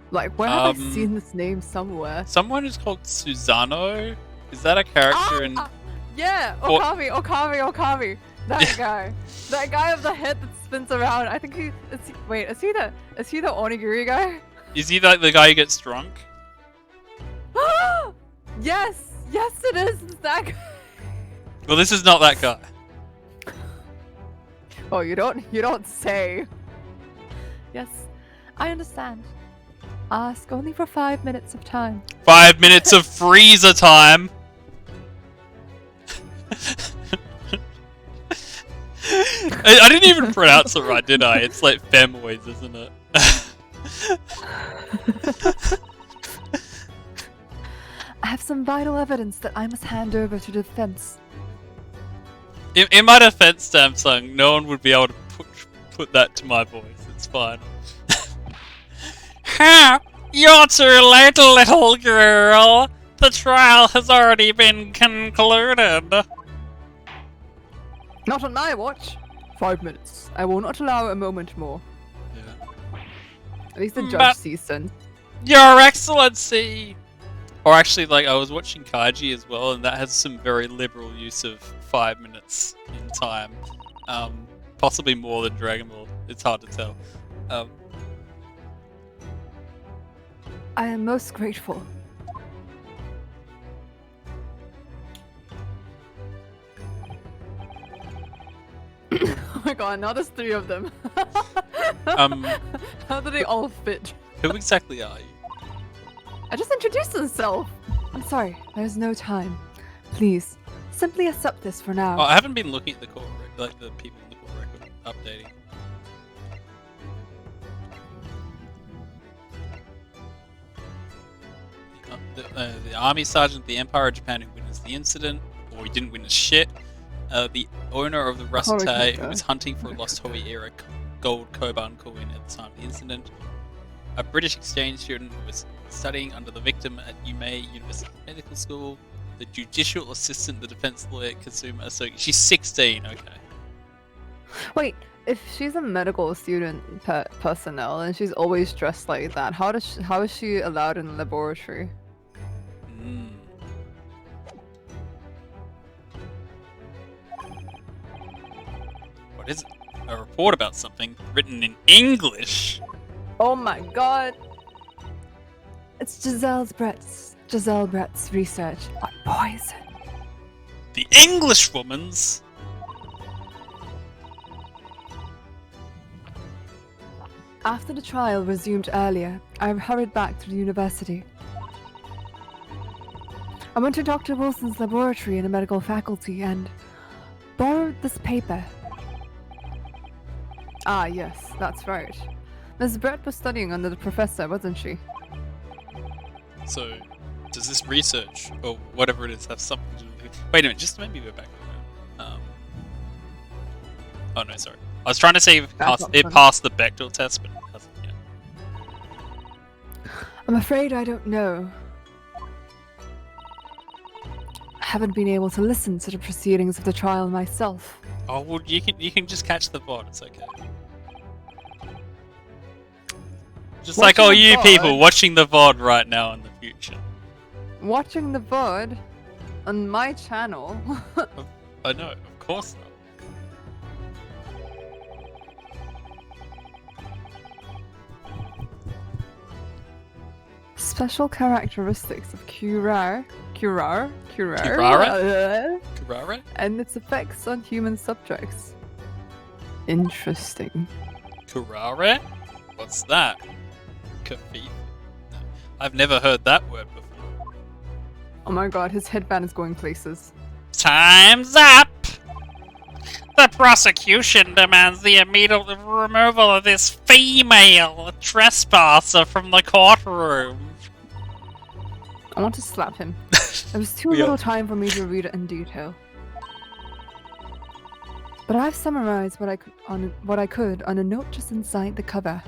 Like, where have I seen this name somewhere? Someone is called Susano. Is that a character in? Yeah, Or- Okami. That guy. That guy with the head that spins around. I think wait, is he the onigiri guy? Is he like the guy who gets drunk? Yes, it is. It's that guy. Well, this is not that guy. Oh, you don't say. Yes, I understand. Ask only for 5 minutes of time. 5 minutes of freezer time. I didn't even pronounce it right, did I? It's like femoids, isn't it? I have some vital evidence that I must hand over to defense. In my defense, Samsung, no one would be able to put that to my voice. It's fine. Ha! You're too late, little girl. The trial has already been concluded. Not on my watch. 5 minutes. I will not allow a moment more. Yeah. At least the judge But- sees sense. Your Excellency. Or actually, like, I was watching Kaiji as well, and that has some very liberal use of 5 minutes in time. Possibly more than Dragon Ball. It's hard to tell. I am most grateful. Oh my god, now there's 3 of them. How do they all fit? Who exactly are you? I just introduced myself. I'm sorry, there's no time. Please, simply accept this for now. Oh, I haven't been looking at the court like the people in the court record updating. The army sergeant, the Empire of Japan, who witnessed the incident, or he didn't witness shit. The owner of the Rasate, Horrific, who was hunting for a lost Toei era gold Koban coin at the time of the incident. A British exchange student who was studying under the victim at Yumei University Medical School. The judicial assistant, the defense lawyer, Kazuma Asogi. She's 16, okay. Wait, if she's a medical student personnel and she's always dressed like that, how is she allowed in the laboratory? Mm. What is it? A report about something written in English? Oh my god! It's Giselle Brett's research on poison. The English woman's? After the trial resumed earlier, I hurried back to the university. I went to Dr. Wilson's laboratory in the medical faculty and borrowed this paper. Ah, yes, that's right. Ms. Brett was studying under the professor, wasn't she? So, does this research, or whatever it is, have something to do with it? Wait a minute, just maybe go back a minute. Oh no, sorry. I was trying to say That's not it funny. passed the Bechdel test, but it hasn't yet. I'm afraid I don't know. I haven't been able to listen to the proceedings of the trial myself. Oh, well, you can just catch the VOD, it's okay. Just like Watching all the you VOD? people watching the VOD right now in the future. Watching the VOD on my channel. I know, of course not. Special characteristics of Curare, Kurare? and its effects on human subjects. Interesting. Kurare? What's that? Kafif? No. I've never heard that word before. Oh my god, his headband is going places. Time's up! The prosecution demands the immediate removal of this female trespasser from the courtroom. I want to slap him. There was too We are- little time for me to read it in detail. But I've summarized what I could on a note just inside the cover.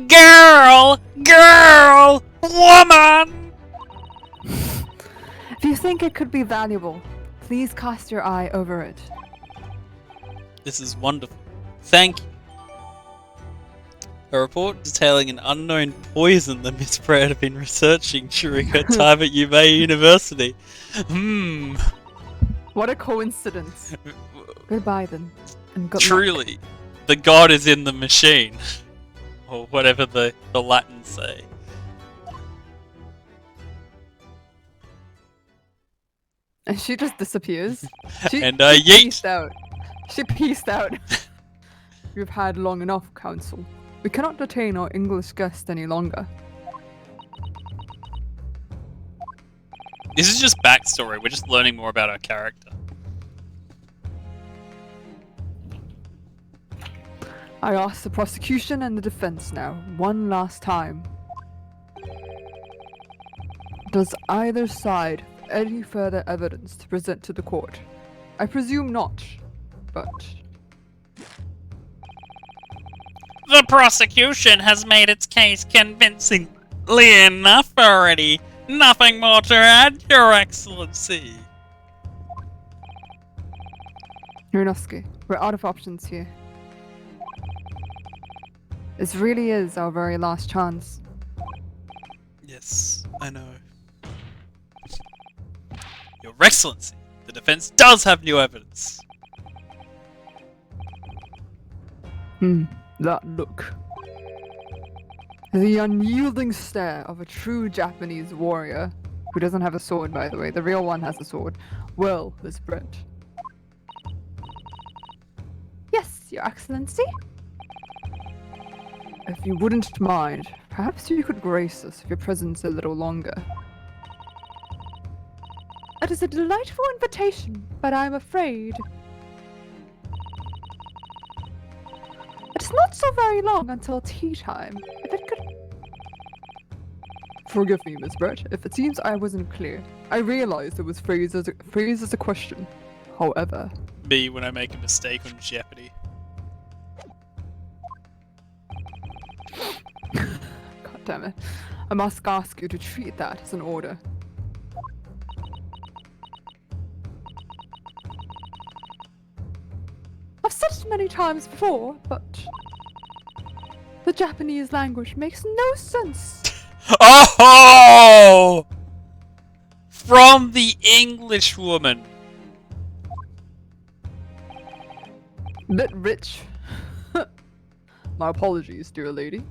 Girl! Girl! Woman! If you think it could be valuable, please cast your eye over it. This is wonderful. Thank you. A report detailing an unknown poison that Miss Pratt had been researching during her time at UMA University. What a coincidence. Goodbye then, and good luck. Truly, the god is in the machine. Or whatever the Latins say. And she just disappears. She, And, she yeet. peaced out. She peaced out. You've had long enough, Council. We cannot detain our English guest any longer. This is just backstory. We're just learning more about our character. I ask the prosecution and the defense now, one last time. Does either side have any further evidence to present to the court? I presume not, but... The prosecution has made its case convincingly enough already. Nothing more to add, Your Excellency. Urinovsky, we're out of options here. This really is our very last chance. Yes, I know. Your Excellency, the defense does have new evidence. That look. The unyielding stare of a true Japanese warrior, who doesn't have a sword, by the way. The real one has a sword. Well, Miss Brent. Yes, Your Excellency? If you wouldn't mind, perhaps you could grace us with your presence a little longer. It is a delightful invitation, but I'm afraid it's not so very long until tea time. If it could... Forgive me, Miss Brett, if it seems I wasn't clear. I realized it was phrased as a question. However... Me when I make a mistake on Jeopardy. God damn it. I must ask you to treat that as an order. I've said it many times before, but... the Japanese language makes no sense. Oh! From the English woman. Bit rich. My apologies, dear lady.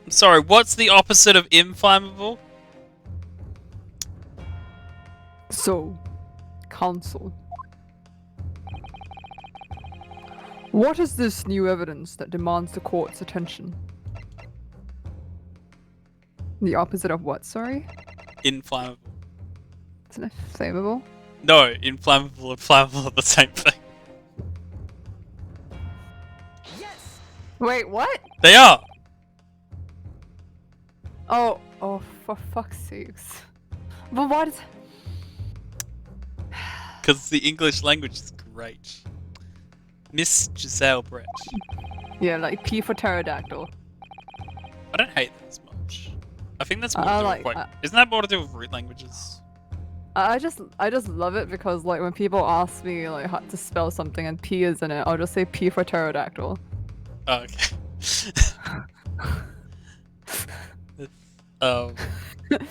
I'm sorry, what's the opposite of inflammable? So, Council. What is this new evidence that demands the court's attention? The opposite of what, sorry? Inflammable. Isn't it flammable? No, inflammable and flammable are the same thing. Yes! Wait, what? They are! Oh, for fuck's sakes. But what is... Because the English language is great. Miss Giselle Brett. Yeah, like P for pterodactyl. I don't hate that as much. I think that's more I to do like with that. isn't that more to do with root languages? I just love it because like when people ask me like how to spell something and P is in it, I'll just say P for pterodactyl. Oh, okay.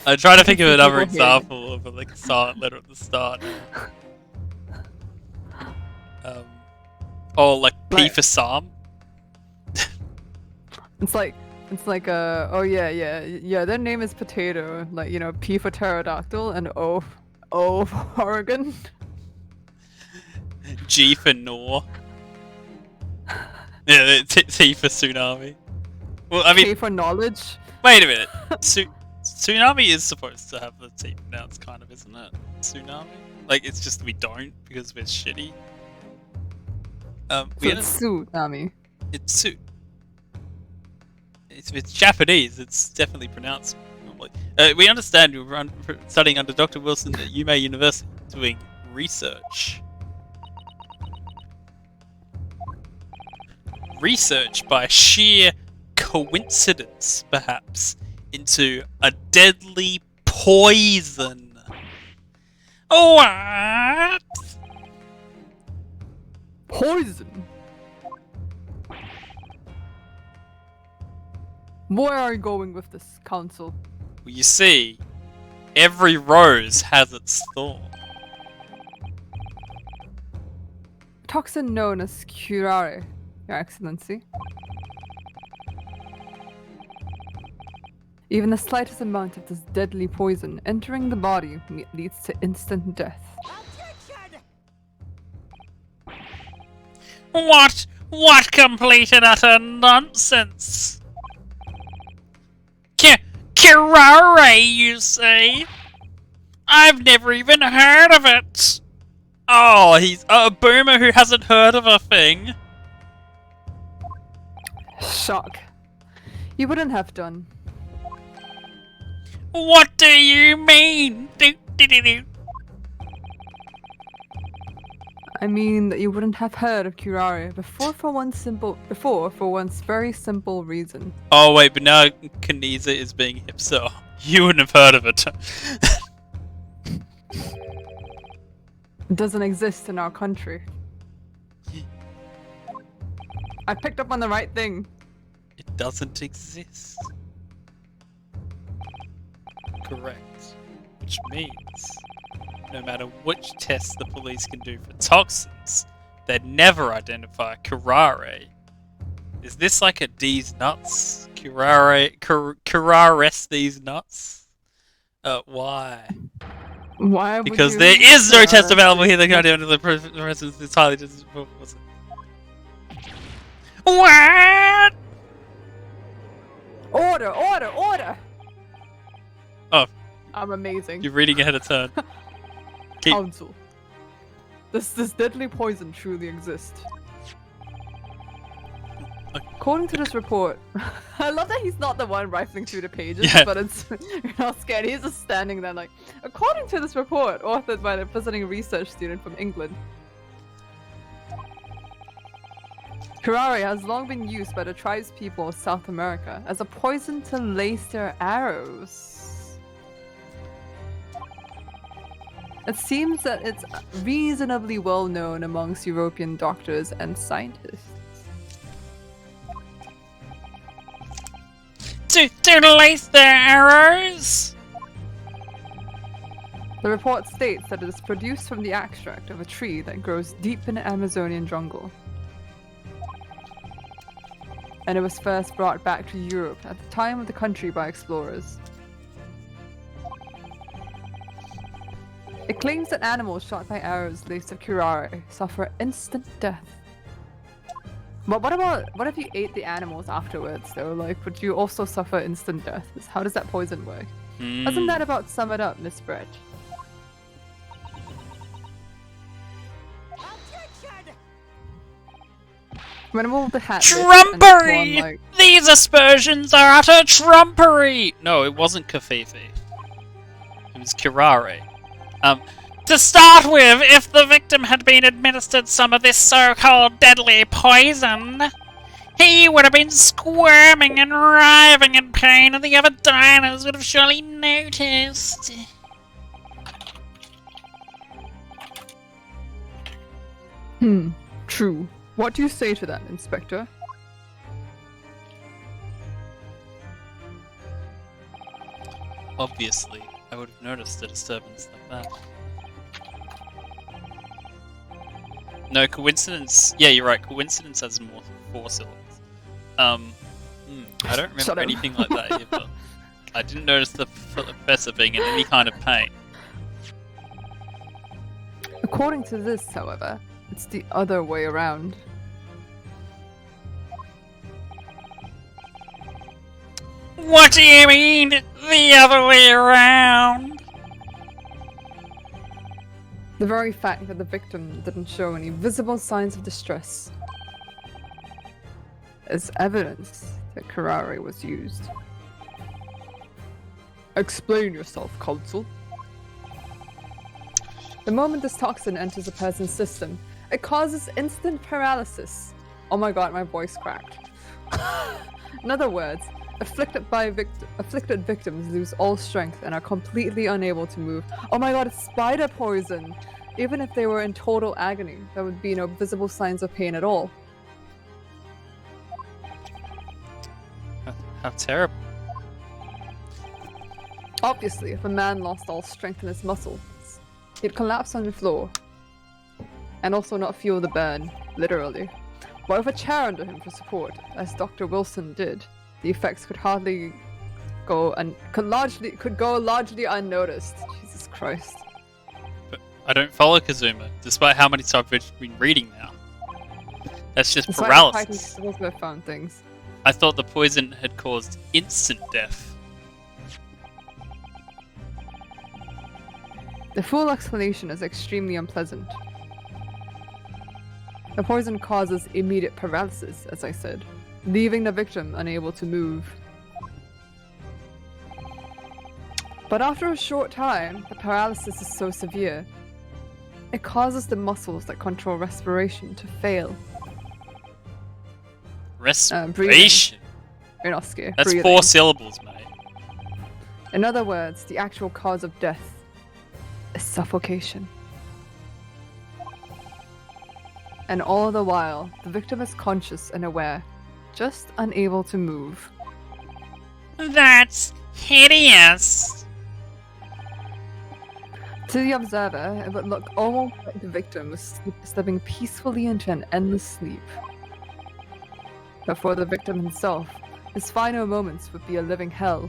I try to think of another People hate it. example of like a silent letter at the start. Like P Like- for Psalm. It's like oh yeah, their name is Potato, like, you know, P for pterodactyl and O for Oregon. G for Nor. Yeah, T for Tsunami. Well, I K mean, for knowledge. wait a minute. Tsunami is supposed to have the T pronounced, kind of, isn't it? Tsunami? Like, it's just we don't because we're shitty. So We it's tsunami. it's Su. if it's Japanese, it's definitely pronounced normally. We understand you're studying under Dr. Wilson at Yume University, doing research. Research by sheer coincidence, perhaps, into a deadly poison. What? Poison? Where are you going with this, Council? Well, you see, every rose has its thorn. Toxin known as curare, Your Excellency. Even the slightest amount of this deadly poison entering the body leads to instant death. What? What complete and utter nonsense? Curare, you say? I've never even heard of it. Oh, he's a boomer who hasn't heard of a thing. Shock. You wouldn't have done. What do you mean? Do. I mean that you wouldn't have heard of curare before for one very simple reason. Oh wait, but now Kaniza is being hip, so you wouldn't have heard of it. It doesn't exist in our country. I picked up on the right thing. It doesn't exist. Correct. Which means, no matter which tests the police can do for toxins, they'd never identify curare. Is this like a D's nuts? Curare these nuts? Why? Why? Because would there you is no test curare available here that these can identify the person's entirely just. What's it? What? Order! Order! Order! Oh. I'm amazing. You're reading ahead of turn. Keep. Council. This deadly poison truly exists. According to this report, I love that he's not the one rifling through the pages, Yeah. but it's you're not scared. He's just standing there like, according to this report, authored by the visiting research student from England, curare has long been used by the tribes people of South America as a poison to lace their arrows. It seems that it's reasonably well known amongst European doctors and scientists. To lace their arrows? The report states that it is produced from the extract of a tree that grows deep in the Amazonian jungle. And it was first brought back to Europe at the time of the country by explorers. It claims that animals shot by arrows laced with curare suffer instant death. But what if you ate the animals afterwards though? Like, would you also suffer instant death? How does that poison work? Doesn't that about sum it up, Miss Brett? When will the hat lift and Trumpery! spawn, like, These aspersions are utter trumpery! No, it wasn't Kafifi. It was curare. To start with, if the victim had been administered some of this so-called deadly poison, he would have been squirming and writhing in pain, and the other diners would have surely noticed. True. What do you say to that, Inspector? Obviously, I would have noticed a disturbance like that. No, coincidence. Yeah, you're right. Coincidence has more than 4 syllables. I don't remember Shut up. anything like that either. I didn't notice the professor being in any kind of pain. According to this, however, it's the other way around. What do you mean, the other way around? The very fact that the victim didn't show any visible signs of distress is evidence that curare was used. Explain yourself, Counsel. The moment this toxin enters a person's system, it causes instant paralysis. Oh my god, my voice cracked. In other words, afflicted victims lose all strength and are completely unable to move. Oh my god, it's spider poison! Even if they were in total agony, there would be no visible signs of pain at all. How terrible. Obviously, if a man lost all strength in his muscles, he'd collapse on the floor. And also not feel the burn, literally. But with a chair under him for support, as Dr. Wilson did, the effects could go largely unnoticed. Jesus Christ. But I don't follow Kazuma, despite how many times we've been reading now. That's just It's like paralysis. the Titans also found things. I thought the poison had caused instant death. The full explanation is extremely unpleasant. The poison causes immediate paralysis, as I said, leaving the victim unable to move. But after a short time, the paralysis is so severe, it causes the muscles that control respiration to fail. Respiration? Inosuke, That's breathing. 4 syllables, mate. In other words, the actual cause of death is suffocation. And all the while, the victim is conscious and aware, just unable to move. That's hideous. To the observer, it would look almost like the victim was slipping peacefully into an endless sleep. But for the victim himself, his final moments would be a living hell.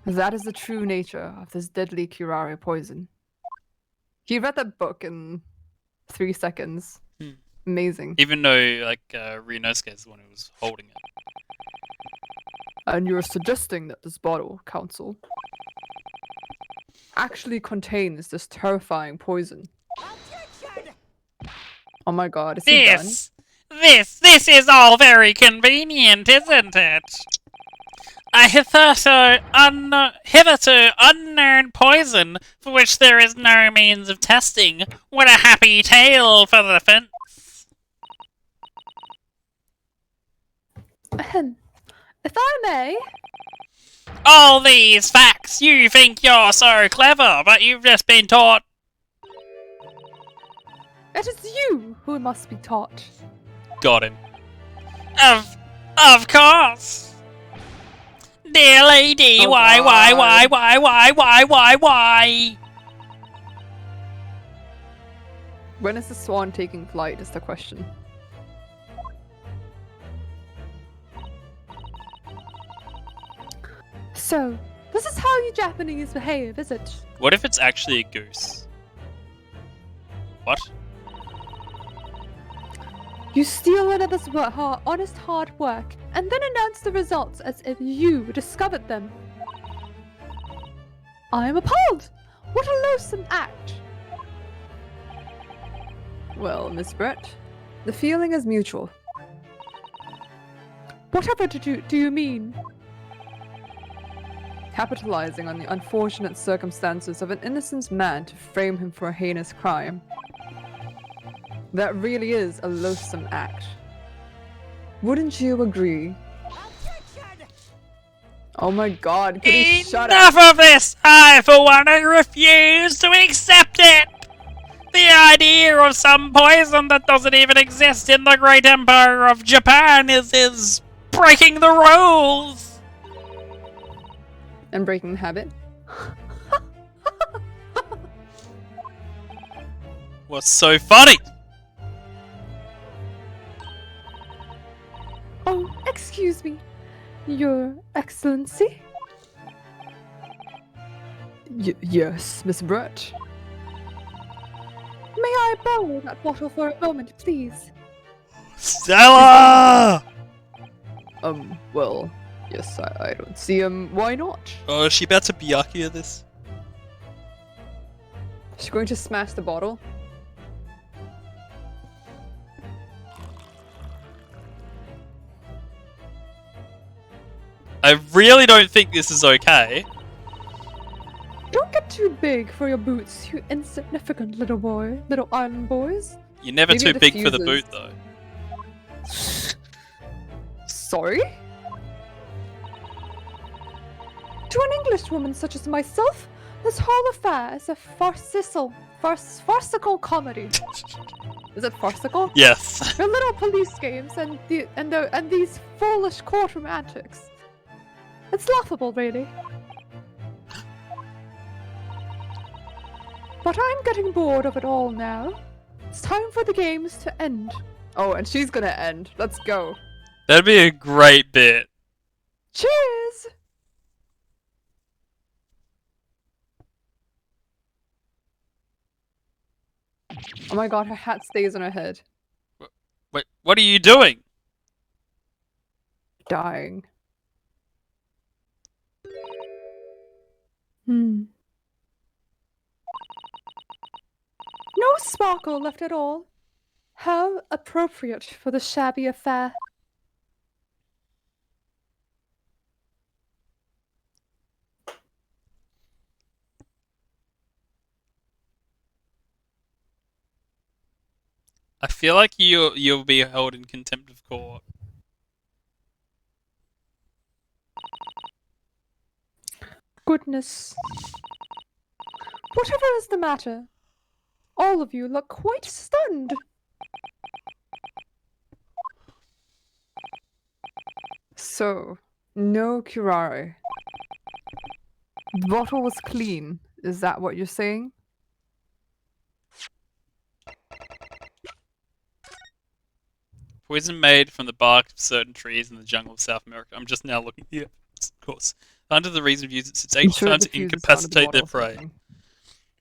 That is the true nature of this deadly curare poison. He read that book in 3 seconds. Hmm. Amazing. Even though, like, Ryunosuke is the one who was holding it. And you're suggesting that this bottle, Counsel, actually contains this terrifying poison. Objection! Oh my god, is he done? This is all very convenient, isn't it? A hitherto unknown poison for which there is no means of testing. What a happy tale for the defense. Ahem. If I may, All these facts, you think you're so clever, but you've just been taught. it is you who must be taught. Got him. Of course. Dear lady, Oh, why? When is the swan taking flight is the question. So, this is how you Japanese behave, is it? What if it's actually a goose? What? You steal another's honest hard work, and then announce the results as if you discovered them. I am appalled! What a loathsome act! Well, Miss Brett, the feeling is mutual. Whatever do you mean? Capitalizing on the unfortunate circumstances of an innocent man to frame him for a heinous crime. That really is a loathsome act. Wouldn't you agree? Objection! Oh my god, could he shut Enough up? of this! I, for one, refuse to accept it! The idea of some poison that doesn't even exist in the great empire of Japan is breaking the rules! And breaking habit? What's so funny? Oh, excuse me, Your Excellency? Yes, Miss Brett. May I borrow that bottle for a moment, please? Stella! Well, yes, I don't see, why not? Oh, is she about to Byakuya this? She's going to smash the bottle. I really don't think this is okay. Don't get too big for your boots, you insignificant little boy. Little island boys. You're never Maybe too it big for the diffuses. boot, though. Sorry? To an Englishwoman such as myself, this whole affair is a farcical comedy. Is it farcical? Yes. Your little police games and these foolish courtroom antics. It's laughable, really. But I'm getting bored of it all now. It's time for the games to end. Oh, and she's gonna end. Let's go. That'd be a great bit. Cheers! Oh my god, her hat stays on her head. Wait, what are you doing? Dying. No sparkle left at all. How appropriate for the shabby affair. I feel like you'll be held in contempt of court. Goodness. Whatever is the matter? All of you look quite stunned. So, no curare. The bottle was clean. Is that what you're saying? Poison made from the bark of certain trees in the jungle of South America. I'm just now looking here, of course. Under the reason of use, it's I'm each sure time it to diffuses out of the incapacitate their bottle or prey. something.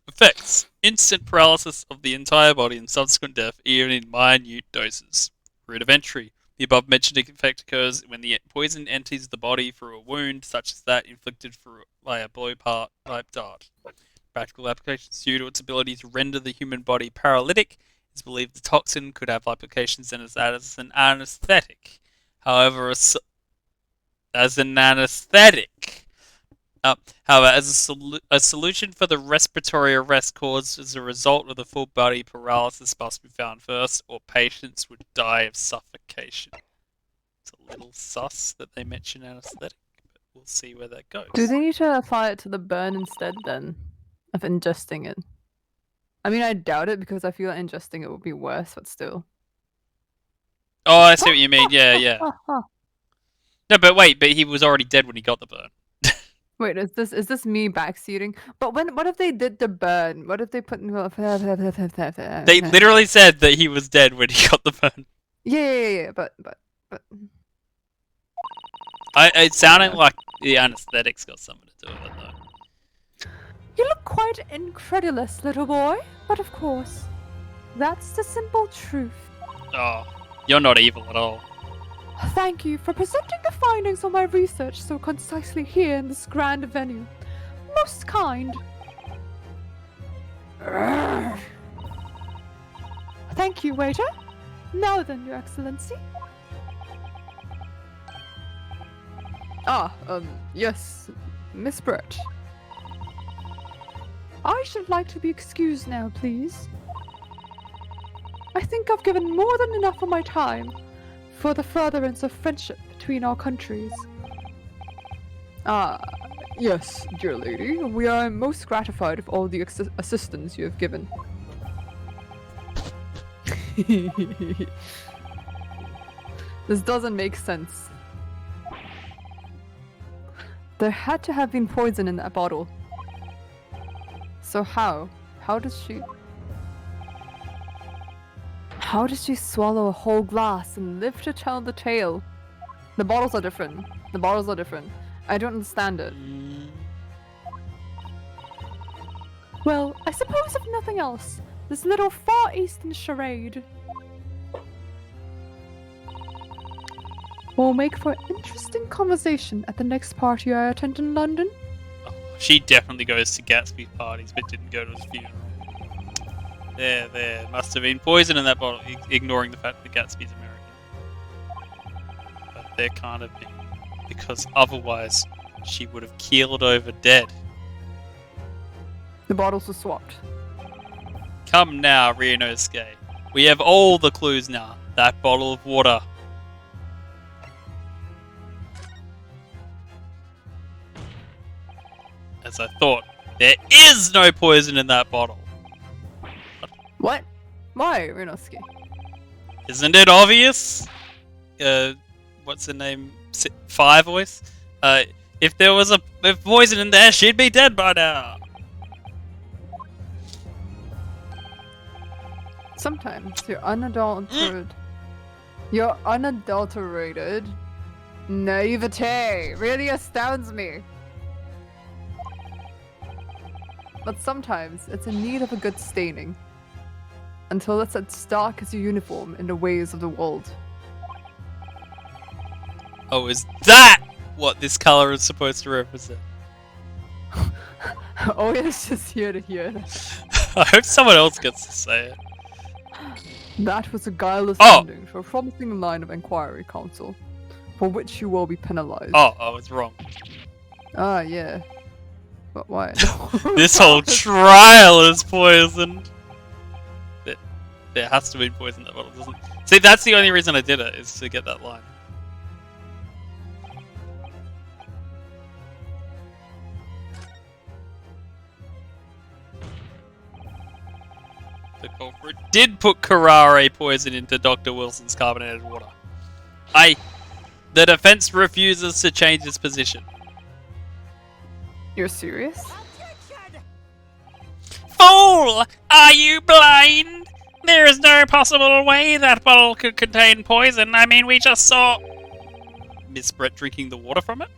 Effects: instant paralysis of the entire body and subsequent death, even in minute doses. Route of entry: the above-mentioned effect occurs when the poison enters the body through a wound, such as that inflicted by a blowpipe dart. Practical applications: due to its ability to render the human body paralytic, it's believed the toxin could have applications as an anesthetic. However, as an anesthetic. However, as a solution for the respiratory arrest caused as a result of the full body paralysis must be found first, or patients would die of suffocation. It's a little sus that they mention anesthetic, but we'll see where that goes. Do they need to apply it to the burn instead then? Of ingesting it? I mean, I doubt it because I feel like ingesting it would be worse, but still. Oh, I see what you mean. Yeah, yeah. Ah, No, but wait, but he was already dead when he got the burn. Wait, is this me backseating? But what if they did the burn? What if they put They literally said that he was dead when he got the burn. Yeah, but It sounded like the anesthetics got something to do with it, though. you look quite incredulous, little boy. But of course, that's the simple truth. Oh, you're not evil at all. Thank you for presenting the findings of my research so concisely here in this grand venue. Most kind. Thank you, waiter. Now then, Your Excellency. Yes, Miss Brett. I should like to be excused now, please. I think I've given more than enough of my time for the furtherance of friendship between our countries. Yes, dear lady. We are most gratified of all the assistance you have given. This doesn't make sense. There had to have been poison in that bottle. So how? How does she swallow a whole glass and live to tell the tale? The bottles are different. The bottles are different. I don't understand it. Well, I suppose if nothing else, this little Far Eastern charade will make for interesting conversation at the next party I attend in London. Oh, she definitely goes to Gatsby's parties, but didn't go to his funeral. There. Must have been poison in that bottle, ignoring the fact that Gatsby's American. But there can't have been. Because otherwise, she would have keeled over dead. The bottles were swapped. Come now, Ryunosuke. We have all the clues now. That bottle of water. As I thought, there is no poison in that bottle. What? Why, Ryunosuke? Isn't it obvious? What's her name? Fire Voice? If there was if poison in there, she'd be dead by now. Sometimes your unadulterated naivete really astounds me. But sometimes it's in need of a good staining. Until it's as stark as your uniform in the ways of the world. Oh, is that what this color is supposed to represent? Oh, it's just here to hear. I hope someone else gets to say it. That was a guileless Oh. ending to a promising line of inquiry, Counsel, for which you will be penalized. Oh, I was wrong. Ah, yeah. But why? This whole trial is poisoned. There has to be poison in that bottle, doesn't it? See, that's the only reason I did it, is to get that line. The culprit did put curare poison into Dr. Wilson's carbonated water. The defense refuses to change its position. You're serious? Objection! Fool! Are you blind? There is no possible way that bottle could contain poison. I mean, we just saw... Miss Brett drinking the water from it?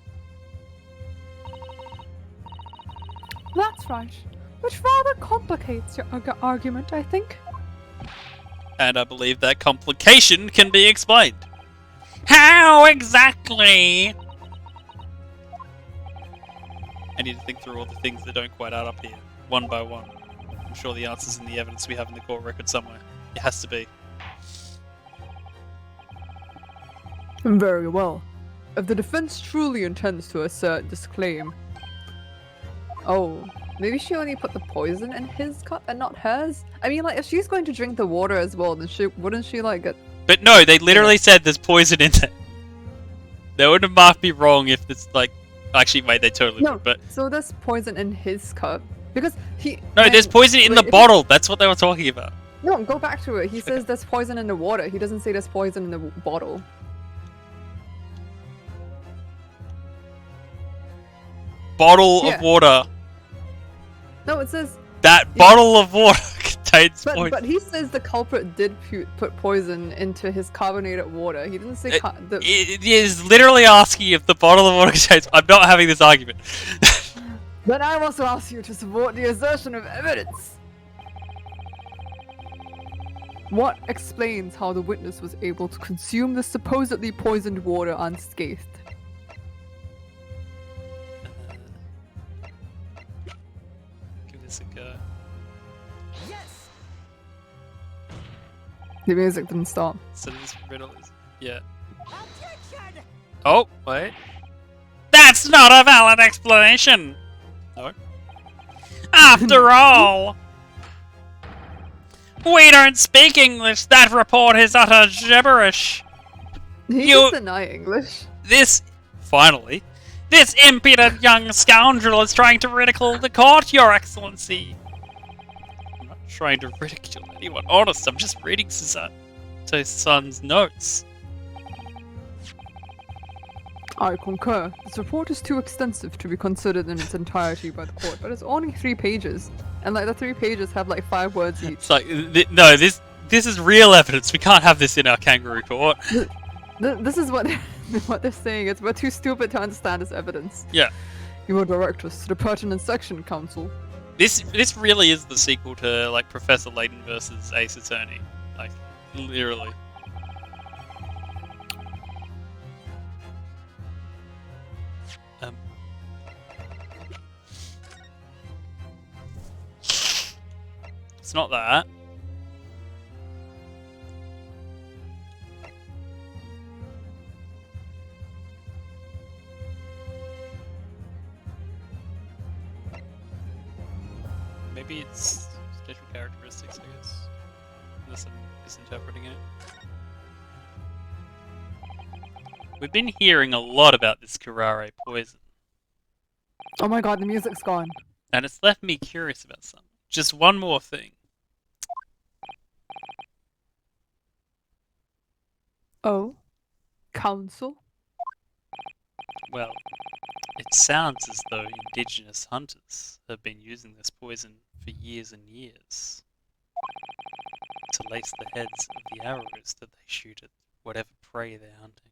That's right. Which rather complicates your argument, I think. And I believe that complication can be explained. How exactly? I need to think through all the things that don't quite add up here, one by one. I'm sure the answer's in the evidence we have in the court record somewhere. It has to be. Very well. If the defense truly intends to assert this claim... Oh, maybe she only put the poison in his cup and not hers? I mean, like, if she's going to drink the water as well, then wouldn't she, like, get... But no, they literally said there's poison in there. They would have marked me wrong if it's like... Actually, wait, they totally No, would, but... so there's poison in his cup. Because he... No, there's poison in wait, the if he- bottle! That's what they were talking about. No, go back to it. He says there's poison in the water. He doesn't say there's poison in the bottle. Bottle of Yeah. water. No, it says... That Yeah. bottle of water contains poison. But he says the culprit did put poison into his carbonated water. He didn't say... It is literally asking if the bottle of water contains... I'm not having this argument. Then I also ask you to support the assertion of evidence. What explains how the witness was able to consume the supposedly poisoned water unscathed? Give this a go. Yes! The music didn't stop. So this riddle is... Yeah. Objection! Oh, wait. That's not a valid explanation. No. After all, we don't speak English. That report is utter gibberish. He You- just deny English. This... Finally. This impudent young scoundrel is trying to ridicule the court, Your Excellency. I'm not trying to ridicule anyone. Honest, I'm just reading Suzanne's notes. I concur. This report is too extensive to be considered in its entirety by the court, but it's only 3 pages. And like the 3 pages have like 5 words each. It's like, no, this is real evidence. We can't have this in our kangaroo court. This is what what they're saying. It's we're too stupid to understand this evidence. Yeah. You will direct us to the pertinent section, counsel. This really is the sequel to like Professor Layton versus Ace Attorney. Like, literally. Um. It's not that. characteristics, I guess. Unless I'm misinterpreting it. We've been hearing a lot about this curare poison, Oh my god, the music's gone. and it's left me curious about something. Just one more thing. Oh? Council? Well, it sounds as though indigenous hunters have been using this poison for years and years to lace the heads of the arrows that they shoot at whatever prey they're hunting.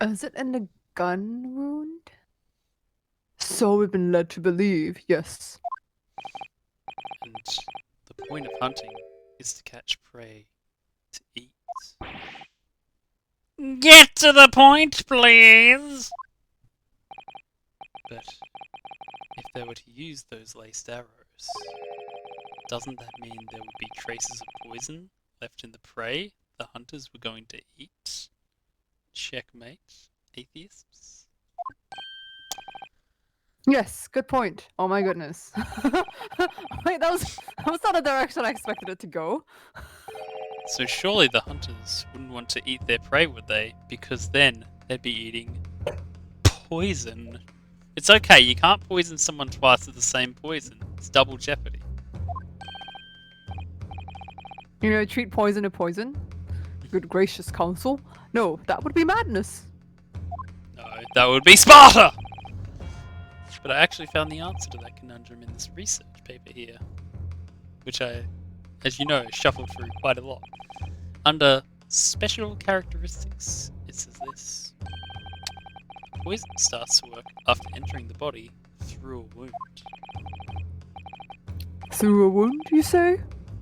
Is it in the gun wound? So we've been led to believe, yes. And the point of hunting is to catch prey to eat. Get to the point, please! But if they were to use those laced arrows, doesn't that mean there would be traces of poison left in the prey the hunters were going to eat? Checkmate, atheists. Yes, good point. Oh my goodness. Wait, that was not the direction I expected it to go. So surely the hunters wouldn't want to eat their prey, would they? Because then they'd be eating poison. It's okay, you can't poison someone twice with the same poison. It's double jeopardy. You know, treat poison to poison. Good gracious council. No, that would be madness. No, that would be Sparta! But I actually found the answer to that conundrum in this research paper here, which I, as you know, shuffled through quite a lot. Under special characteristics, it says this. Poison starts to work after entering the body through a wound. Through a wound, you say?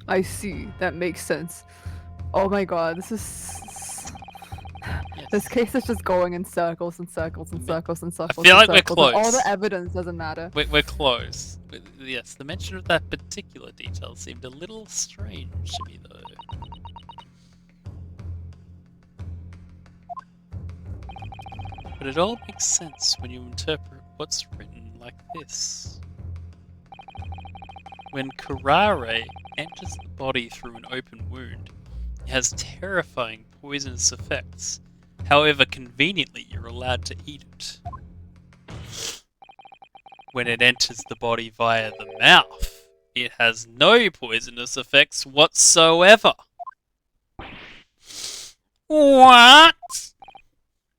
I see. That makes sense. Oh my god, this is... Yes. This case is just going in circles and circles and circles and circles. feel and like we're circles, and all close. the evidence doesn't matter. We're close. Yes, the mention of that particular detail seemed a little strange to me, though. But it all makes sense when you interpret what's written like this. When curare enters the body through an open wound, it has terrifying poisonous effects. However, conveniently, you're allowed to eat it. When it enters the body via the mouth, it has no poisonous effects whatsoever. What?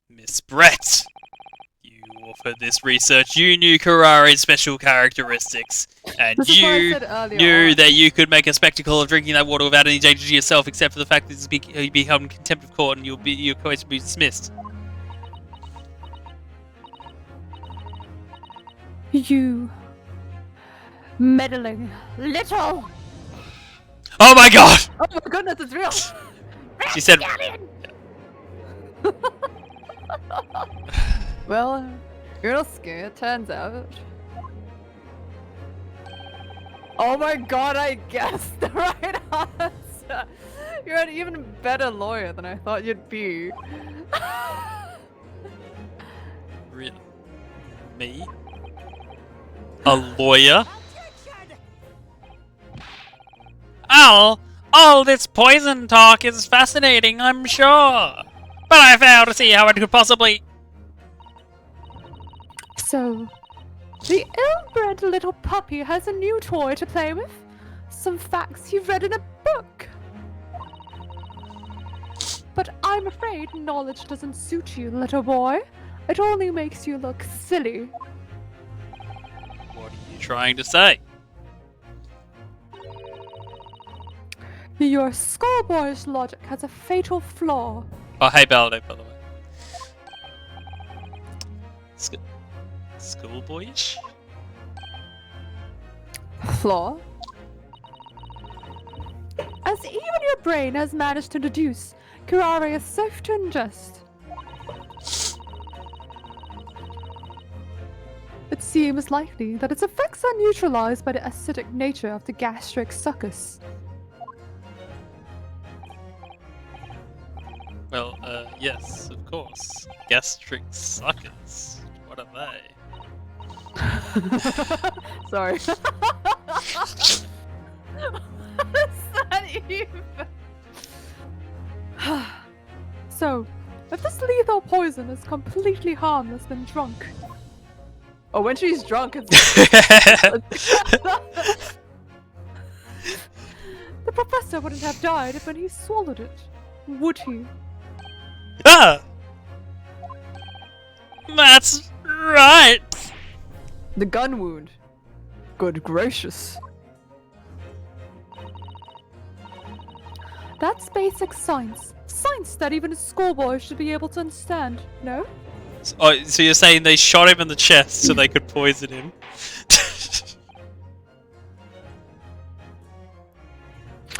Miss Brett, you authored this research. You knew Karare's special characteristics, and This is what I you said earlier knew on. that you could make a spectacle of drinking that water without any danger to yourself, except for the fact that you become contempt of court and your case will be dismissed. You meddling little. Oh my god! Oh my goodness, it's real! She said. Well, you're not scared, turns out. Oh my god, I guessed the right answer! You're an even better lawyer than I thought you'd be. Really? Me? A lawyer? Objection! All this poison talk is fascinating, I'm sure. But I fail to see how it could possibly... So, the ill-bred little puppy has a new toy to play with. Some facts you've read in a book. But I'm afraid knowledge doesn't suit you, little boy. It only makes you look silly. What are you trying to say? Your schoolboy's logic has a fatal flaw. Oh, hey, Balade, by the way. Schoolboyish? Flaw? As even your brain has managed to deduce, curare is safe to ingest. It seems likely that its effects are neutralized by the acidic nature of the gastric succus. Well, yes, of course. Gastric suckers. What are they? Sorry. What is that even? So, if this lethal poison is completely harmless when drunk, Oh, when she's drunk, it's. the professor wouldn't have died when he swallowed it, would he? Ah! That's right! The gun wound. Good gracious. That's basic science. Science that even a schoolboy should be able to understand, no? Oh, so you're saying they shot him in the chest so they could poison him?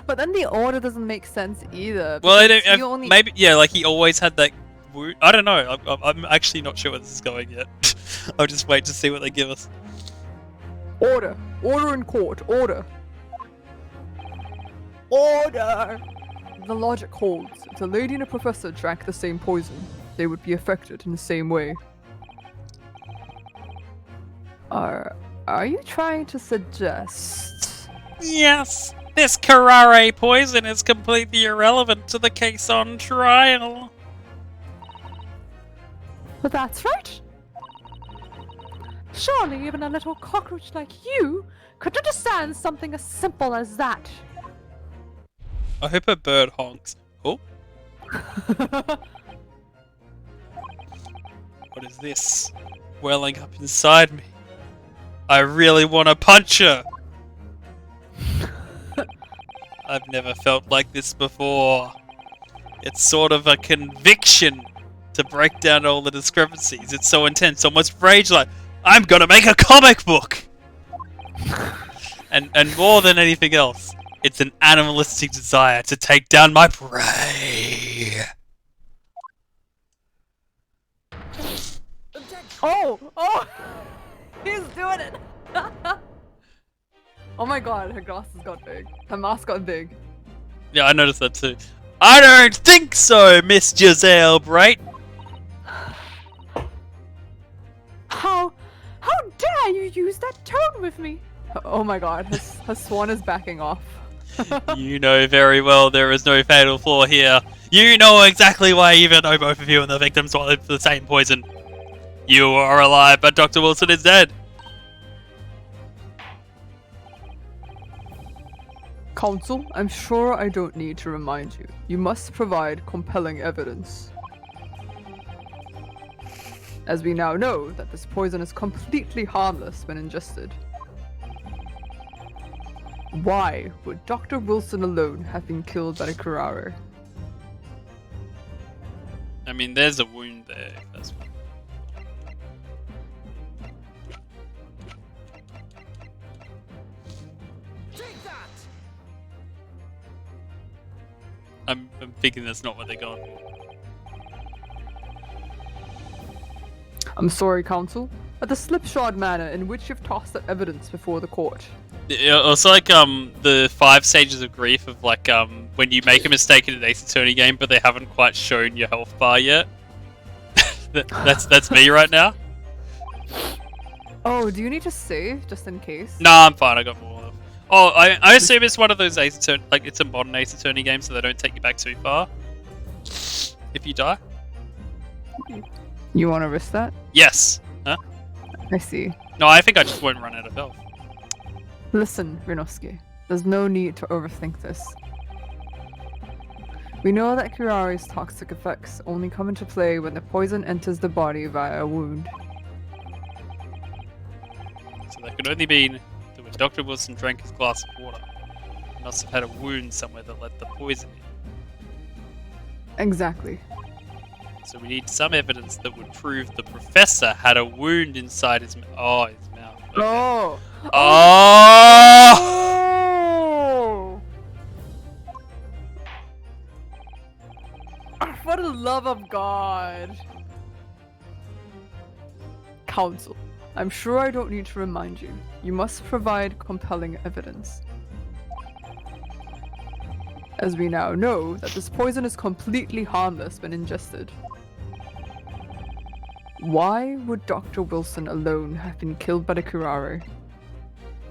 But then the order doesn't make sense either. Well, I because don't. you only- Maybe, yeah, like he always had that wound. I don't know. I'm actually not sure where this is going yet. I'll just wait to see what they give us. Order. Order in court. Order. Order! The logic holds. If the lady and the professor drank the same poison, they would be affected in the same way. Are you trying to suggest? Yes, this Karare poison is completely irrelevant to the case on trial. But that's right. Surely even a little cockroach like you could understand something as simple as that. I hope a bird honks. Oh, what is this? Welling up inside me. I really want to punch her. I've never felt like this before. It's sort of a conviction to break down all the discrepancies. It's so intense, almost rage-like. I'm gonna make a comic book! and more than anything else, it's an animalistic desire to take down my prey. Oh! He's doing it! Oh my god, her glasses got big. Her mask got big. Yeah, I noticed that too. I don't think so, Miss Giselle Bright. How dare you use that tone with me? Oh my god, her swan is backing off. You know very well there is no fatal flaw here. You know exactly why even though both of you and the victim swallowed the same poison. You are alive, but Dr. Wilson is dead. Counsel, I'm sure I don't need to remind you. You must provide compelling evidence. As we now know that this poison is completely harmless when ingested. Why would Dr. Wilson alone have been killed by the Kurare? I mean, there's a wound there. If that's what... Take that! I'm thinking that's not what they're going. I'm sorry, Counsel, but the slipshod manner in which you've tossed that evidence before the court. It's like the 5 stages of grief of like when you make a mistake in an Ace Attorney game, but they haven't quite shown your health bar yet. that's me right now. Oh, do you need to save just in case? Nah, I'm fine. I got more. Oh, I assume it's one of those Ace Attorney, like it's a modern Ace Attorney game, so they don't take you back too far if you die. You want to risk that? Yes. Huh? I see. No, I think I just won't run out of health. Listen, Rinosuke, there's no need to overthink this. We know that Kurare's toxic effects only come into play when the poison enters the body via a wound. So that could only mean that when Dr. Wilson drank his glass of water, he must have had a wound somewhere that let the poison in. Exactly. So we need some evidence that would prove the professor had a wound inside his mouth. Oh, his mouth. Okay. Oh! Oh! Oh! For the love of God! Counsel, I'm sure I don't need to remind you. You must provide compelling evidence. As we now know that this poison is completely harmless when ingested. Why would Dr. Wilson alone have been killed by the Kurare?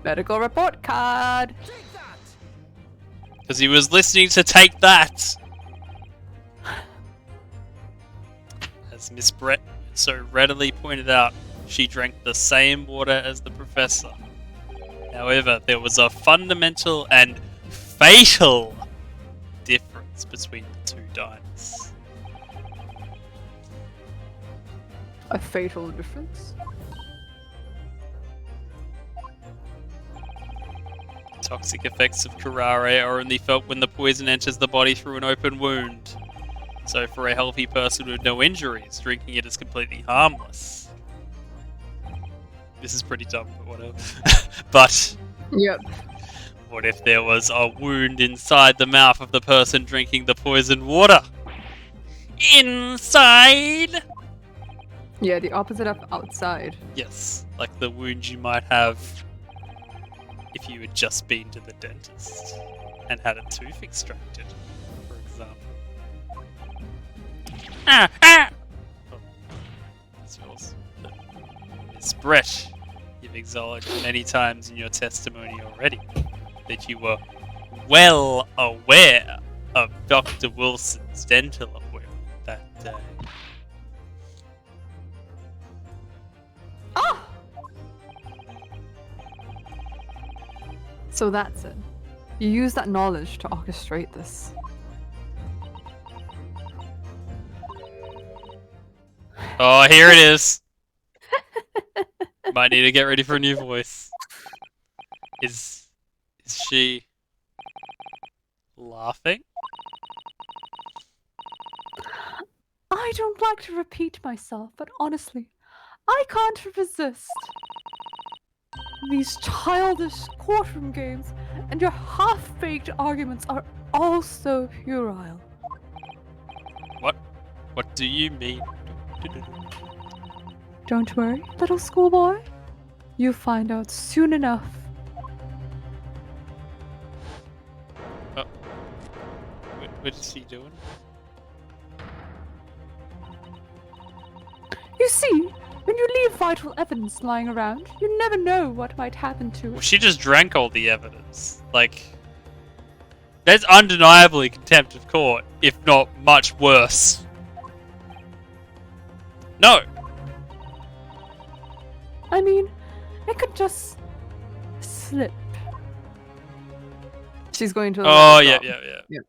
Medical report card! Take that! Because he was listening to Take That! As Miss Brett so readily pointed out, she drank the same water as the professor. However, there was a fundamental and fatal difference between the two diners. A fatal difference? Toxic effects of curare are only felt when the poison enters the body through an open wound. So for a healthy person with no injuries, drinking it is completely harmless. This is pretty dumb, but whatever. But Yep. what if there was a wound inside the mouth of the person drinking the poisoned water? Inside? Yeah, the opposite of outside. Yes, like the wound you might have if you had just been to the dentist and had a tooth extracted, for example. Ah, ah! Oh, that's yours. Miss Brett, you've acknowledged many times in your testimony already that you were well aware of Dr. Wilson's dental appointment that day. Ah! So that's it. You use that knowledge to orchestrate this. Oh, here it is. Might need to get ready for a new voice. Is she laughing? I don't like to repeat myself, but honestly, I can't resist. These childish courtroom games and your half-baked arguments are all so puerile. What do you mean? Don't worry, little schoolboy. You'll find out soon enough. What is he doing? You see, when you leave vital evidence lying around, you never know what might happen to Well, it. she just drank all the evidence. Like, that's undeniably contempt of court, if not much worse. No. I mean, it could just slip. She's going to. Oh, let it yeah, drop. yeah.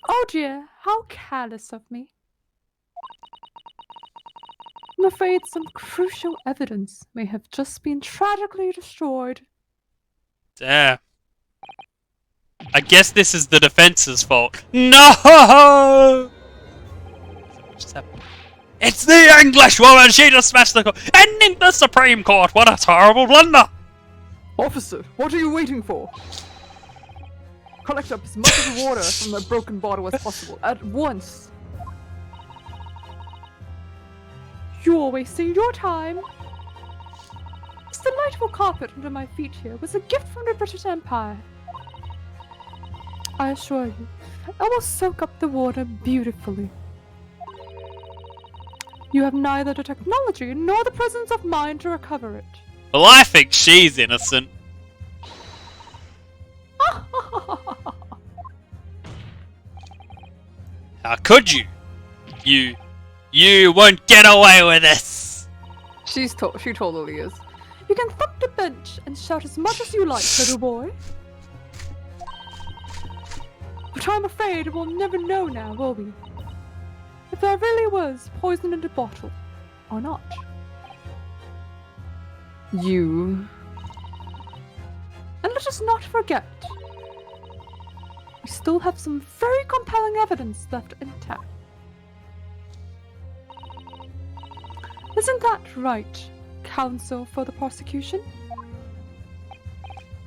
Oh dear, how careless of me. I'm afraid some crucial evidence may have just been tragically destroyed. Damn. I guess this is the defense's fault. No! What just happened? It's the English woman! She just smashed the court! Ending the Supreme Court! What a terrible blunder! Officer, what are you waiting for? Collect up as much of the water from the broken bottle as possible at once. You're wasting your time. This delightful carpet under my feet here was a gift from the British Empire. I assure you, I will soak up the water beautifully. You have neither the technology nor the presence of mind to recover it. Well, I think she's innocent. How could you? You won't get away with this! She totally is. You can thump the bench and shout as much as you like, little boy. But I'm afraid we'll never know now, will we? If there really was poison in the bottle, or not. You. And let us not forget, we still have some very compelling evidence left intact. Isn't that right, counsel for the prosecution?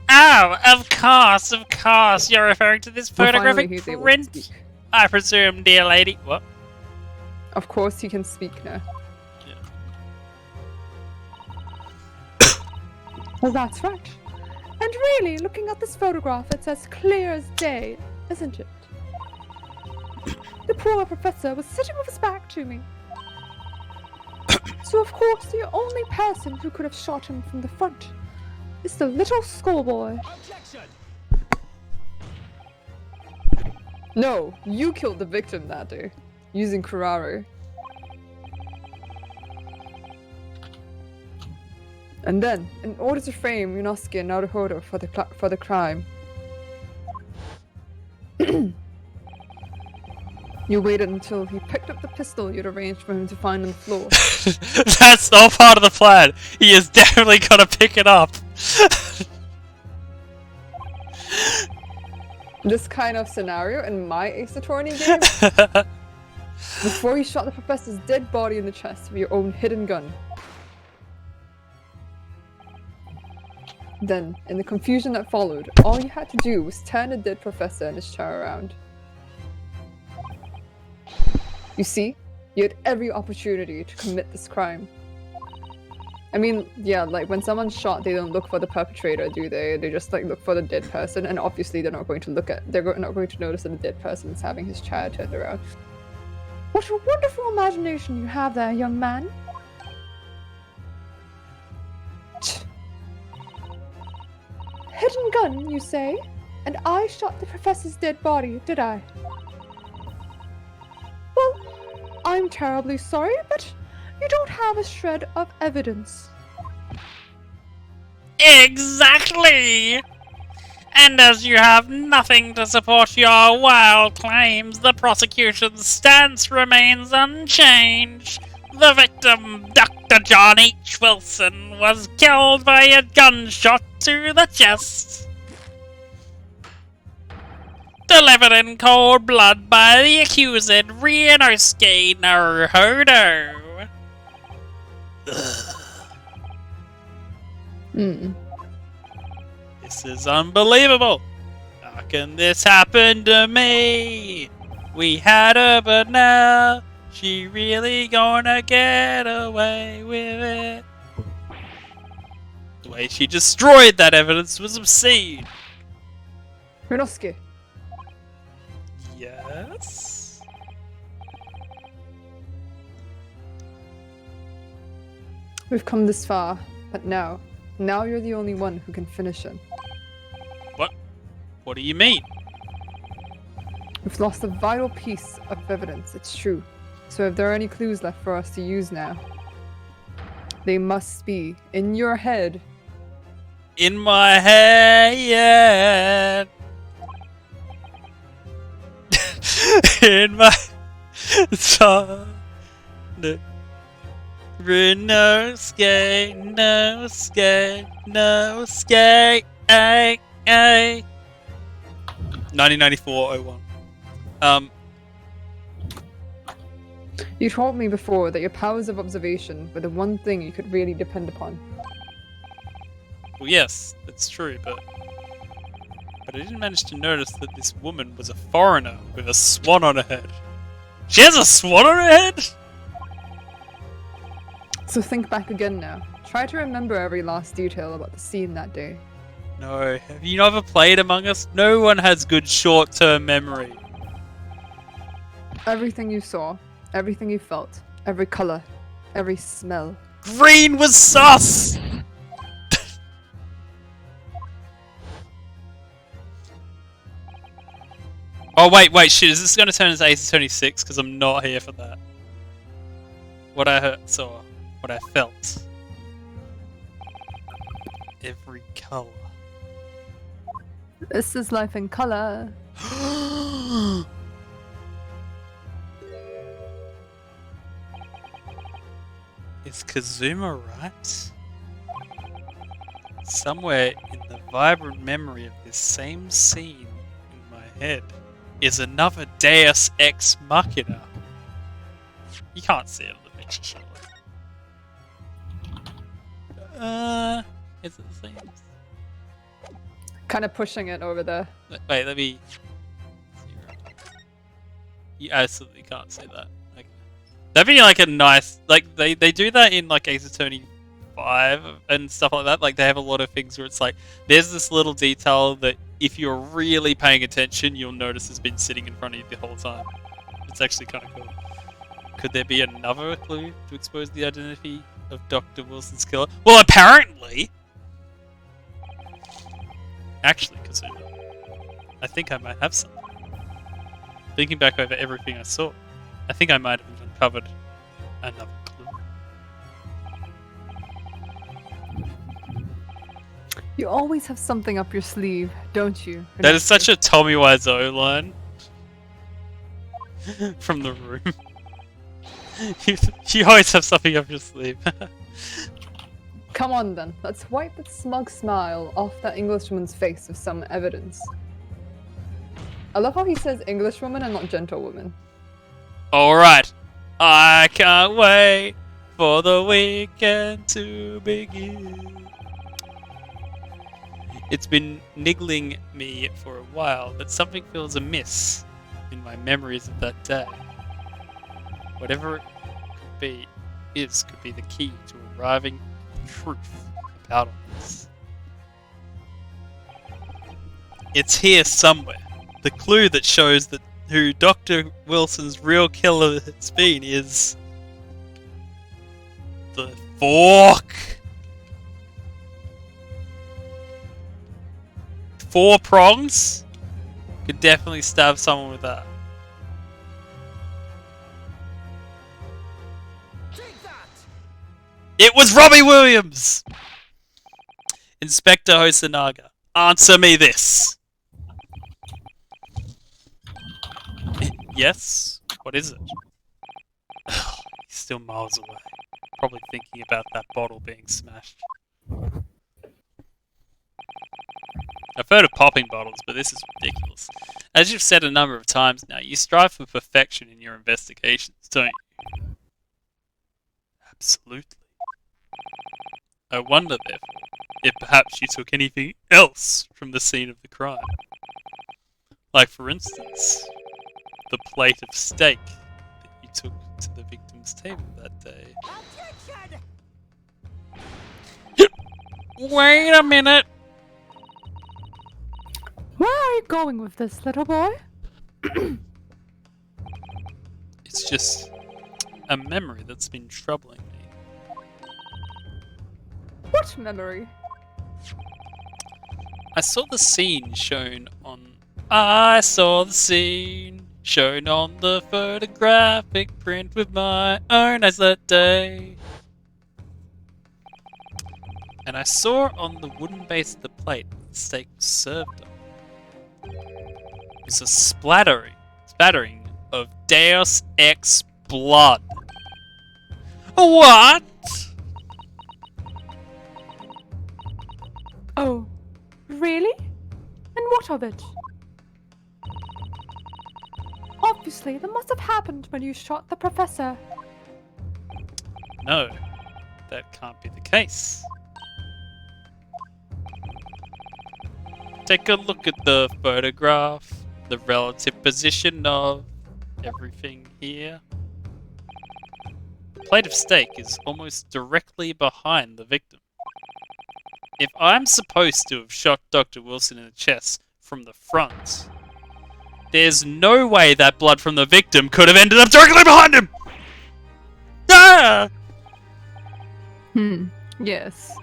Oh, of course. You're referring to this Well, finally photographic he's able to print, speak. I presume, dear lady. What? Of course, he can speak now. Well, that's right. And really, looking at this photograph, it's as clear as day, isn't it? The poor professor was sitting with his back to me. So of course the only person who could have shot him from the front is the little schoolboy. Objection! No, you killed the victim that day, using Kuraru. And then, in order to frame Yunosuke and Naruhodo for the crime, you waited until he picked up the pistol you'd arranged for him to find on the floor. That's all part of the plan. He is definitely gonna pick it up. This kind of scenario in my Ace Attorney game, before you shot the professor's dead body in the chest with your own hidden gun. Then, in the confusion that followed, all you had to do was turn the dead professor and his chair around. You see, you had every opportunity to commit this crime. I mean, yeah, like when someone's shot, they don't look for the perpetrator, do they? They just like look for the dead person, and obviously they're not going to not going to notice that the dead person is having his chair turned around. What a wonderful imagination you have there, young man. Hidden gun, you say? And I shot the professor's dead body, did I? Well, I'm terribly sorry, but you don't have a shred of evidence. Exactly! And as you have nothing to support your wild claims, the prosecution's stance remains unchanged. The victim, Dr. John H. Wilson, was killed by a gunshot to the chest. Delivered in cold blood by the accused, Ryunosuke Naruhodo. This is unbelievable. How can this happen to me? We had her, but now she really gonna get away with it. The way she destroyed that evidence was obscene. Yunosuke, Yes? we've come this far, but now you're the only one who can finish him. What do you mean? We've lost a vital piece of evidence, it's true. So if there are any clues left for us to use now, they must be in your head. In my head. In my son. Ryunosuke, no skate, ay, ay. 1994-01. You told me before that your powers of observation were the one thing you could really depend upon. Well, yes, that's true, but I didn't manage to notice that this woman was a foreigner with a swan on her head. She has a swan on her head? So think back again now. Try to remember every last detail about the scene that day. No, have you never played Among Us? No one has good short-term memory. Everything you saw, everything you felt, every color, every smell. Green was sus! Oh, wait, shit, is this going to turn into Ace Attorney 6? Because I'm not here for that. What I saw, what I felt. Every color. This is life in color. Is Kazuma right? Somewhere in the vibrant memory of this same scene in my head is another Deus Ex Machina. You can't see it on the picture, surely. Is it the same? Kind of pushing it over there. Wait, let me... You absolutely can't say that. Okay. That'd be like a nice... Like, they do that in like Ace Attorney 5 and stuff like that. Like, they have a lot of things where it's like, there's this little detail that if you're really paying attention, you'll notice has been sitting in front of you the whole time. That's actually kind of cool. Could there be another clue to expose the identity of Dr. Wilson's killer? Well, apparently! Actually, Kazuma, I think I might have something. Thinking back over everything I saw, I think I might have uncovered another clue. You always have something up your sleeve, don't you? That is such a Tommy Wiseau line from The Room. you always have something up your sleeve. Come on then, let's wipe that smug smile off that Englishwoman's face with some evidence. I love how he says Englishwoman and not gentlewoman. Alright, I can't wait for the weekend to begin. It's been niggling me for a while that something feels amiss in my memories of that day. Whatever it could be the key to arriving at the truth about all this. It's here somewhere. The clue that shows that who Dr. Wilson's real killer has been is the fork. 4 prongs? Could definitely stab someone with that. Take that! It was Robbie Williams! Inspector Hosonaga, answer me this. Yes? What is it? He's still miles away. Probably thinking about that bottle being smashed. I've heard of popping bottles, but this is ridiculous. As you've said a number of times now, you strive for perfection in your investigations, don't you? Absolutely. I wonder, therefore, if perhaps you took anything else from the scene of the crime. Like, for instance, the plate of steak that you took to the victim's table that day. Objection! Wait a minute! Where are you going with this, little boy? It's just a memory that's been troubling me. What memory? I saw the scene shown on... I saw the scene shown on the photographic print with my own eyes that day. And I saw on the wooden base of the plate that the steak was served on. It was a spattering of Deus Ex blood. What? Oh, really? And what of it? Obviously, that must have happened when you shot the professor. No, that can't be the case. Take a look at the photograph, the relative position of everything here. The plate of steak is almost directly behind the victim. If I'm supposed to have shot Dr. Wilson in the chest from the front, there's no way that blood from the victim could have ended up directly behind him! Ah! Yes.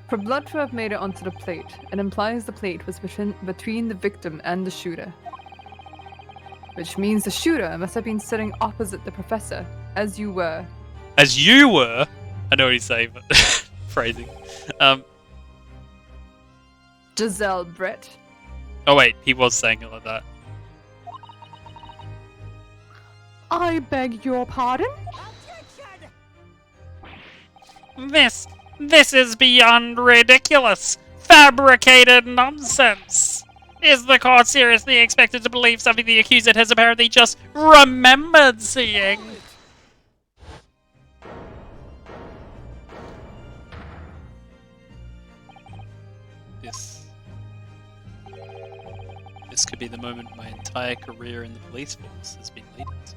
For blood to have made it onto the plate, it implies the plate was between the victim and the shooter. Which means the shooter must have been sitting opposite the professor, as you were. As you were? I know what he's saying, but phrasing. Giselle Brett. Oh wait, he was saying it like that. I beg your pardon? Objection! This is beyond ridiculous! Fabricated nonsense! Is the court seriously expected to believe something the accused has apparently just remembered seeing? This could be the moment my entire career in the police force has been leading to.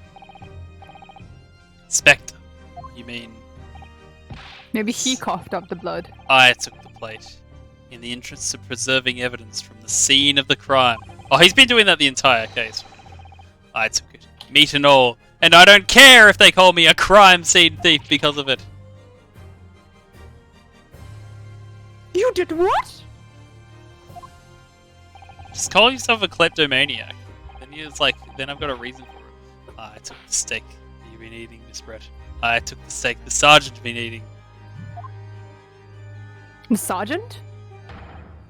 Inspector, you mean Maybe he coughed up the blood. I took the plate in the interest of preserving evidence from the scene of the crime. Oh, he's been doing that the entire case. I took it Meat and all. And I don't care if they call me a crime scene thief because of it. You did what? Just call yourself a kleptomaniac. Then I've got a reason for it. I took the steak that you've been eating, Miss Brett. I took the steak the sergeant's been eating. Sergeant?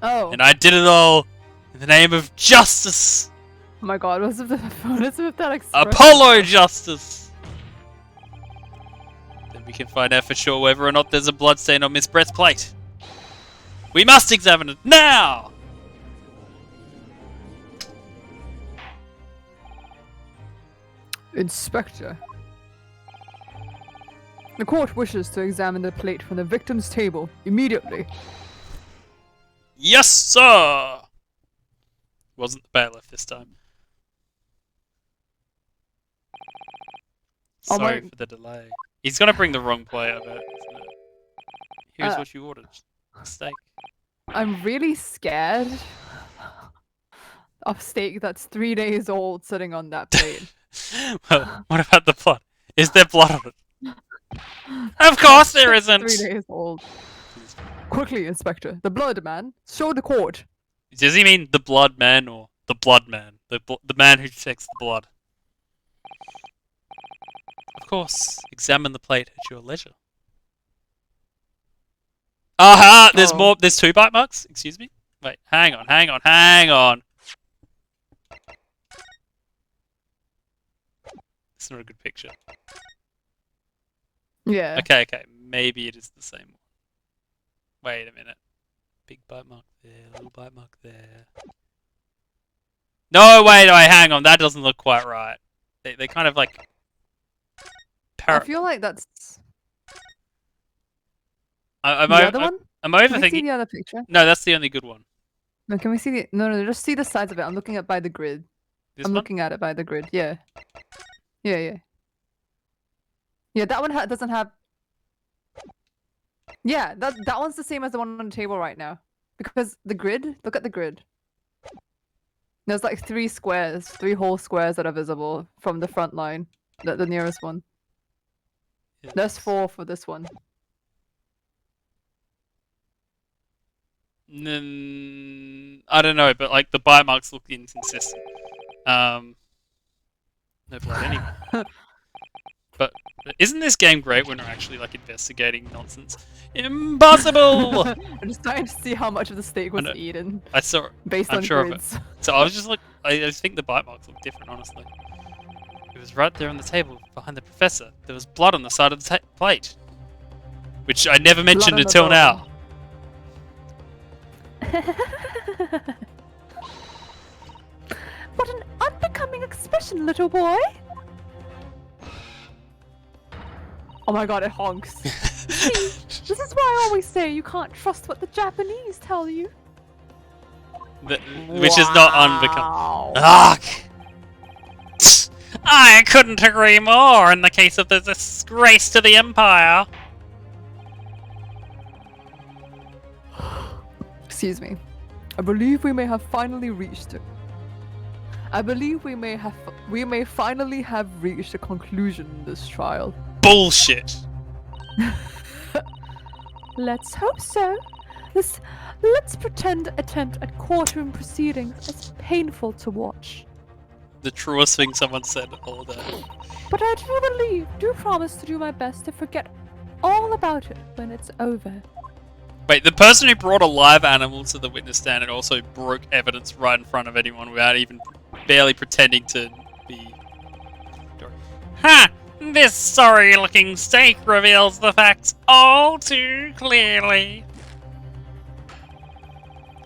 Oh. And I did it all in the name of justice! Oh my god, what's with that expression? Apollo justice! Then we can find out for sure whether or not there's a bloodstain on Miss Brett's plate. We must examine it now! Inspector. The court wishes to examine the plate from the victim's table immediately. Yes, sir! Wasn't the bailiff this time. Oh Sorry my- for the delay. He's gonna bring the wrong plate, I bet. Isn't it? Here's Uh, what you ordered. Steak. I'm really scared of steak that's 3 days old sitting on that plate. Well, what about the blood? Is there blood on it? Of course there isn't! 3 days old. Quickly, Inspector. The blood man. Show the court. Does he mean the blood man or the blood man? The man who checks the blood. Of course, examine the plate at your leisure. Aha! There's Oh. more. There's 2 bite marks? Excuse me? Wait, hang on. It's not a good picture. Yeah. Okay, maybe it is the same one. Wait a minute. Big bite mark there, little bite mark there. No, wait, hang on. That doesn't look quite right. They kind of like... I feel like that's I'm the other one. I'm Can we see overthinking. the other picture? No, that's the only good one. No, can we see the? No, just see the sides of it. I'm looking at by the grid. This I'm one? looking at it by the grid. Yeah. Yeah. That one doesn't have. Yeah, that one's the same as the one on the table right now, because the grid. Look at the grid. There's like 3 squares, 3 whole squares that are visible from the front line. The nearest one. There's 4 for this one. I don't know, but like the bite marks look inconsistent. No blood anywhere. But isn't this game great when we're actually like investigating nonsense? Impossible! I'm just trying to see how much of the steak was know. eaten I saw. based I'm on sure of it. grids. So I was just like, I just think the bite marks look different, honestly. It was right there on the table behind the professor. There was blood on the side of the plate, which I never mentioned on the until bowl. now. What an unbecoming expression, little boy! Oh my god, it honks. This is why I always say you can't trust what the Japanese tell you. Which is not unbecoming. Wow. Ugh! I couldn't agree more in the case of the disgrace to the Empire. Excuse me. I believe we may have finally reached it. I believe we may finally have reached a conclusion in this trial. Bullshit. Let's hope so. Let's pretend attempt at courtroom proceedings is painful to watch. The truest thing someone said all day. But I do promise to do my best to forget all about it when it's over. Wait, the person who brought a live animal to the witness stand and also broke evidence right in front of anyone without even barely pretending to be... Ha! This sorry-looking steak reveals the facts all too clearly.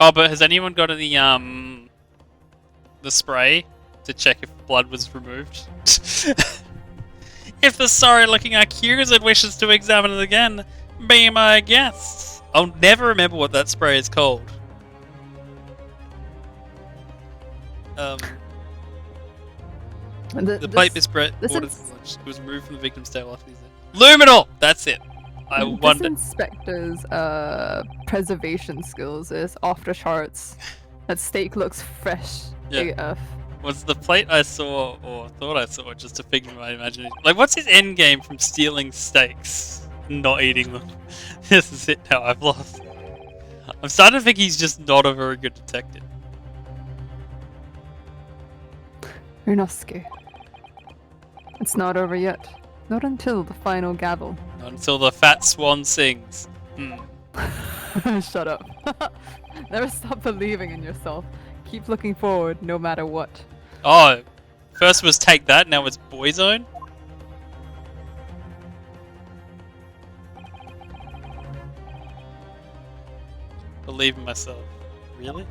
Oh, but has anyone got any, the spray to check if blood was removed? If the sorry-looking accused wishes to examine it again, be my guest. I'll never remember what that spray is called. The plate Miss Brett this ordered is- for lunch was removed from the victim's table after these. Luminal! That's it. I This wonder. inspector's preservation skills is off the charts. That steak looks fresh Yeah. AF. Was the plate I saw or thought I saw just a figment of my imagination? Like, what's his end game from stealing steaks and not eating them? This is it now, I've lost. I'm starting to think he's just not a very good detective. Ryunosuke. It's not over yet. Not until the final gavel. Not until the fat swan sings. Hmm. Shut up. Never stop believing in yourself. Keep looking forward, no matter what. Oh, first was Take That, now it's Boyzone? Believe in myself. Really?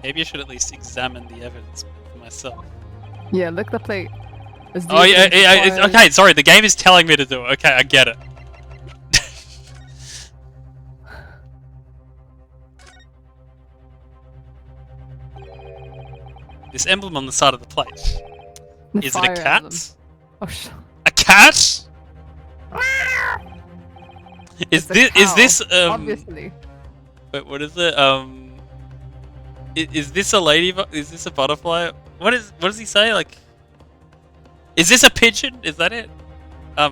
Maybe I should at least examine the evidence for myself. Yeah, lick the plate. Is the Oh yeah, evidence yeah, it's, required- okay, sorry, the game is telling me to do it. Okay, I get it. This emblem on the side of the plate. The Is it fire a cat? emblem. Oh, A cat? It's a Is cow, this obviously. wait, what is it? Is this a is this a butterfly? What does he say? Like, is this a pigeon? Is that it? I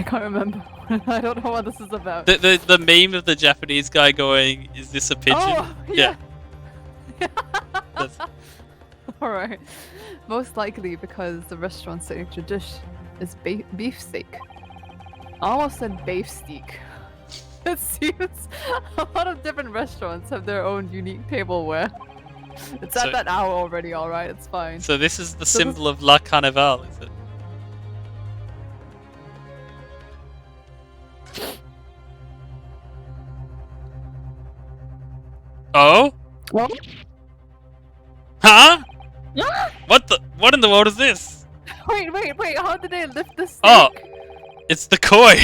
can't remember. I don't know what this is about. The meme of the Japanese guy going, "Is this a pigeon?" Oh, yeah. That's- Alright. Most likely because the restaurant's signature dish is beefsteak. I almost said beef steak. It seems a lot of different restaurants have their own unique tableware. It's So- at that hour already, alright, it's fine. So this is the So this- symbol of La Carnival, is it? Oh? Well, Huh? What in the world is this? wait, how did they lift the steak? Oh. It's the coin.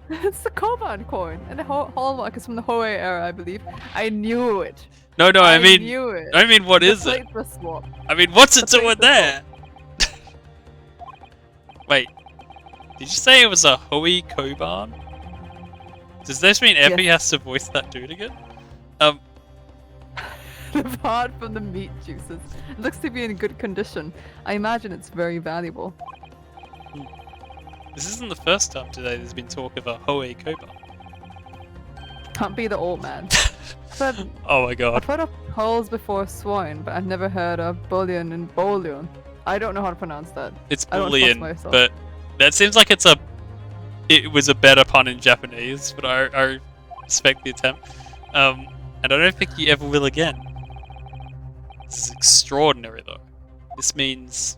It's the Koban coin, and the hallmark is from the Hoei era, I believe. I knew it. No, I mean, knew it. what The is it? plate was swapped. I mean, what's it The doing plate was there? Wait, did you say it was a Hui Koban? Does this mean Epi has to voice that dude again? Apart from the meat juices, it looks to be in good condition. I imagine it's very valuable. This isn't the first time today there's been talk of a Hui Koban. Can't be the old man. But Oh my I've god. heard of pearls before swine, but I've never heard of bullion and bouillon. I don't know how to pronounce that. It's I don't trust bullion, myself. but that seems like it was a better pun in Japanese, but I respect the attempt. And I don't think you ever will again. This is extraordinary though. This means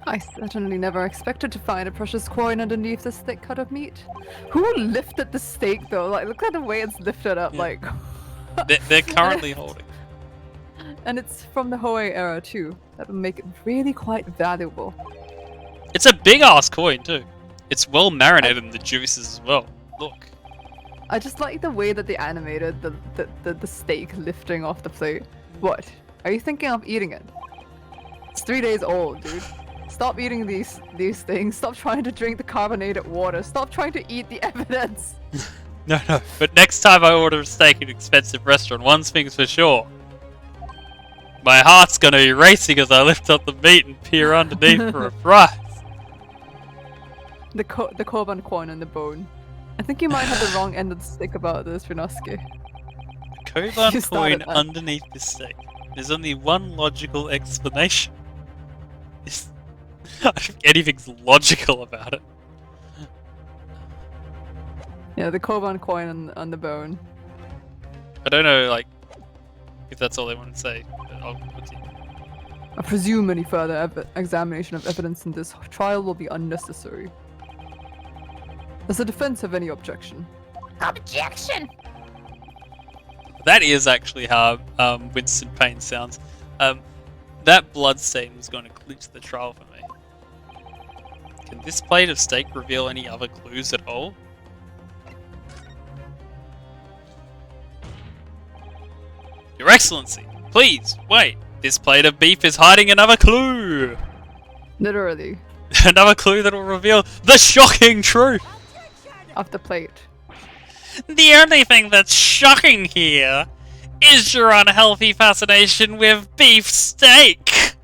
I certainly never expected to find a precious coin underneath this thick cut of meat. Who lifted the steak though? Like, look at the way it's lifted up. Yeah. Like, they're currently holding. and it's from the Hoei era too. That would make it really quite valuable. It's a big ass coin too. It's well marinated in the juices as well. Look. I just like the way that they animated the steak lifting off the plate. What? Are you thinking of eating it? It's 3 days old, dude. Stop eating these things. Stop trying to drink the carbonated water. Stop trying to eat the evidence. No. But next time I order a steak at an expensive restaurant, one thing's for sure. My heart's gonna be racing as I lift up the meat and peer underneath for a prize. The Koban coin and the bone. I think you might have the wrong end of the stick about this, Ryunosuke. Koban You started coin that. underneath this steak. There's only one logical explanation. I don't think anything's logical about it. Yeah, the Koban coin on the bone. I don't know, like, if that's all they want to say. But I'll continue. I presume any further examination of evidence in this trial will be unnecessary. Does the defense have any objection? Objection! That is actually how Winston Payne sounds. That bloodstain was going to clinch the trial for me. Can this plate of steak reveal any other clues at all? Your Excellency, please, wait! This plate of beef is hiding another clue! Literally. Another clue that will reveal the shocking truth. Of the plate. The only thing that's shocking here is your unhealthy fascination with beefsteak.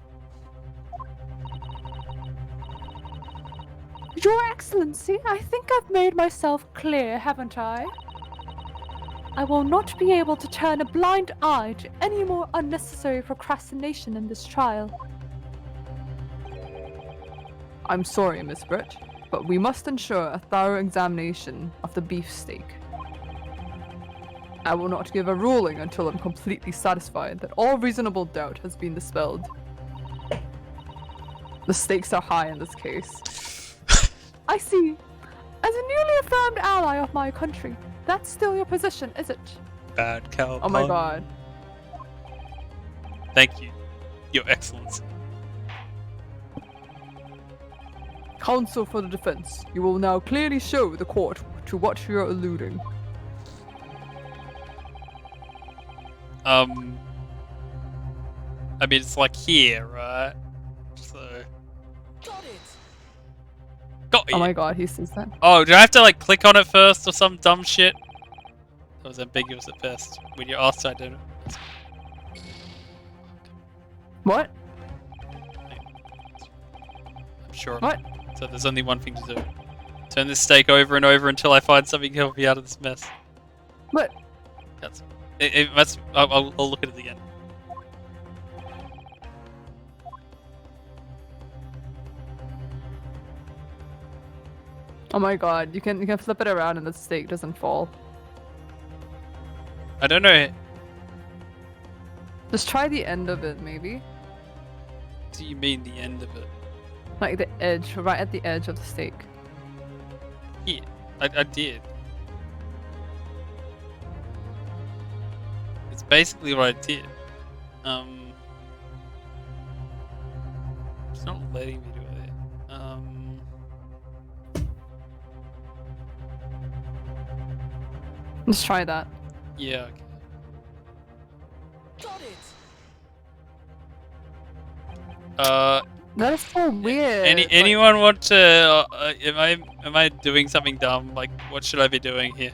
Your Excellency, I think I've made myself clear, haven't I? I will not be able to turn a blind eye to any more unnecessary procrastination in this trial. I'm sorry, Miss Britt, but we must ensure a thorough examination of the beefsteak. I will not give a ruling until I'm completely satisfied that all reasonable doubt has been dispelled. The stakes are high in this case. I see. As a newly affirmed ally of my country, that's still your position, is it? Bad cow. Oh my pun. god. Thank you, Your Excellency. Counsel for the defense, you will now clearly show the court to what you're alluding. I mean, it's like here, right? So. Got it. Oh my god, he says that. Oh, do I have to like click on it first or some dumb shit? That was ambiguous at best. When you're asked to identify. What? I'm sure. What? So there's only one thing to do. Turn this steak over and over until I find something to help me out of this mess. What? That's it must. I'll look at it again. Oh my god, you can flip it around and the steak doesn't fall. I don't know. Just try the end of it, maybe. What do you mean the end of it? Like the edge, right at the edge of the steak. Yeah, I did. It's basically what I did. It's not letting me do it. Just try that. Yeah. Okay. That is so weird. Anyone want to? Am I doing something dumb? Like, what should I be doing here?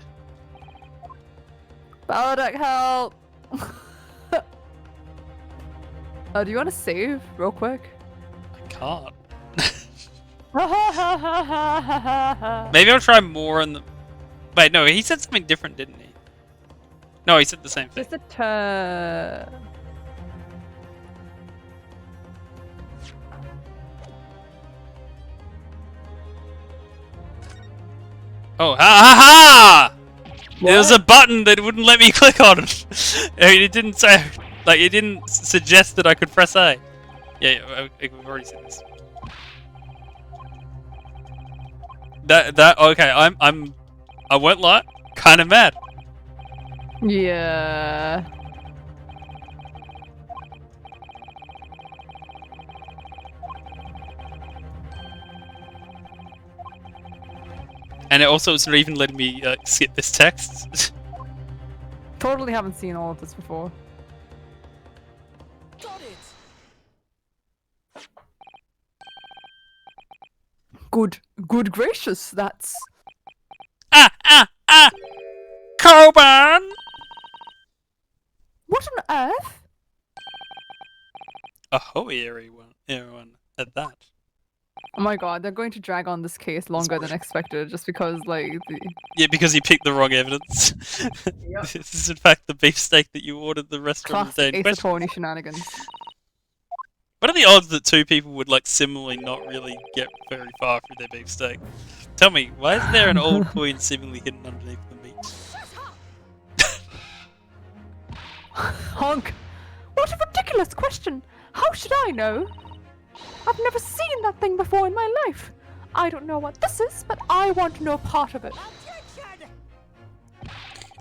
Baladac, help! Do you want to save real quick? I can't. Maybe I'll try more on the. Wait, no, he said something different, didn't he? No, he said the same thing. Just a turn. Oh, ha ha ha! There was a button that wouldn't let me click on it. I mean, it didn't say, like, it didn't suggest that I could press A. Yeah, we've already seen this. Okay, I won't lie, kind of mad. Yeah. And it also is not even letting me skip this text. Totally haven't seen all of this before. Good gracious, that's... Coburn! What on earth? Ahoy, everyone at that. Oh my god, they're going to drag on this case longer than expected just because, like, Yeah, because you picked the wrong evidence. This is in fact the beefsteak that you ordered the restaurant classic today. Ace Attorney shenanigans. What are the odds that two people would like similarly not really get very far through their beefsteak? Tell me, why is there an old coin seemingly hidden underneath the meat? Honk! What a ridiculous question! How should I know? I've never seen that thing before in my life. I don't know what this is, but I want no part of it.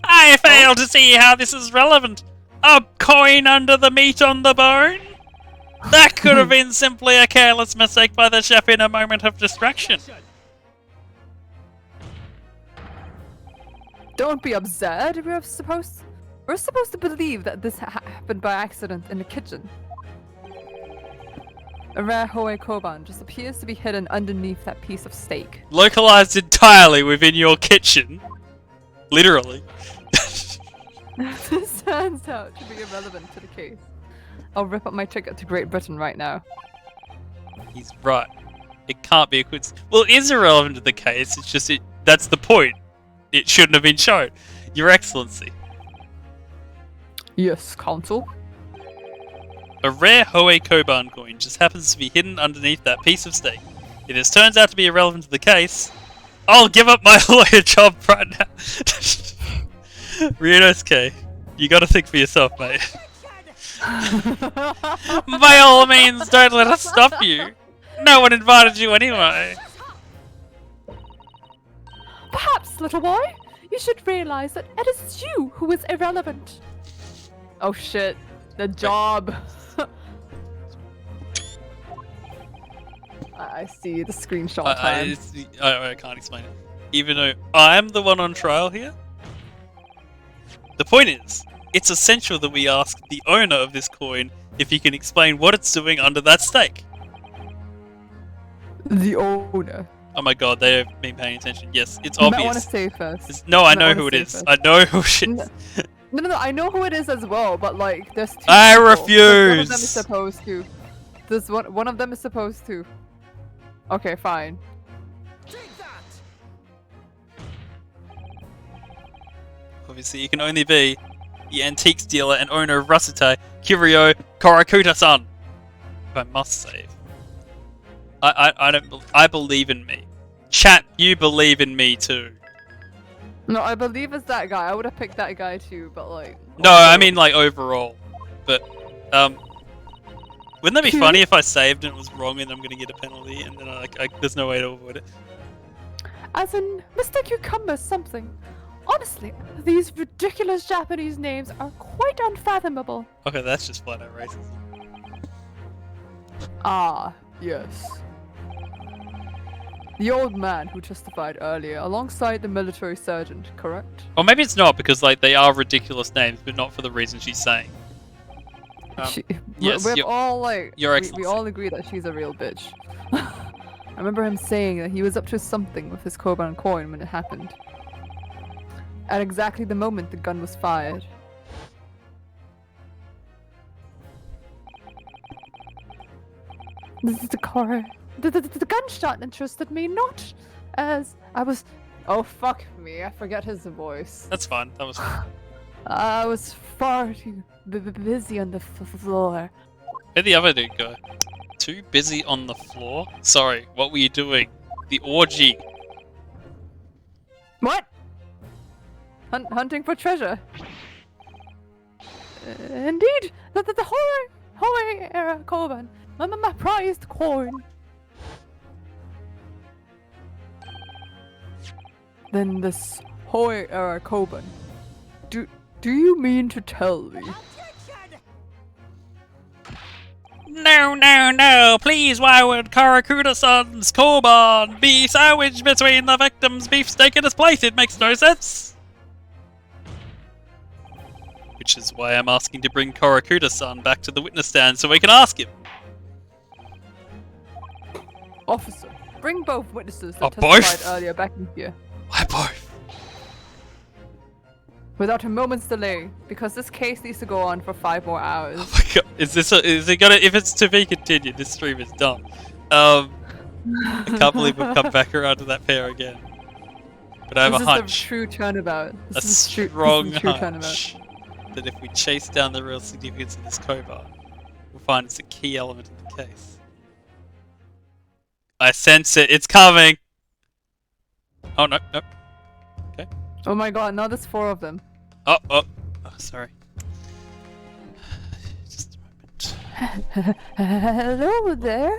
I fail to see how this is relevant. A coin under the meat on the bone? That could have been simply a careless mistake by the chef in a moment of distraction. Don't be absurd. We're supposed to believe that this happened by accident in the kitchen. A rare Hoei Koban just appears to be hidden underneath that piece of steak. Localized entirely within your kitchen. Literally. This turns out to be irrelevant to the case. I'll rip up my ticket to Great Britain right now. He's right. It can't be a coincidence. Well, it is irrelevant to the case. It's just that's the point. It shouldn't have been shown. Your Excellency. Yes, Counsel. A rare Hoei Koban coin just happens to be hidden underneath that piece of steak. If this turns out to be irrelevant to the case, I'll give up my lawyer job right now. Ryunosuke, you gotta think for yourself, mate. By all means, don't let us stop you. No one invited you anyway. Perhaps, little boy, you should realize that it is you who is irrelevant. Oh shit, the job. I see the screenshot time. I can't explain it. Even though I'm the one on trial here. The point is, it's essential that we ask the owner of this coin if he can explain what it's doing under that steak. The owner. Oh my god, they haven't been paying attention. Yes, it's You might want to obvious. say first. No, I You might know wanna who it say is. first. I know who it No, is. no, I know who it is as well, but like, there's two I people. One of them is refuse. supposed to. There's one of them is supposed to. Okay, fine. Obviously, you can only be the antiques dealer and owner of Rasute, Kiryo Korakuta-san. If I must save. I don't. I believe in me. Chat, you believe in me too. No, I believe it's that guy. I would have picked that guy too, but like. No, I mean like overall. But wouldn't that be funny if I saved and it was wrong and I'm gonna get a penalty and then there's no way to avoid it? As in, Mr. Cucumber something. Honestly, these ridiculous Japanese names are quite unfathomable. Okay, that's just flat out racist. Ah, yes. The old man who testified earlier, alongside the military sergeant, correct? Or maybe it's not because like they are ridiculous names, but not for the reason she's saying. Yes, we're Your- all like, Your we Excellency. all agree that she's a real bitch. I remember him saying that he was up to something with his Koban coin when it happened. At exactly the moment the gun was fired. The car. The gunshot interested me, not as I was. Oh fuck me, I forget his voice. That's fine. That was fine. I was far too busy on the floor. Where'd the other dude go? Too busy on the floor? Sorry, what were you doing? The orgy. What? Hunting for treasure. Indeed, the Hoei era Koban, my prized coin. Then this Hoei era Koban. Do you mean to tell me? No, no, no! Please, why would Karakuda-san's Koban be sandwiched between the victim's beefsteak and his plate? It makes no sense! Which is why I'm asking to bring Korakuda-san back to the witness stand so we can ask him. Officer, bring both witnesses Oh, that both? testified earlier back in here. Why both? Without a moment's delay, because this case needs to go on for 5 more hours. Oh my god, is it gonna, if it's to be continued, this stream is done. I can't believe we've come back around to that pair again. But I have This a is the hunch, true turnabout. a This is true, strong this is the true turnabout. hunch, that if we chase down the real significance of this Koban, we'll find it's a key element of the case. I sense it, it's coming! Oh no, no. Oh my god, now there's 4 of them. Oh, sorry. Just a moment. Hello there.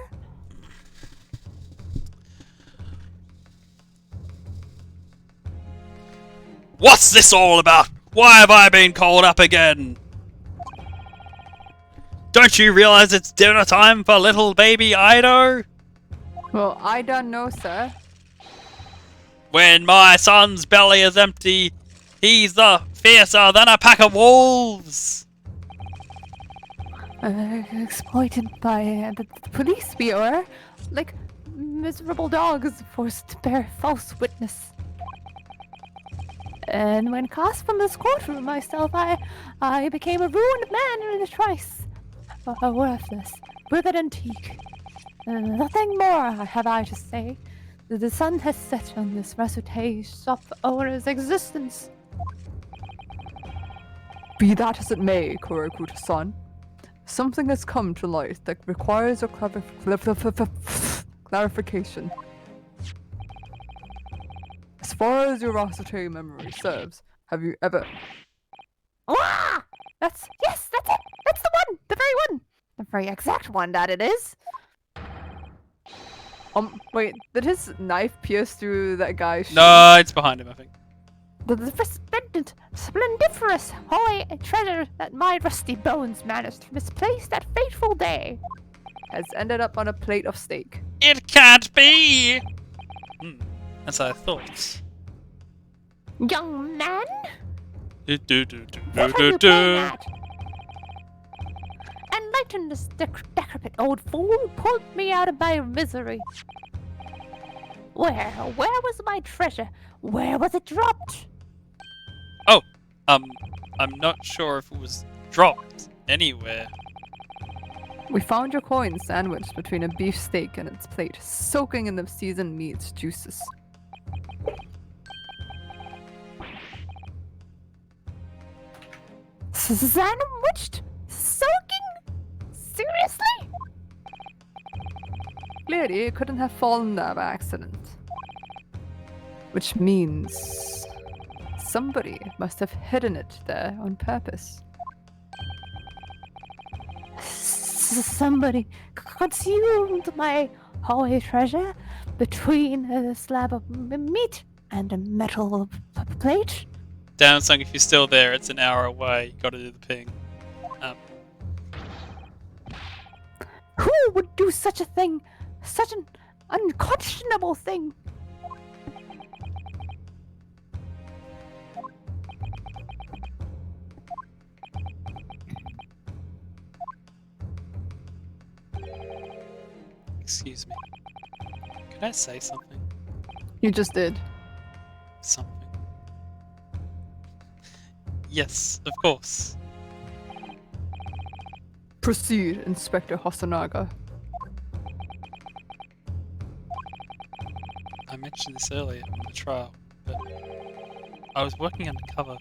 What's this all about? Why have I been called up again? Don't you realize it's dinner time for little baby Ido? Well, I don't know, sir. When my son's belly is empty, he's the fiercer than a pack of wolves. exploited by the police we are, like miserable dogs forced to bear false witness. And when cast from this courtroom myself, I became a ruined man in a trice. Worthless, withered antique. Nothing more have I to say. The sun has set on this Rasute shop owner's existence. Be that as it may, Korakuta-san, something has come to light that requires a clarification. As far as your Rasute memory serves, have you ever... Ah! That's it! That's the one! The very one! The very exact one that it is! Wait, did his knife pierce through that guy's shoe? No, it's behind him, I think. The resplendent, splendiferous, holy treasure that my rusty bones managed to misplace that fateful day. Has ended up on a plate of steak. It can't be! As I thought. Young man? Do, do, do, do, What do, are you do. playing at? Enlighten this decrepit old fool, pulled me out of my misery. Where was my treasure? Where was it dropped? Oh, I'm not sure if it was dropped anywhere. We found your coin sandwiched between a beef steak and its plate, soaking in the seasoned meat's juices. Sandwiched? Soaking? Seriously? Clearly, it couldn't have fallen there by accident. Which means... somebody must have hidden it there on purpose. Somebody consumed my holy treasure between a slab of meat and a metal plate. Damn, Sung, if you're still there, it's an hour away. You gotta do the ping. Who would do such a thing? Such an unconscionable thing? Excuse me. Can I say something? You just did. Something. Yes, of course. Proceed, Inspector Hosonaga. I mentioned this earlier in the trial, but I was working undercover.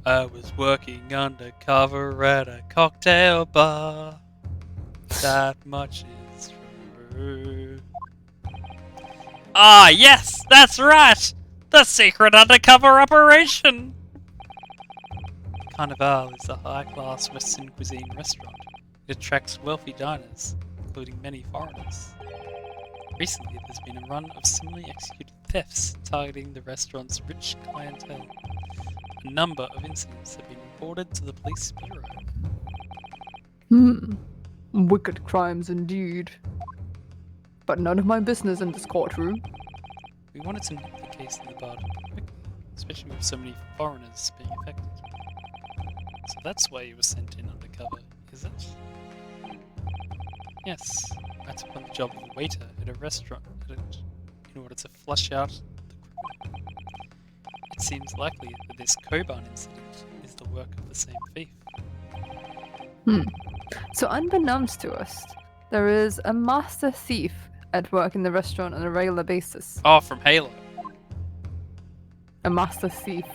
I was working undercover at a cocktail bar. That much is true. Ah, yes, that's right! The secret undercover operation! Carnival is a high-class Western cuisine restaurant. It attracts wealthy diners, including many foreigners. Recently, there's been a run of similarly executed thefts targeting the restaurant's rich clientele. A number of incidents have been reported to the police bureau. Wicked crimes indeed. But none of my business in this courtroom. We wanted to nip the case in the bud quickly, especially with so many foreigners being affected. So that's why you were sent in undercover, is it? Yes, I took on the job of a waiter at a restaurant in order to flush out the criminal. It seems likely that this Koban incident is the work of the same thief. So unbeknownst to us, there is a master thief at work in the restaurant on a regular basis. Oh, from Halo. A master thief.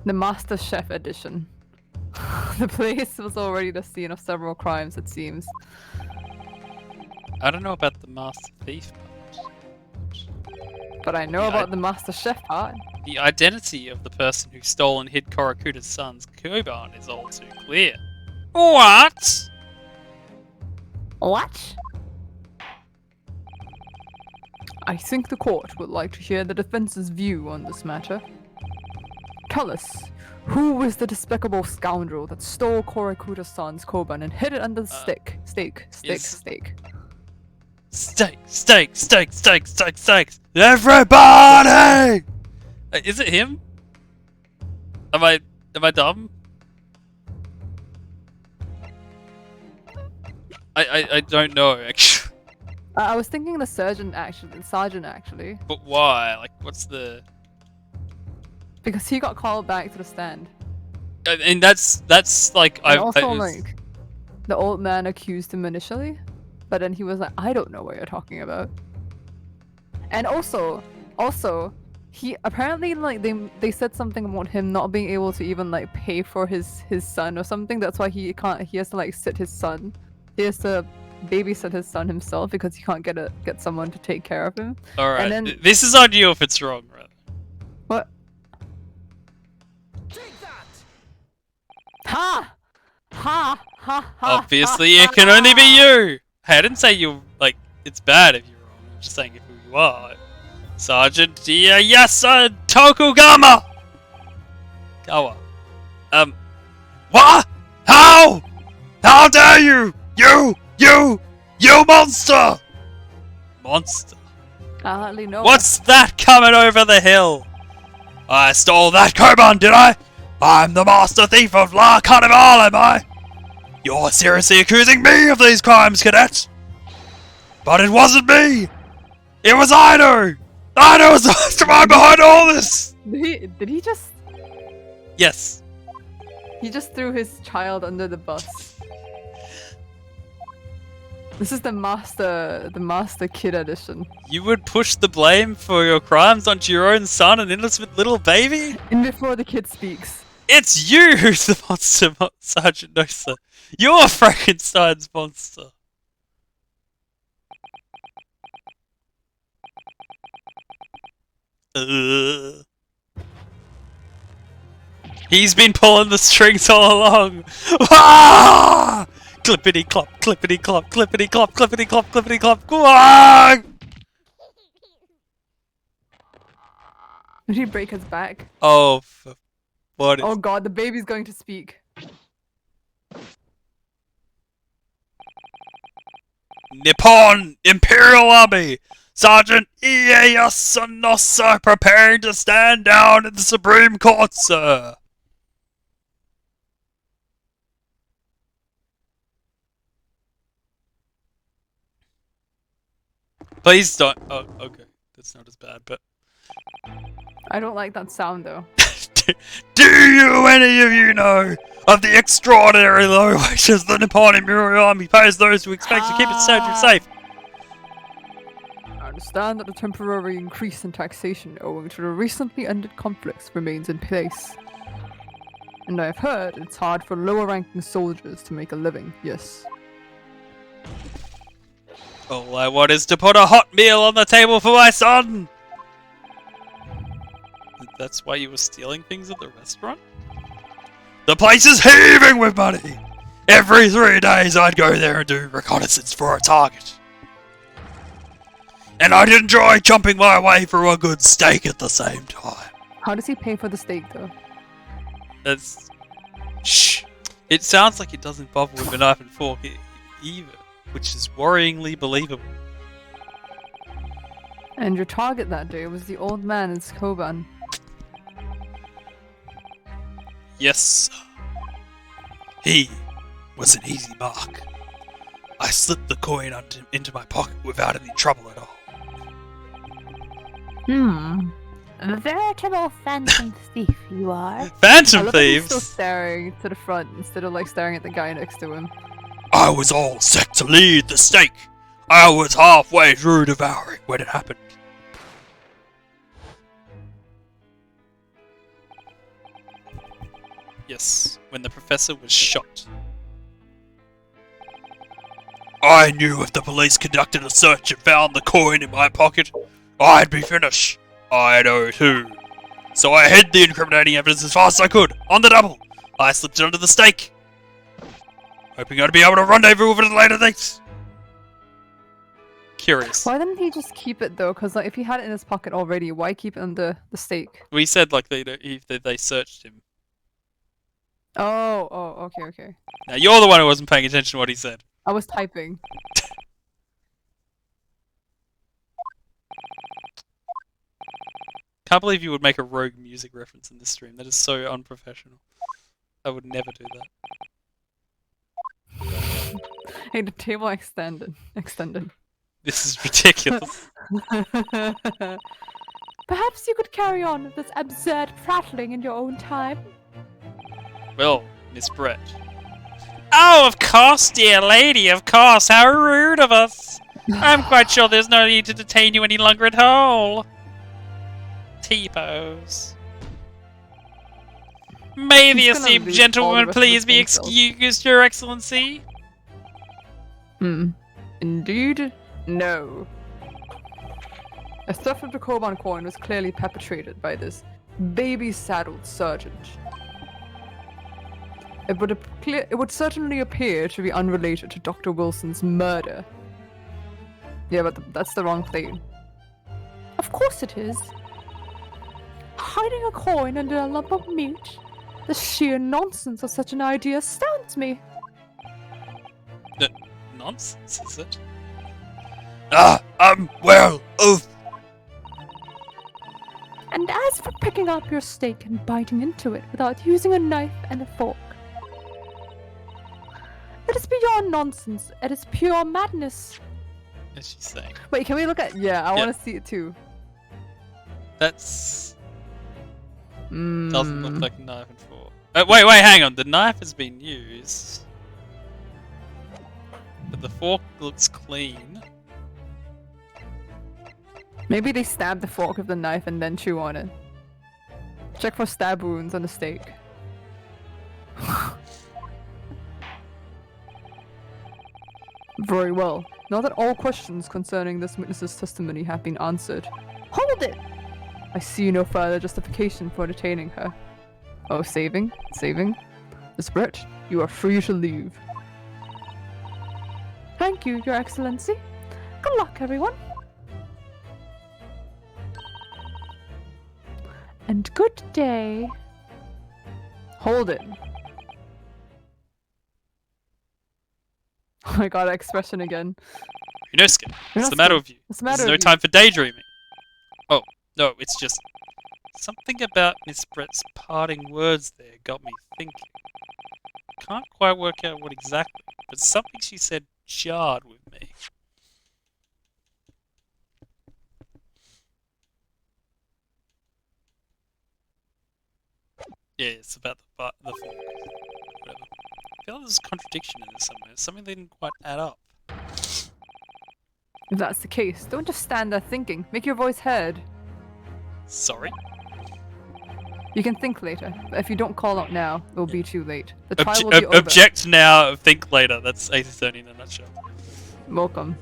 The Master Chef edition. The place was already the scene of several crimes, it seems. I don't know about the master thief part. But I know Yeah, about the Master Chef part. The identity of the person who stole and hid Korakuta's son's Koban is all too clear. What? What? I think the court would like to hear the defense's view on this matter. Tell us, who was the despicable scoundrel that stole Korakuta-san's Koban and hid it under the steak? Steak. Steaks! Everybody! Is it him? Am I dumb? I don't know actually. I was thinking the sergeant actually, But why? Like, what's the? because he got called back to the stand. And that's like And I also, was- like, the old man accused him initially, but then he was like, I don't know what you're talking about. And also, he apparently, like, they said something about him not being able to even, like, pay for his son or something. That's why he has to, like, sit his son. He has to babysit his son himself because he can't get someone to take care of him. all right. then- This is on you if it's wrong, right? What? Ha! Ha! Ha! Ha! Obviously, ha, it can ha, only be ha. you. Hey, I didn't say you like. It's bad if you're wrong. I'm just saying who you are. Sergeant Ieyasu Tokugama. Gawa. What? How? How dare you? You monster! Monster. I hardly know. What's that coming over the hill? I stole that koban, did I? I'm the master thief of La Carnival, am I? You're seriously accusing me of these crimes, cadet? But it wasn't me! It was Ino! Ino was the mastermind behind all this! Did he just Yes. He just threw his child under the bus. This is the master kid edition. You would push the blame for your crimes onto your own son, an innocent little baby? And before the kid speaks. It's you who's the monster, Sergeant Nosa. You're Frankenstein's monster. He's been pulling the strings all along. Ah! Clippity clop, clippity clop, clippity clop, clippity clop, clippity clop. Ah! Did he break his back? Oh, what is? Oh god, the baby's going to speak. Nippon Imperial Army, Sergeant Ieyasu Nosa preparing to stand down in the Supreme Court, sir. Please don't. Oh, okay. That's not as bad, but. I don't like that sound though. Do you, any of you, know of the extraordinary low wages the Nippon Imperial Army pays those who expect to keep its soldiers safe? I understand that the temporary increase in taxation owing to the recently ended conflicts remains in place. And I've heard it's hard for lower ranking soldiers to make a living, yes. All I want is to put a hot meal on the table for my son! That's why you were stealing things at the restaurant? The place is heaving with money! Every 3 days I'd go there and do reconnaissance for a target. And I'd enjoy chomping my way through a good steak at the same time. How does he pay for the steak though? That's... Shh! It sounds like it doesn't bother with a knife and fork either, which is worryingly believable. And your target that day was the old man in Skoban. Yes, sir. He was an easy mark. I slipped the coin into my pocket without any trouble at all. A veritable phantom thief you are. I Phantom love that he's still thieves! staring to the front instead of like staring at the guy next to him. I was all set to lead the steak. I was halfway through devouring when it happened. Yes, when the professor was shot. I knew if the police conducted a search and found the coin in my pocket, I'd be finished. I know too. So I hid the incriminating evidence as fast as I could, on the double. I slipped it under the stake, hoping I'd be able to rendezvous with it at a later date. Curious. Why didn't he just keep it though? Because like if he had it in his pocket already, why keep it under the stake? We said like they searched him. Oh, okay. Now you're the one who wasn't paying attention to what he said. I was typing. Can't believe you would make a rogue music reference in this stream. That is so unprofessional. I would never do that. Hey, the table extended. Extended. This is ridiculous. Perhaps you could carry on with this absurd prattling in your own time. Well, Miss Brett. Oh, of course, dear lady, of course. How rude of us. I'm quite sure there's no need to detain you any longer at all. T-pose. May the He's gonna esteemed lose all the gentleman rest of please his be brain cells. excused, Your Excellency? Indeed, no. A theft of the Koban coin was clearly perpetrated by this baby-saddled sergeant. It would certainly appear to be unrelated to Dr. Wilson's murder. Yeah, but that's the wrong plane. Of course it is. Hiding a coin under a lump of meat? The sheer nonsense of such an idea astounds me. Nonsense, is it? Well, oof. And as for picking up your steak and biting into it without using a knife and a fork, it is beyond nonsense. It is pure madness. As she's saying. Wait, can we look at? Yeah, I Yeah. want to see it too. That's... Mm. doesn't look like a knife and fork. Wait, hang on. The knife has been used. But the fork looks clean. Maybe they stab the fork with the knife and then chew on it. Check for stab wounds on the steak. Very well. Now that all questions concerning this witness's testimony have been answered, Hold it! I see no further justification for detaining her. Oh, saving? Miss Brett, you are free to leave. Thank you, Your Excellency. Good luck, everyone. And good day. Hold it. Oh my god, that expression again. Yunosuke, what's the matter with you? What's the matter There's no with you? time for daydreaming. Oh, no, it's just... something about Miss Brett's parting words there got me thinking. Can't quite work out what exactly, but something she said jarred with me. Yeah, it's about the fork. Whatever. I feel like there's a contradiction in this somewhere. Something didn't quite add up. If that's the case, don't just stand there thinking. Make your voice heard. Sorry? You can think later, but if you don't call out now, it will be too late. The trial will be over. Object now, think later. That's Ace Attorney in a nutshell. Welcome.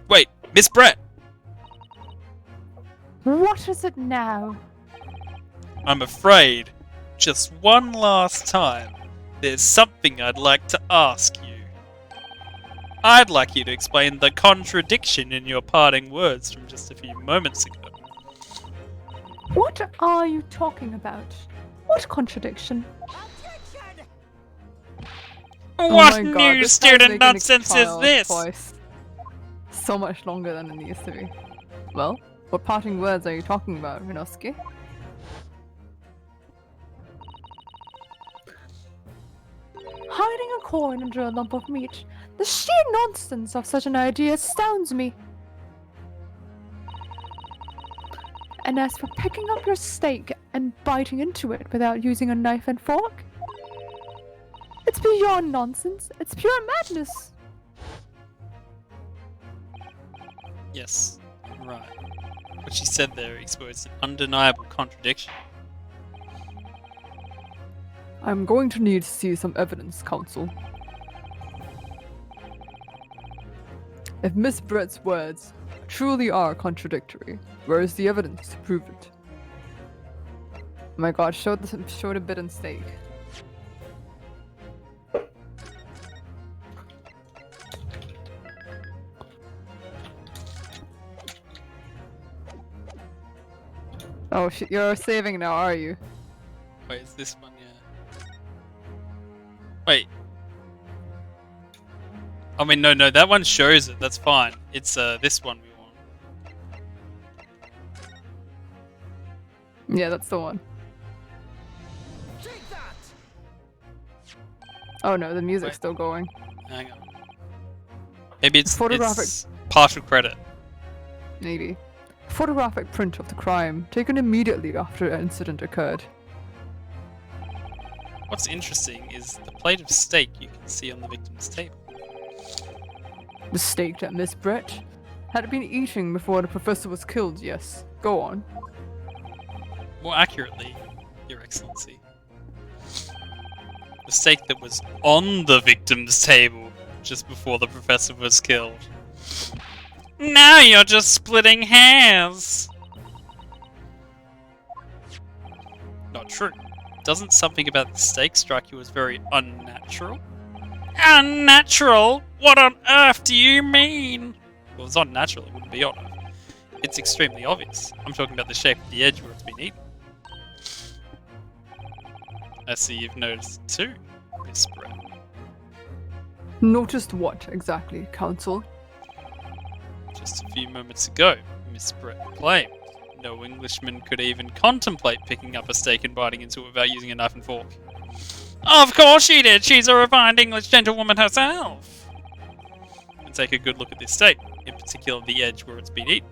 Wait, Miss Brett! What is it now? I'm afraid, just one last time, there's something I'd like to ask you. I'd like you to explain the contradiction in your parting words from just a few moments ago. What are you talking about? What contradiction? Oh What my God, new this guy's student making the nonsense is trial this? twice. So much longer than it needs to be. Well, what parting words are you talking about, Ryunosuke? Hiding a coin under a lump of meat? The sheer nonsense of such an idea astounds me. And as for picking up your steak and biting into it without using a knife and fork? It's beyond nonsense. It's pure madness. Yes, right. What she said there exposed an undeniable contradiction. I'm going to need to see some evidence, Counsel. If Miss Brett's words truly are contradictory, where is the evidence to prove it? Oh my god, show the bit and steak. Oh shit, you're saving now, are you? Wait, is this one? Yeah. Wait. I mean, no, that one shows it. That's fine. It's this one we want. Yeah, that's the one. Oh no, the music's Wait. still going. Hang on. Maybe it's Photographic- it's partial credit. Maybe. Photographic print of the crime, taken immediately after the incident occurred. What's interesting is the plate of steak you can see on the victim's table. The steak that Miss Brett had been eating before the professor was killed, yes. Go on. More accurately, Your Excellency. The steak that was on the victim's table just before the professor was killed. Now you're just splitting hairs. Not true. Doesn't something about the steak strike you as very unnatural? Unnatural? What on earth do you mean? Well, it's unnatural, it wouldn't be on Earth. It's extremely obvious. I'm talking about the shape of the edge where it's been eaten. I see you've noticed it too, Miss Brett. Noticed what exactly, Counsel? Just a few moments ago, Miss Brett claimed no Englishman could even contemplate picking up a steak and biting into it without using a knife and fork. Of course she did. She's a refined English gentlewoman herself. And take a good look at this steak, in particular the edge where it's been eaten.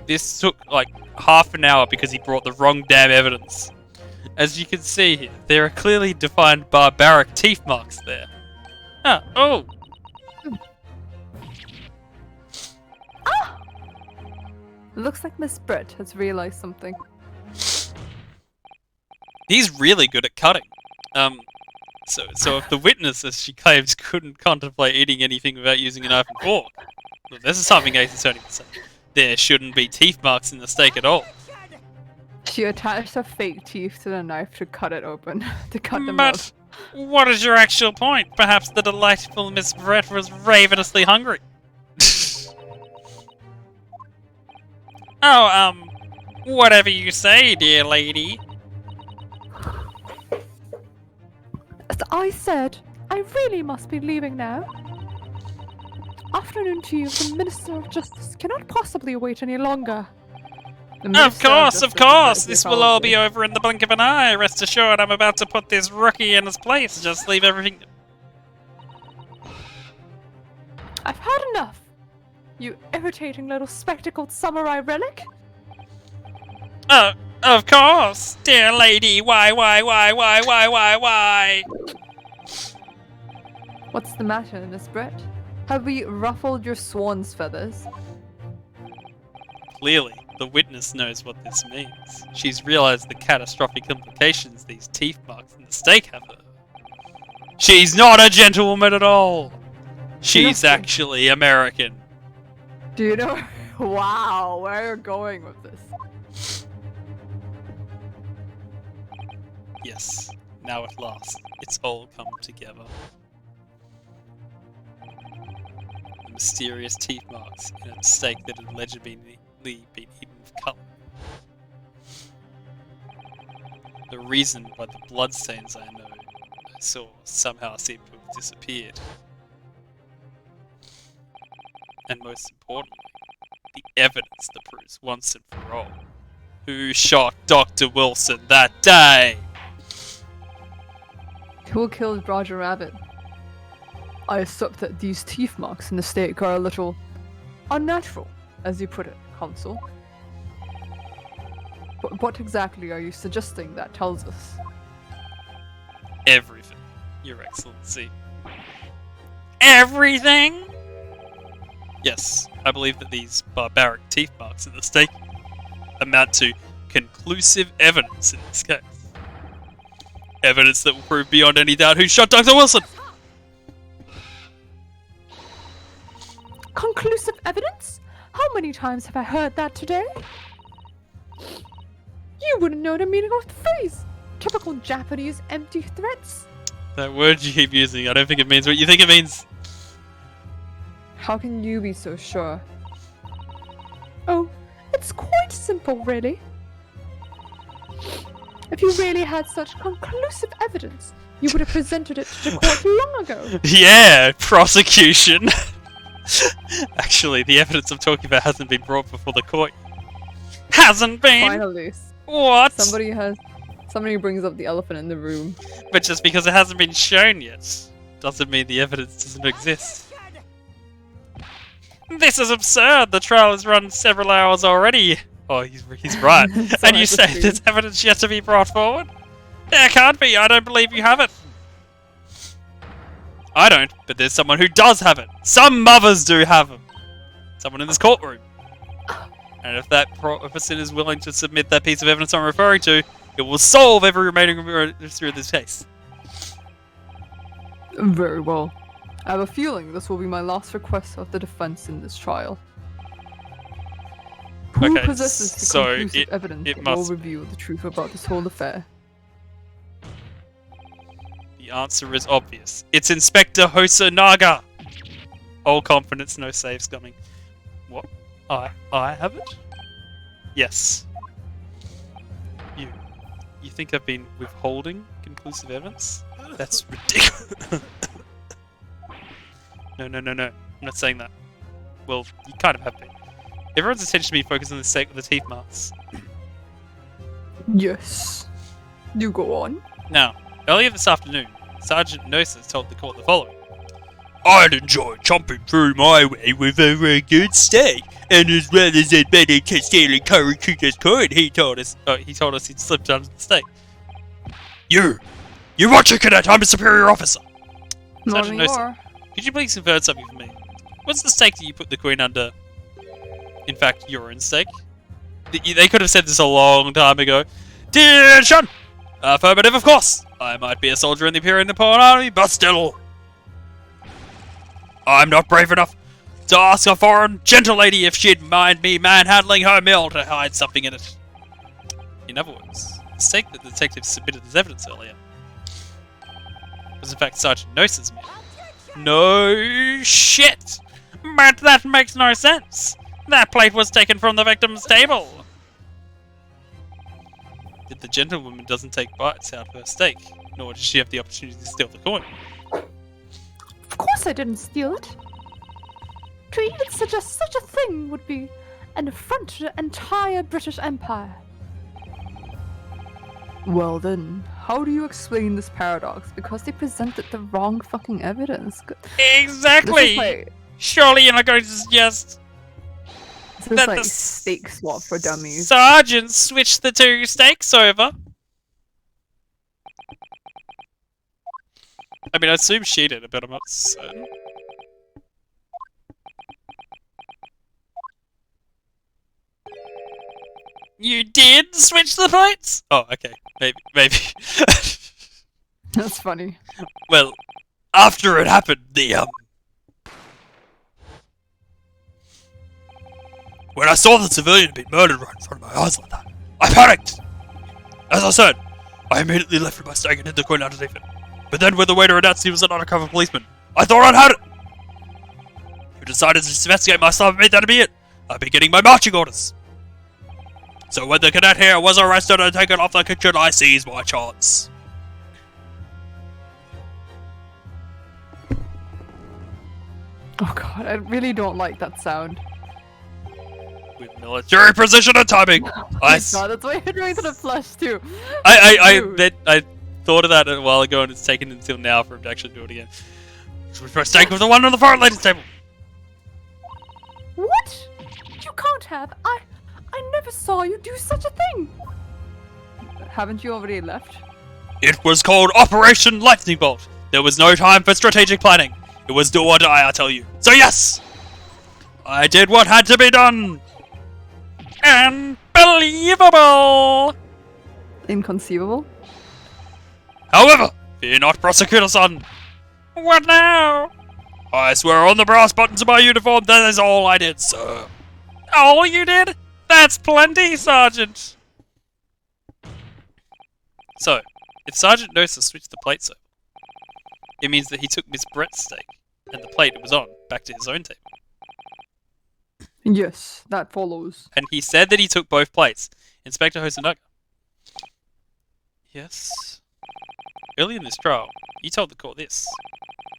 This took like half an hour because he brought the wrong damn evidence. As you can see here, there are clearly defined barbaric teeth marks there. Oh. Looks like Miss Brett has realized something. He's really good at cutting. So if the witness, as she claims, couldn't contemplate eating anything without using a knife and fork, well, this is something Ace is only to say. There shouldn't be teeth marks in the steak at all. She attached her fake teeth to the knife to cut it open, to cut them But off. what is your actual point? Perhaps the delightful Miss Brett was ravenously hungry. Oh, whatever you say, dear lady. As I said, I really must be leaving now. Afternoon to you, the Minister of Justice cannot possibly wait any longer. The Of Minister course, Justice of is course. likely This will all probably- be over in the blink of an eye. Rest assured, I'm about to put this rookie in his place. Just leave everything. I've had enough. You irritating little spectacled samurai relic. Oh, of course, dear lady. Why? What's the matter, Miss Brett? Have we ruffled your swan's feathers? Clearly, the witness knows what this means. She's realized the catastrophic implications these teeth marks in the steak have. She's not a gentlewoman at all. She's Nothing. actually American. Do you know? Wow, where you're going with this? Yes, now at last, it's all come together. The mysterious teeth marks in a steak that had allegedly been eaten with cutlery. The reason why the bloodstains I saw somehow seem to have disappeared. And most importantly, the evidence that proves once and for all who shot Dr. Wilson that day. Who killed Roger Rabbit? I accept that these teeth marks in the steak are a little unnatural, as you put it, Consul. But what exactly are you suggesting that tells us? Everything, Your Excellency. Everything? Yes, I believe that these barbaric teeth marks in the steak amount to conclusive evidence in this case. Evidence that will prove beyond any doubt who shot Dr. Wilson! Conclusive evidence? How many times have I heard that today? You wouldn't know the meaning of the phrase. Typical Japanese empty threats. That word you keep using, I don't think it means what you think it means. How can you be so sure? Oh, it's quite simple, really. If you really had such conclusive evidence, you would have presented it to the court long ago. Yeah, prosecution! Actually, the evidence I'm talking about hasn't been brought before the court. Hasn't been. Finally, What? somebody Somebody brings up the elephant in the room. But just because it hasn't been shown yet, doesn't mean the evidence doesn't exist. This is absurd. The trial has run several hours already. Oh, he's right. So And I you just say assumed. there's evidence yet to be brought forward? There can't be. I don't believe you have it. I don't, but there's someone who does have it. Some mothers do have them. Someone in this courtroom. And if that person is willing to submit that piece of evidence I'm referring to, it will solve every remaining mystery of this case. Very well. I have a feeling this will be my last request of the defense in this trial. Who Okay, possesses the so conclusive evidence it that will must- reveal the truth about this whole affair? The answer is obvious. It's Inspector Hosonaga! All confidence, no saves coming. What? I have it? Yes. You think I've been withholding conclusive evidence? That's ridiculous. No. I'm not saying that. Well, you kind of have been. Everyone's attention to me focused on the sake of the teeth marks. Yes. You go on. Now, earlier this afternoon, Sergeant Gnosis told the court the following. I'd enjoy chomping through my way with a very good steak, and as well as admitting to stealing Curry Cooker's coin, he told us he'd slipped under the steak. You watch your cadet, I'm a superior officer! Not Sergeant Gnosis, anymore. could you please convert something for me? What's the stake that you put the coin under? In fact, your own stake? They could have said this a long time ago. Attention! Affirmative, of course! I might be a soldier in the Imperial Nippon Army, but still... I'm not brave enough to ask a foreign gentle lady if she'd mind me manhandling her mill to hide something in it. In other words, the stake that the detective submitted as evidence earlier was in fact Sergeant Gnosis' mill. No shit! But that makes no sense. That plate was taken from the victim's table. That the gentlewoman doesn't take bites out of her steak, nor does she have the opportunity to steal the coin. Of course I didn't steal it. To even suggest such a thing would be an affront to the entire British Empire. Well then, how do you explain this paradox? Because they presented the wrong fucking evidence. This Exactly. is like, Surely you're not going to suggest this is that like the steak swap for dummies. sergeant switched the two stakes over. I mean, I assume she did, but I'm not certain. You did switch the plates? Oh, okay. Maybe. That's funny. Well, after it happened, when I saw the civilian being murdered right in front of my eyes like that, I panicked! As I said, I immediately lifted my stake and hid the coin underneath it. But then when the waiter announced he was an undercover policeman, I thought I'd had it! He decided to investigate my stuff and made that to be it. I've been getting my marching orders. So when the cadet here was arrested and taken off the kitchen, I seized my chance. Oh god, I really don't like that sound. With military precision and timing, Oh I my god, that's why you're doing to the flush too. Dude. I thought of that a while ago, and it's taken until now for him to actually do it again. Switch my stake with the one on the far lady's table. What? You can't have. I never saw you do such a thing. Haven't you already left? It was called Operation Lightning Bolt. There was no time for strategic planning. It was do or die, I tell you. So yes, I did what had to be done. Unbelievable! Inconceivable? However, fear not, prosecutor-son. What now? I swear on the brass buttons of my uniform that is all I did, sir. All you did? That's plenty, Sergeant. So, if Sergeant Gnosis switched the plates over, it means that he took Miss Brett's steak and the plate it was on back to his own table. Yes, that follows. And he said that he took both plates. Inspector Hosonaga. Yes. Early in this trial, you told the court this.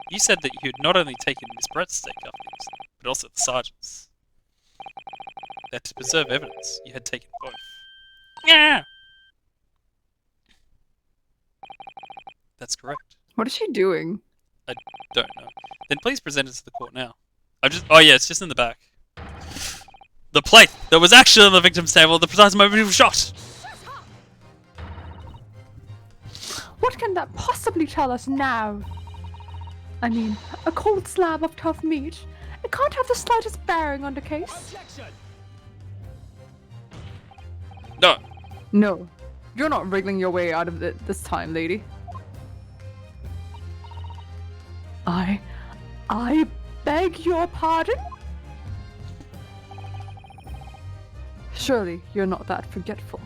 You said that you had not only taken Miss Brett's steak afterwards, but also the sergeant's. That to preserve evidence, you had taken both. Yeah. That's correct. What is she doing? Don't know. Then please present it to the court now. Oh yeah, it's just in the back. The plate that was actually on the victim's table at the precise moment he was shot. What can that possibly tell us now? I mean, a cold slab of tough meat. It can't have the slightest bearing on the case. No. No. You're not wriggling your way out of it this time, lady. I beg your pardon? Surely you're not that forgetful.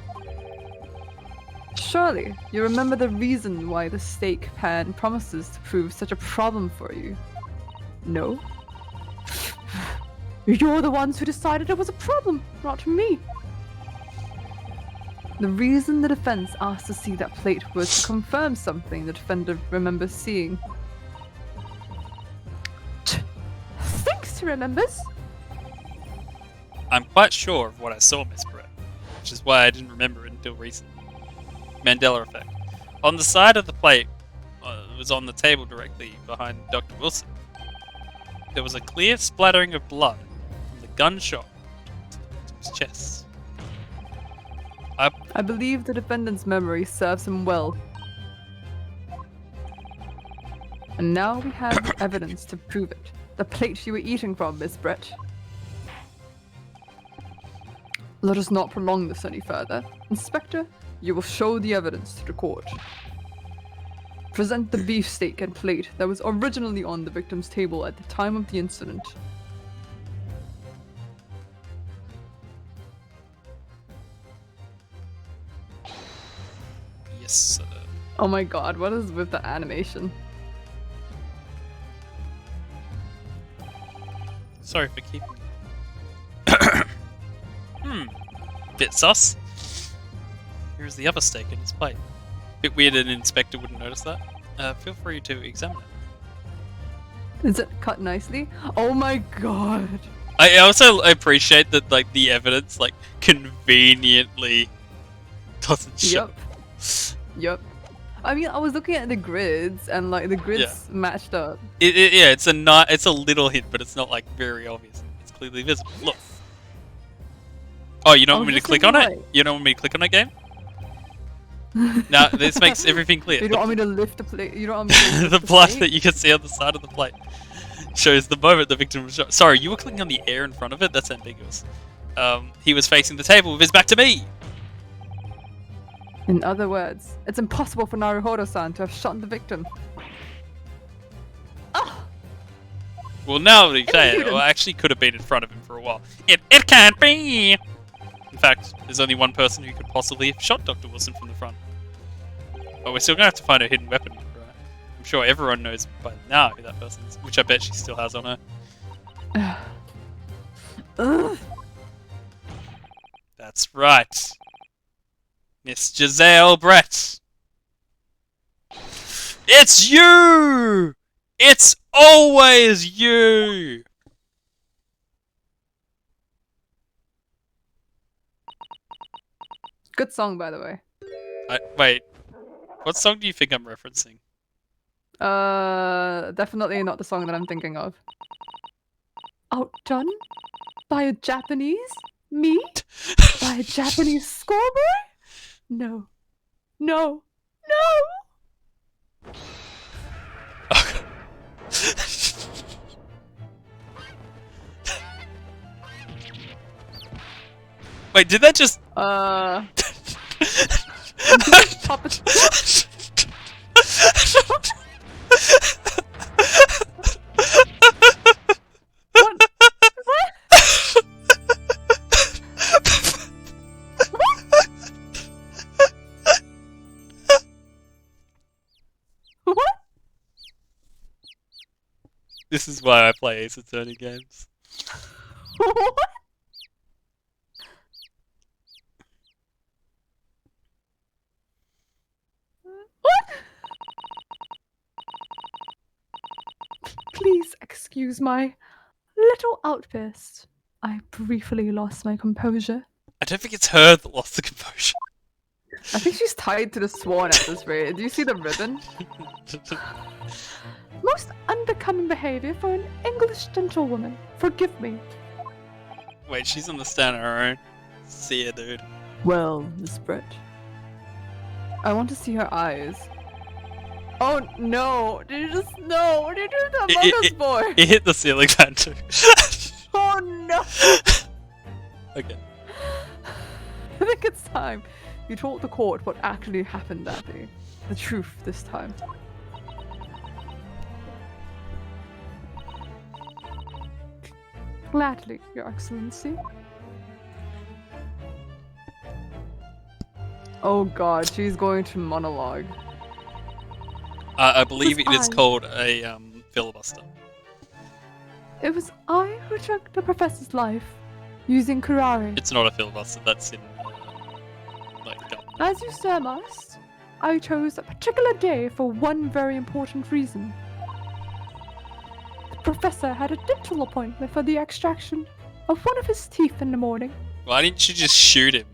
Surely you remember the reason why the steak pan promises to prove such a problem for you. No? You're the ones who decided it was a problem, not me. The reason the defense asked to see that plate was to confirm something the defendant remembers seeing. Thinks he remembers. I'm quite sure of what I saw, Miss Brett, which is why I didn't remember it until recently. Mandela effect. On the side of the plate, it was on the table directly behind Dr. Wilson. There was a clear splattering of blood from the gunshot to his chest. I believe the defendant's memory serves him well. And now we have evidence to prove it. The plate you were eating from, Miss Brett. Let us not prolong this any further. Inspector, you will show the evidence to the court. Present the beefsteak and plate that was originally on the victim's table at the time of the incident. Yes, sir. Oh my god, what is with the animation? Sorry for keeping bit sus. Here's the other steak in his plate. Bit weird an inspector wouldn't notice that. Feel free to examine it. Is it cut nicely? Oh my god. I also appreciate that like the evidence like conveniently doesn't show. Yep. Yep. I mean, I was looking at the grids and like the grids matched up. Yeah, it's a little hint, but it's not like very obvious. It's clearly visible. Look. Oh, you don't want me to just click thinking, on it? You don't want me to click on it, game? No, this makes everything clear. You don't want me to lift the plate. You don't want me to lift The the blood plate? that you can see on the side of the plate shows the moment the victim was shot. Sorry, you were clicking on the air in front of it? That's ambiguous. He was facing the table with his back to me! In other words, it's impossible for Naruhodo-san to have shot the victim. Well, now that you say it, Impudence. well, I actually could have been in front of him for a while. It can't be! In fact, there's only one person who could possibly have shot Dr. Wilson from the front. But we're still gonna have to find a hidden weapon, right? I'm sure everyone knows by now who that person is, which I bet she still has on her. Ugh. That's right. Miss Giselle Brett. It's you! It's always you! Good song, by the way. Wait, what song do you think I'm referencing? Definitely not the song that I'm thinking of. Outdone? By a Japanese? Me? By a Japanese schoolboy? No. No. No! Wait, did that just... Pop it. What? This is why I play Ace Attorney games. What? Please excuse my little outburst. I briefly lost my composure. I don't think it's her that lost the composure. I think she's tied to the swan at this rate. Do you see the ribbon? Most unbecoming behavior for an English gentlewoman. Forgive me. Wait, she's on the stand on her own. See ya, dude. Well, Miss Brett. I want to see her eyes. Oh no! Did you just no? What did you do to that Among Us boy? It hit the ceiling fan too. Oh no! Okay. I think it's time you told the court what actually happened that day. The truth this time. Gladly, Your Excellency. Oh god, she's going to monologue. I believe It it was is I. called a filibuster. It was I who took the professor's life, using curare. It's not a filibuster. That's in like government. As you surmised, I chose a particular day for one very important reason. The professor had a dental appointment for the extraction of one of his teeth in the morning. Why didn't you just shoot him?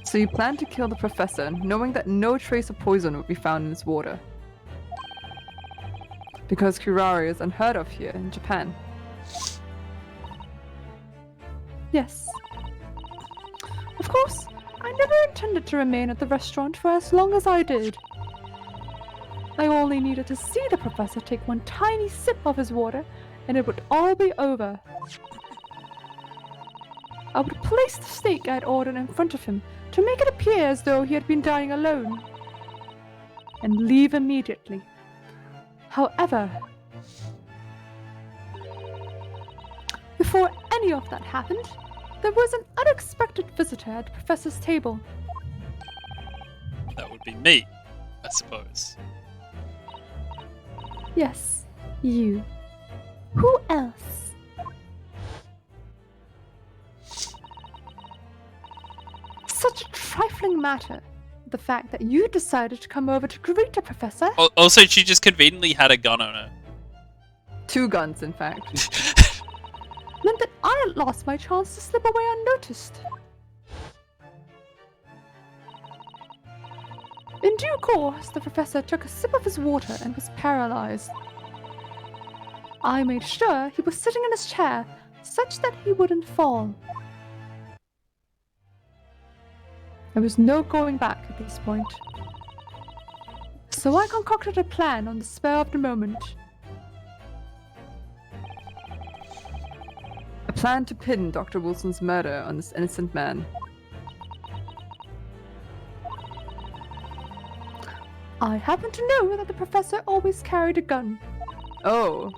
So you plan to kill the professor, knowing that no trace of poison would be found in his water. Because curare is unheard of here in Japan. Yes. Of course, I never intended to remain at the restaurant for as long as I did. I only needed to see the professor take one tiny sip of his water, and it would all be over. I would place the steak I'd ordered in front of him to make it appear as though he had been dining alone, and leave immediately. However, before any of that happened, there was an unexpected visitor at the professor's table. That would be me, I suppose. Yes, you. Who else? Such a trifling matter. The fact that you decided to come over to greet the professor. Also, she just conveniently had a gun on her. 2 guns, in fact. Meant that I had lost my chance to slip away unnoticed. In due course, the professor took a sip of his water and was paralyzed. I made sure he was sitting in his chair, such that he wouldn't fall. There was no going back at this point. So I concocted a plan on the spur of the moment. A plan to pin Dr. Wilson's murder on this innocent man. I happen to know that the professor always carried a gun. Oh,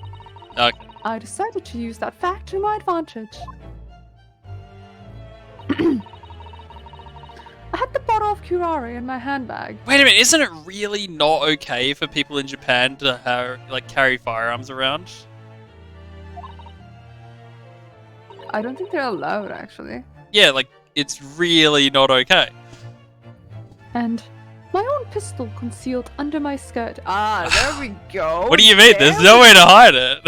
Okay. I decided to use that fact to my advantage. I had the bottle of curare in my handbag. Wait a minute, isn't it really not okay for people in Japan to carry firearms around? I don't think they're allowed, actually. Yeah, like, it's really not okay. And my own pistol concealed under my skirt. Ah, there we go. What do you mean? There's There no way to hide it.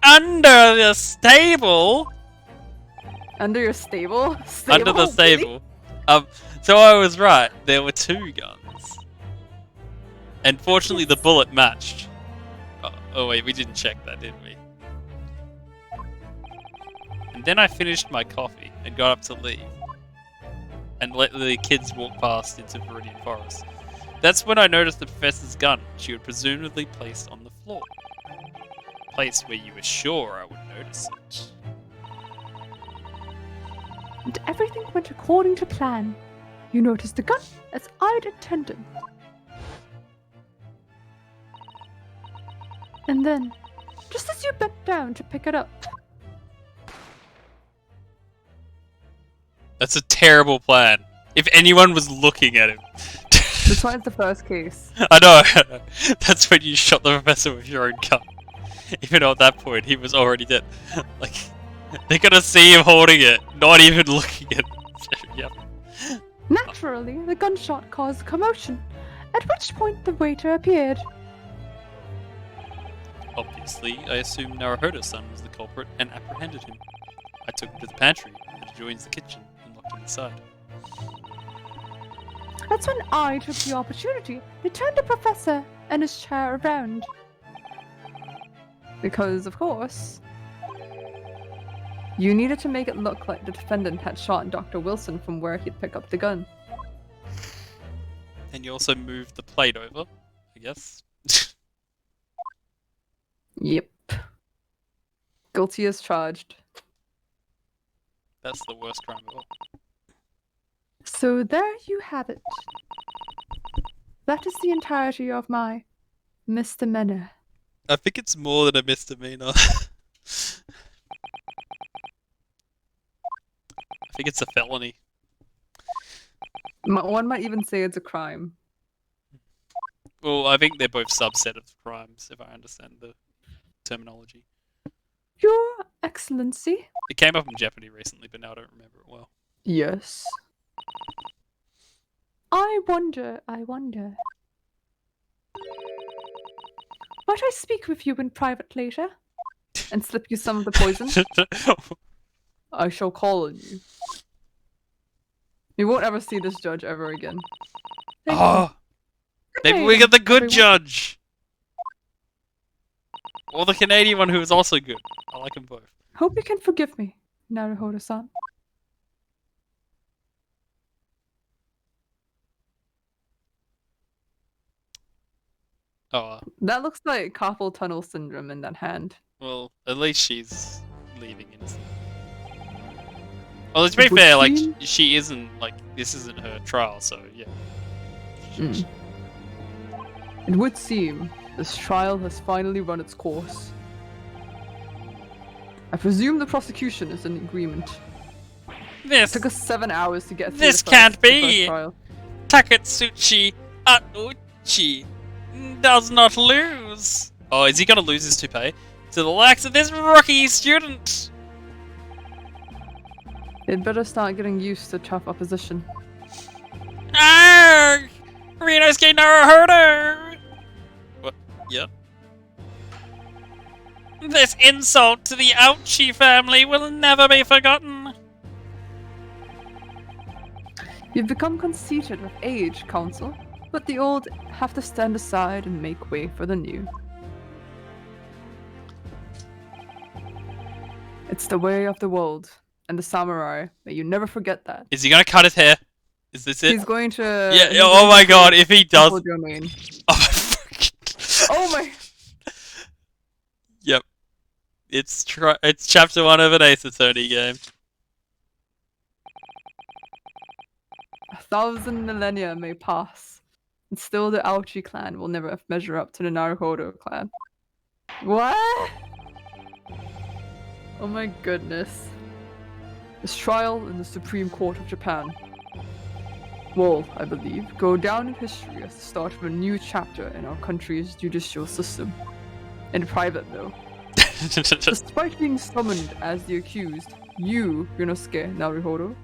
Under the stable? Under your stable? Under the Really? stable. So I was right. There were 2 guns. And fortunately, the bullet matched. Oh wait, we didn't check that, did we? And then I finished my coffee and got up to leave. And let the kids walk past into Viridian Forest. That's when I noticed the professor's gun. She would presumably placed on the floor. A place where you were sure I would notice it. And everything went according to plan. You noticed the gun as I'd intended. And then, just as you bent down to pick it up, That's a terrible plan. If anyone was looking at him. This one's the first case. I know. That's when you shot the professor with your own gun. Even though at that point he was already dead. Like, they're gonna see him holding it, not even looking at it. Yep. naturally, the gunshot caused a commotion, at which point the waiter appeared. Obviously, I assumed Naruhodo-san was the culprit and apprehended him. I took him to the pantry that adjoins the kitchen and locked inside. That's when I took the opportunity to turn the professor and his chair around. Because, of course, you needed to make it look like the defendant had shot Dr. Wilson from where he'd pick up the gun. And you also moved the plate over, I guess. Yep. Guilty as charged. That's the worst crime of all. So there you have it. That is the entirety of my misdemeanor. I think it's more than a misdemeanor. I think it's a felony. One might even say it's a crime. Well, I think they're both subset of crimes, if I understand the terminology. Your Excellency. It came up in Jeopardy recently, but now I don't remember it well. Yes. I wonder. Might I speak with you in private later? And slip you some of the poison? I shall call on you. You won't ever see this judge ever again. Thank Oh, you. maybe we get the good everyone. judge! Or the Canadian one who is also good. I like them both. Hope you can forgive me, Naruhodo-san. Oh, That looks like carpal tunnel syndrome in that hand. well, at least she's leaving innocent. Well, to be Would fair, like, she- she isn't, like, this isn't her trial, so, yeah. Mm. It would seem this trial has finally run its course. I presume the prosecution is in agreement. It This took us 7 hours to get through This the can't first be! trial. Takatsuchi Atsuchi does not lose Oh, is he gonna lose his toupee? to the likes of this rookie student. They'd better start getting used to tough opposition. Arrgh! Rinosuke Naruhodo! What? Yep. This insult to the Ouchi family will never be forgotten. You've become conceited with age, Counsel, but the old have to stand aside and make way for the new. It's the way of the world, and the samurai. May you never forget that. Is he gonna cut his hair? Is this it? He's going to. Yeah, he's oh going my to god, if he does. public domain. Oh, fuck. Oh my! Yep. It's chapter 1 of an Ace Attorney game. 1,000 millennia may pass, and still the Aochi clan will never measure up to the Naruhodo clan. What? Oh my goodness. This trial in the Supreme Court of Japan will, I believe, go down in history as the start of a new chapter in our country's judicial system. In private, though. Despite being summoned as the accused, you, Rinosuke Naruhodo,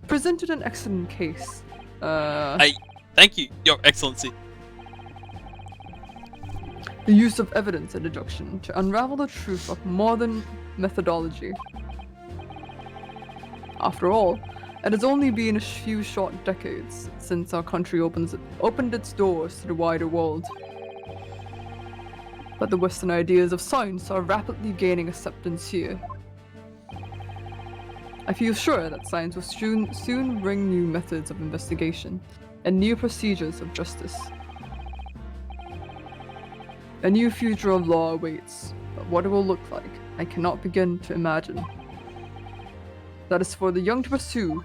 presented an excellent case. Thank you, Your Excellency. The use of evidence and deduction to unravel the truth of modern methodology. After all, it has only been a few short decades since our country opened its doors to the wider world. But the Western ideas of science are rapidly gaining acceptance here. I feel sure that science will soon bring new methods of investigation and new procedures of justice. A new future of law awaits, but what it will look like, I cannot begin to imagine. That is for the young to pursue.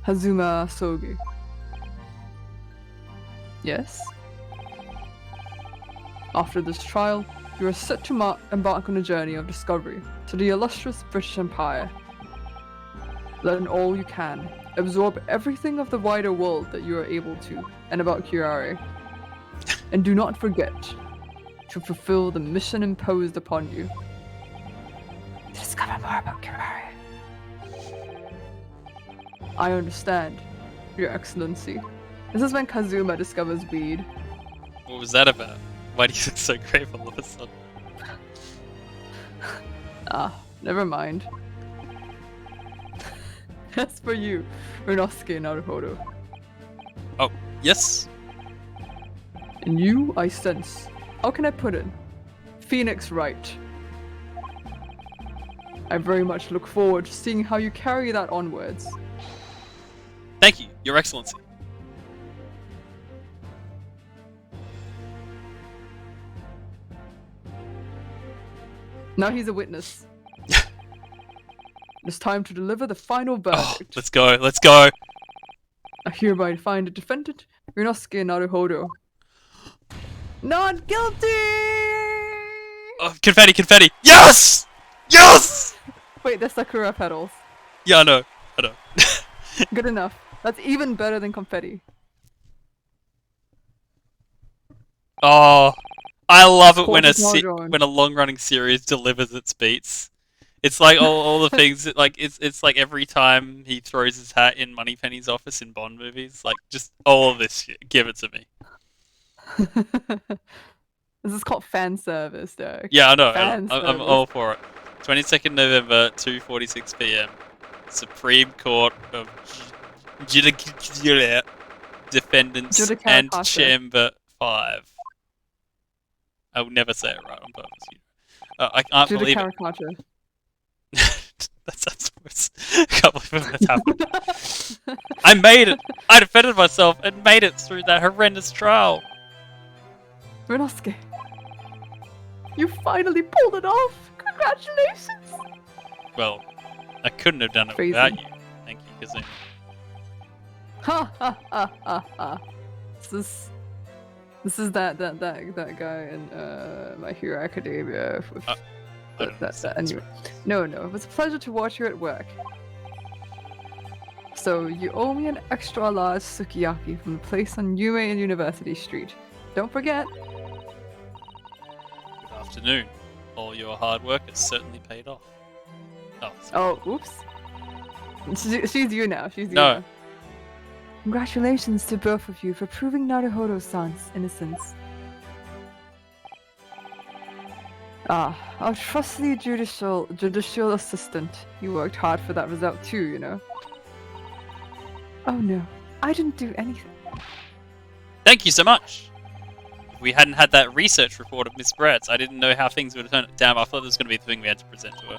Hazuma Sogi. Yes? After this trial, you are set to embark on a journey of discovery to the illustrious British Empire. Learn all you can, absorb everything of the wider world that you are able to, and about Kirari. And do not forget to fulfill the mission imposed upon you. To discover more about Kirari. I understand, Your Excellency. This is when Kazuma discovers weed. What was that about? Why do you look so grave all of a sudden? Ah, never mind. As for you, Ryunosuke Naruhodo. Oh, yes. In you, I sense. How can I put it? Phoenix Wright. I very much look forward to seeing how you carry that onwards. Thank you, Your Excellency. Now he's a witness. It's time to deliver the final Oh, verdict. let's go, let's go. I hereby find the defendant, Ryunosuke Naruhodo, not guilty! Oh, confetti, confetti. Yes! Yes! Wait, there's Sakura petals. Yeah, I know. I know. Good enough. That's even better than confetti. Oh, I love it when Course is not drawn. when a long-running series delivers its beats. It's like all the things that, like it's like every time he throws his hat in Moneypenny's office in Bond movies, like just all of this shit. Give it to me. This is called fan service, though. Yeah, I know. Fan I'm service. all for it. 22nd November, 2:46 p.m. Supreme Court of Defendants Judicature and Casa. Chamber 5. I will never say it right on purpose. You know. I can't believe it. Judicature. That sounds worse. I can't believe that's happened. I made it! I defended myself and made it through that horrendous trial. Ryunosuke, you finally pulled it off! Congratulations! Well, I couldn't have done it Crazy. without you. Thank you, Kazumi. Ha ha ha ha ha! This is that guy in My Hero Academia. With I don't understand this anyway. No, it was a pleasure to watch you at work. So you owe me an extra large sukiyaki from the place on Yume and University Street. Don't forget. Good afternoon. All your hard work has certainly paid off. Oh, sorry. Oh, oops. She's you now. She's you No. now. Congratulations to both of you for proving Naruhodo-san's innocence. Ah, our trusty judicial assistant. You worked hard for that result too, you know. Oh no, I didn't do anything. Thank you so much. If we hadn't had that research report of Miss Brett's, I didn't know how things would have turned. Damn, I thought this was going to be the thing we had to present to her.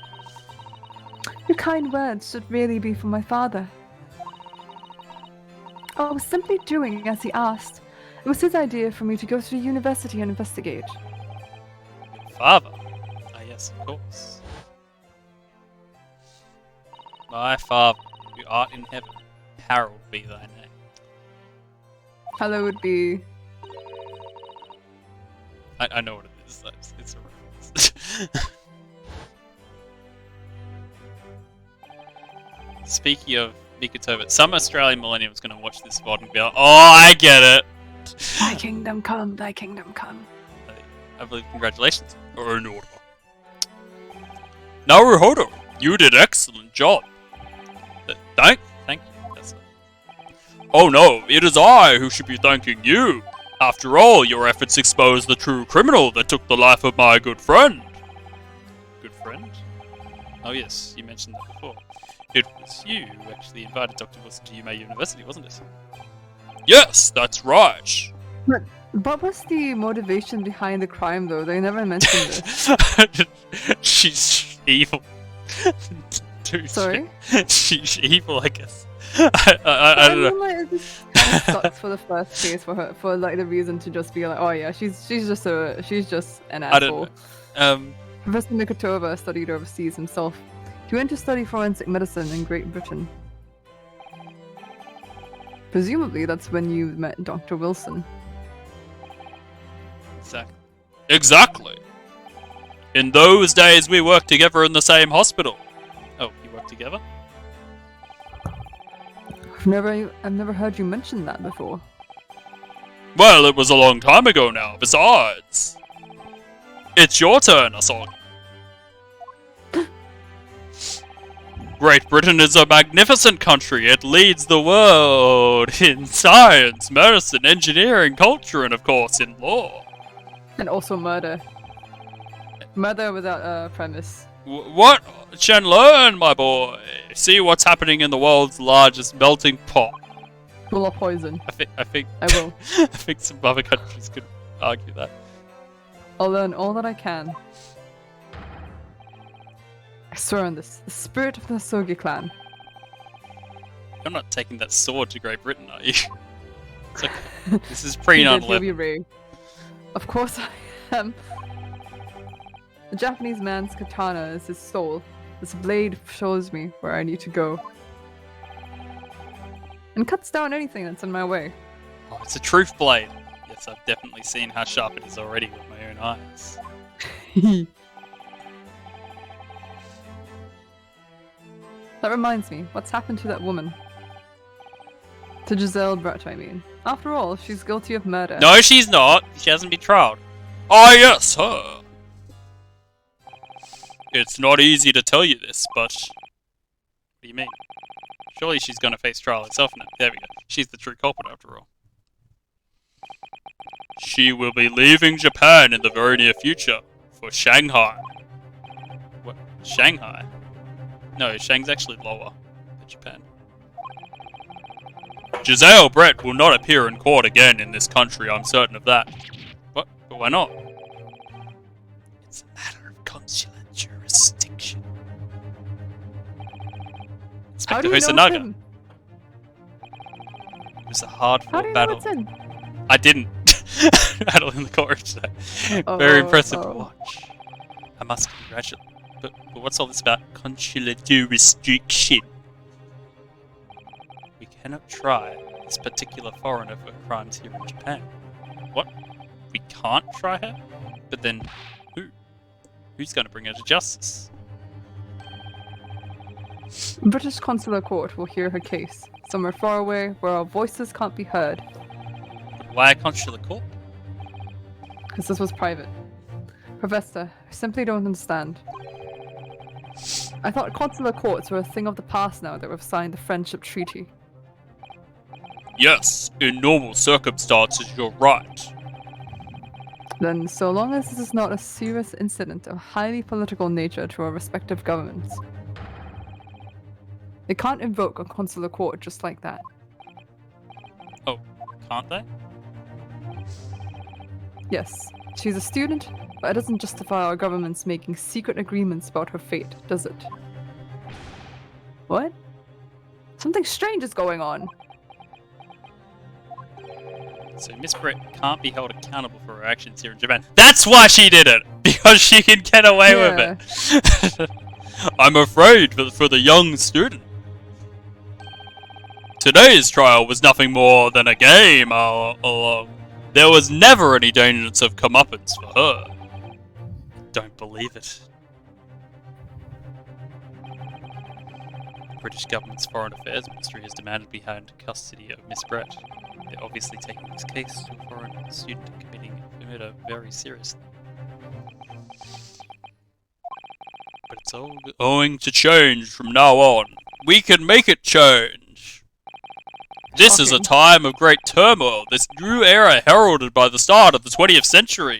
Your kind words should really be for my father. I was simply doing as he asked. It was his idea for me to go to the university and investigate. Your father? Ah, yes, of course. My father, who art in heaven, hallowed be thy name. Hello would be. I know what it is. It's a reference. Speaking of Mikotoba, some Australian millennium is going to watch this VOD and be like, oh, I get it! Thy kingdom come, thy kingdom come. I believe congratulations are in order. Naruhodo, you did excellent job. Thank you. That's it. Oh no, it is I who should be thanking you. After all, your efforts exposed the true criminal that took the life of my good friend. Good friend? Oh yes, you mentioned that before. It was you who actually invited Dr. Wilson to Yume University, wasn't it? Yes, that's right. What was the motivation behind the crime, though? They never mentioned this. She's evil. Dude, Sorry? she's evil, I guess. I don't know. mean, like, it just kind of sucks for the first case for her, for like the reason to just be like, oh yeah, she's just an I asshole. don't know. Professor Mikotova studied overseas himself. He went to study forensic medicine in Great Britain. Presumably, that's when you met Dr. Wilson. Exactly. In those days, we worked together in the same hospital. Oh, you work together? I've never heard you mention that before. Well, it was a long time ago now. Besides, it's your turn, Asagi. Great Britain is a magnificent country. It leads the world in science, medicine, engineering, culture, and of course in law. And also murder. Murder without a premise. What? Shenlong, my boy. see what's happening in the world's largest melting pot. Full of poison. I think I will. I think some other countries could argue that. I'll learn all that I can. I swear on this. The spirit of the Sogi clan. You're not taking that sword to Great Britain, are you? It's okay. This is He pre did, 9 he'll be 11. Ray. Of course I am. The Japanese man's katana is his soul. This blade shows me where I need to go. And cuts down anything that's in my way. Oh, it's a truth blade. Yes, I've definitely seen how sharp it is already with my own eyes. That reminds me, what's happened to that woman? To Giselle Brett, I mean. After all, she's guilty of murder. No, she's not. She hasn't been trialed. Oh, yes, her. It's not easy to tell you this, but... What do you mean? Surely she's going to face trial herself now. There we go. She's the true culprit after all. She will be leaving Japan in the very near future for Shanghai. What? Shanghai? No, Shang's actually lower than Japan. Giselle Brett will not appear in court again in this country, I'm certain of that. What? But why not? It's a matter of consular jurisdiction. How Inspector do you know it's Hosanaga. in? It was a hard How do fought you know battle. it's in? I didn't. Battle in the courtroom today. Very impressive to oh. watch. I must congratulate. But what's all this about consular jurisdiction? We cannot try this particular foreigner for crimes here in Japan. What? We can't try her? But then, who? Who's going to bring her to justice? British consular court will hear her case, somewhere far away where our voices can't be heard, But why a consular court? because this was private. Professor, I simply don't understand. I thought consular courts were a thing of the past now that we've signed the Friendship Treaty. Yes, in normal circumstances, you're right. Then, so long as this is not a serious incident of highly political nature to our respective governments, they can't invoke a consular court just like that. Oh, can't they? Yes, she's a student, but it doesn't justify our governments making secret agreements about her fate, does it? What? Something strange is going on. So Miss Brett can't be held accountable for her actions here in Japan. That's why she did it! Because she can get away with it! I'm afraid for the young student. Today's trial was nothing more than a game all along. There was never any danger of comeuppance for her. Don't believe it. The British government's Foreign Affairs Ministry has demanded we hand custody of Miss Brett. They're obviously taking this case to a foreign student committing murder very seriously. But it's all going to change from now on. We can make it change. This is a Shocking. time of great turmoil, this new era heralded by the start of the 20th century.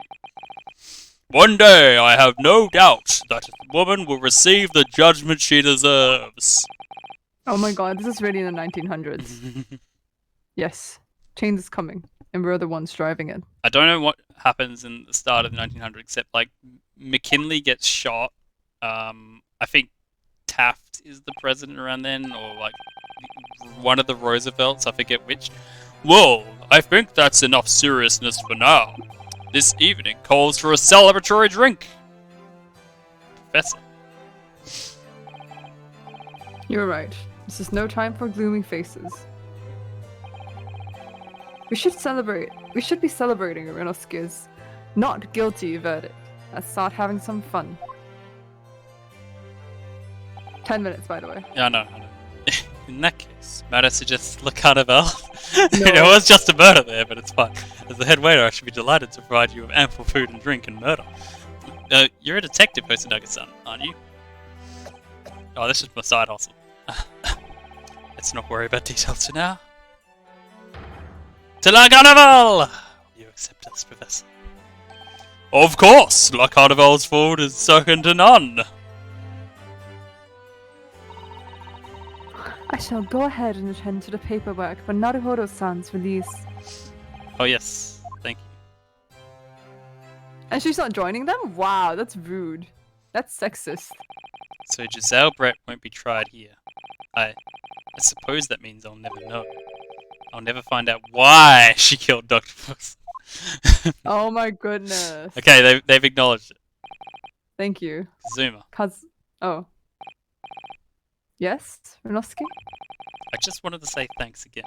One day, I have no doubt that the woman will receive the judgment she deserves. Oh my god, this is really in the 1900s. Yes, change is coming, and we're the ones driving it. I don't know what happens in the start of the 1900s, except like McKinley gets shot. I think Taft is the president around then, or like one of the Roosevelts, I forget which. Well, I think that's enough seriousness for now. This evening calls for a celebratory drink. Professor. You're right. This is no time for gloomy faces. We should celebrate. We should be celebrating Inosuke's not guilty verdict. Let's start having some fun. 10 minutes, by the way. Yeah, I know. In that case, might I suggest Le Carnival? No. It was just a murder there, but it's fine. As the head waiter, I should be delighted to provide you with ample food and drink and murder. You're a detective, Hosanaga-san, aren't you? Oh, this is my side hustle. Let's not worry about details for now. To La Carnival! You accept us, Professor? Of course! La Carnival's food is second to none! I shall go ahead and attend to the paperwork for Naruhodo-san's release. Oh yes, thank you. And she's not joining them? Wow, that's rude. That's sexist. So Giselle Brett won't be tried here. I suppose that means I'll never know. I'll never find out why she killed Dr. Fuss. Oh my goodness. Okay, they've acknowledged it. Thank you. Zuma, Oh. Yes, Renosuke? I just wanted to say thanks again.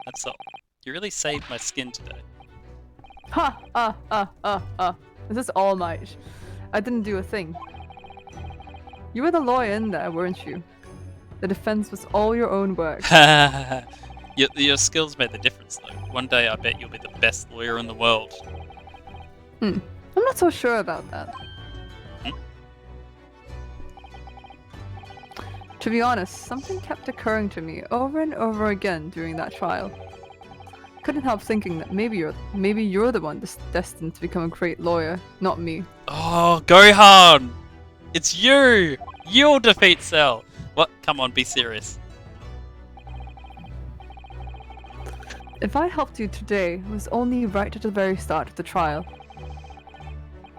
That's all. You really saved my skin today. This is All Might. I didn't do a thing. You were the lawyer in there, weren't you? The defense was all your own work. Your skills made the difference, though. One day I bet you'll be the best lawyer in the world. I'm not so sure about that. To be honest, something kept occurring to me over and over again during that trial. Couldn't help thinking that maybe you're the one destined to become a great lawyer, not me. Oh, Gohan! It's you! You'll defeat Cell! What? Come on, be serious. If I helped you today, it was only right at the very start of the trial.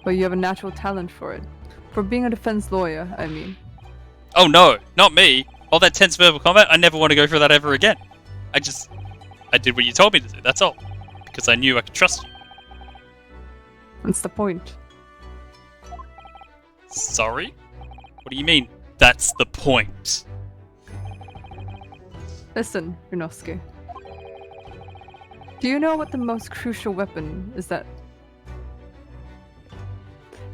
But you have a natural talent for it. For being a defense lawyer, I mean. Oh no, not me! All that tense verbal combat, I never want to go through that ever again. I did what you told me to do, that's all. Because I knew I could trust you. What's the point? Sorry? What do you mean, that's the point? Listen, Renosuke. Do you know what the most crucial weapon is that...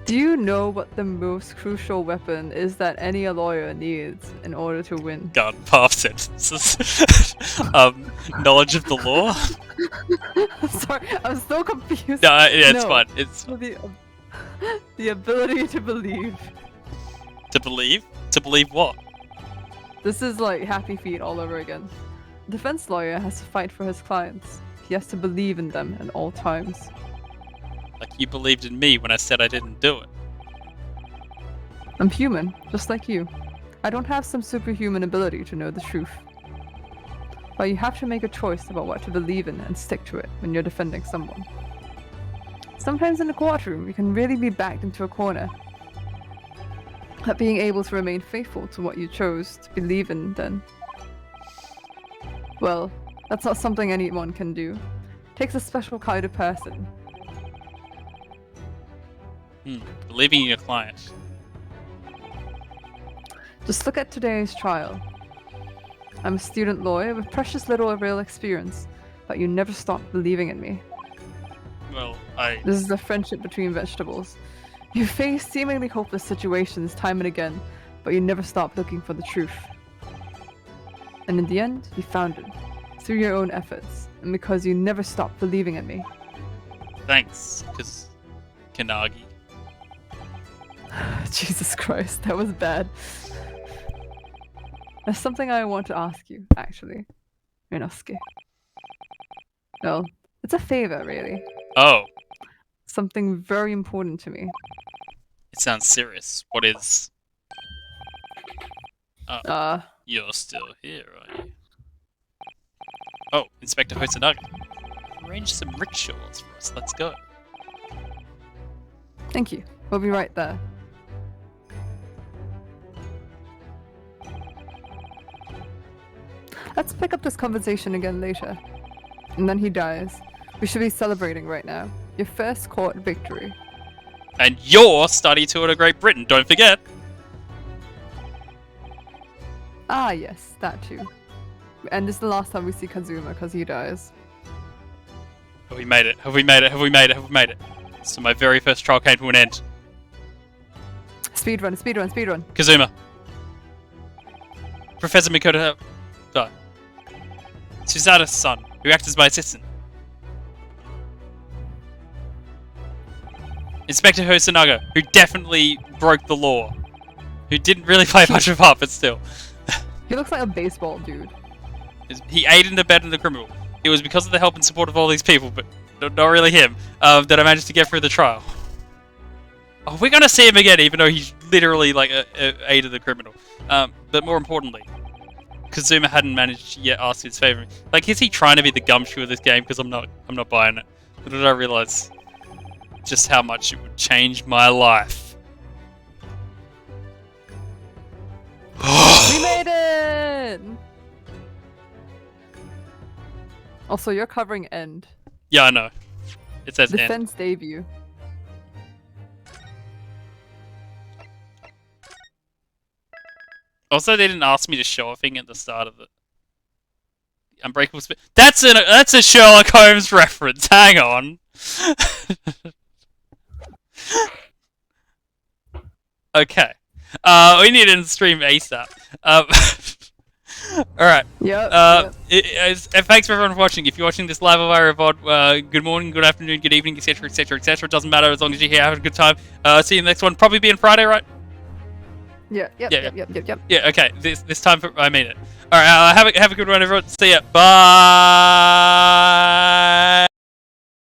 Do you know what the most crucial weapon is that any lawyer needs in order to win? Garden path sentences. Knowledge of the law? Sorry, I'm so confused. No, yeah, it's No. fine. It's The ability to believe. to believe? To believe what? This is like Happy Feet all over again. A defense lawyer has to fight for his clients. He has to believe in them at all times. Like you believed in me when I said I didn't do it. I'm human, just like you. I don't have some superhuman ability to know the truth. But you have to make a choice about what to believe in and stick to it when you're defending someone. Sometimes in the courtroom, you can really be backed into a corner. But being able to remain faithful to what you chose to believe in then, well, that's not something anyone can do. It takes a special kind of person. Believing in your client. Just look at today's trial. I'm a student lawyer with precious little real experience, but you never stopped believing in me. Well, This is a friendship between vegetables. You face seemingly hopeless situations time and again, but you never stopped looking for the truth. And in the end, you found it. Through your own efforts, and because you never stopped believing in me. thanks, because Kanagi. Jesus Christ, that was bad. There's something I want to ask you, actually, Renosuke. Well, it's a favor, really. Oh, Something very important to me. it sounds serious. What is... You're still here, are you? Oh, Inspector Hosonaga. Arrange some rickshaws for us. Let's go. Thank you. We'll be right there. Let's pick up this conversation again later. And then he dies. We should be celebrating right now. Your first court victory. And your study tour to Great Britain, don't forget! Ah, yes, that too. And this is the last time we see Kazuma because he dies. Have we made it? Have we made it? Have we made it? Have we made it? So my very first trial came to an end. Speedrun, speedrun, speedrun. Kazuma. Professor Mikoto... Susanna's son, who acted as my assistant. Inspector Hosonaga, who definitely broke the law. Who didn't really play much of a part, but still. He looks like a baseball dude. He aided and abetted the criminal. It was because of the help and support of all these people, but not really him, that I managed to get through the trial. Oh, we're gonna see him again, even though he's literally like aided the criminal. But more importantly, Kazuma hadn't managed to yet ask his favor. Like, is he trying to be the gumshoe of this game? Because I'm not buying it. Little did I realize just how much it would change my life. We made it! Also, you're covering end. Yeah, I know. It says end. Defense debut. Also, they didn't ask me to show a thing at the start of it. Unbreakable Spirit. That's a Sherlock Holmes reference. Hang on. Okay. We need to stream ASAP. Alright. Yep. Thanks for everyone for watching. If you're watching this live or via VOD, good morning, good afternoon, good evening, etc, etc, etc. It doesn't matter as long as you're here having a good time. See you in the next one. Probably being Friday, right? Yep. Yeah, okay. This time I mean it. Alright, have a good one, everyone. See ya. Bye.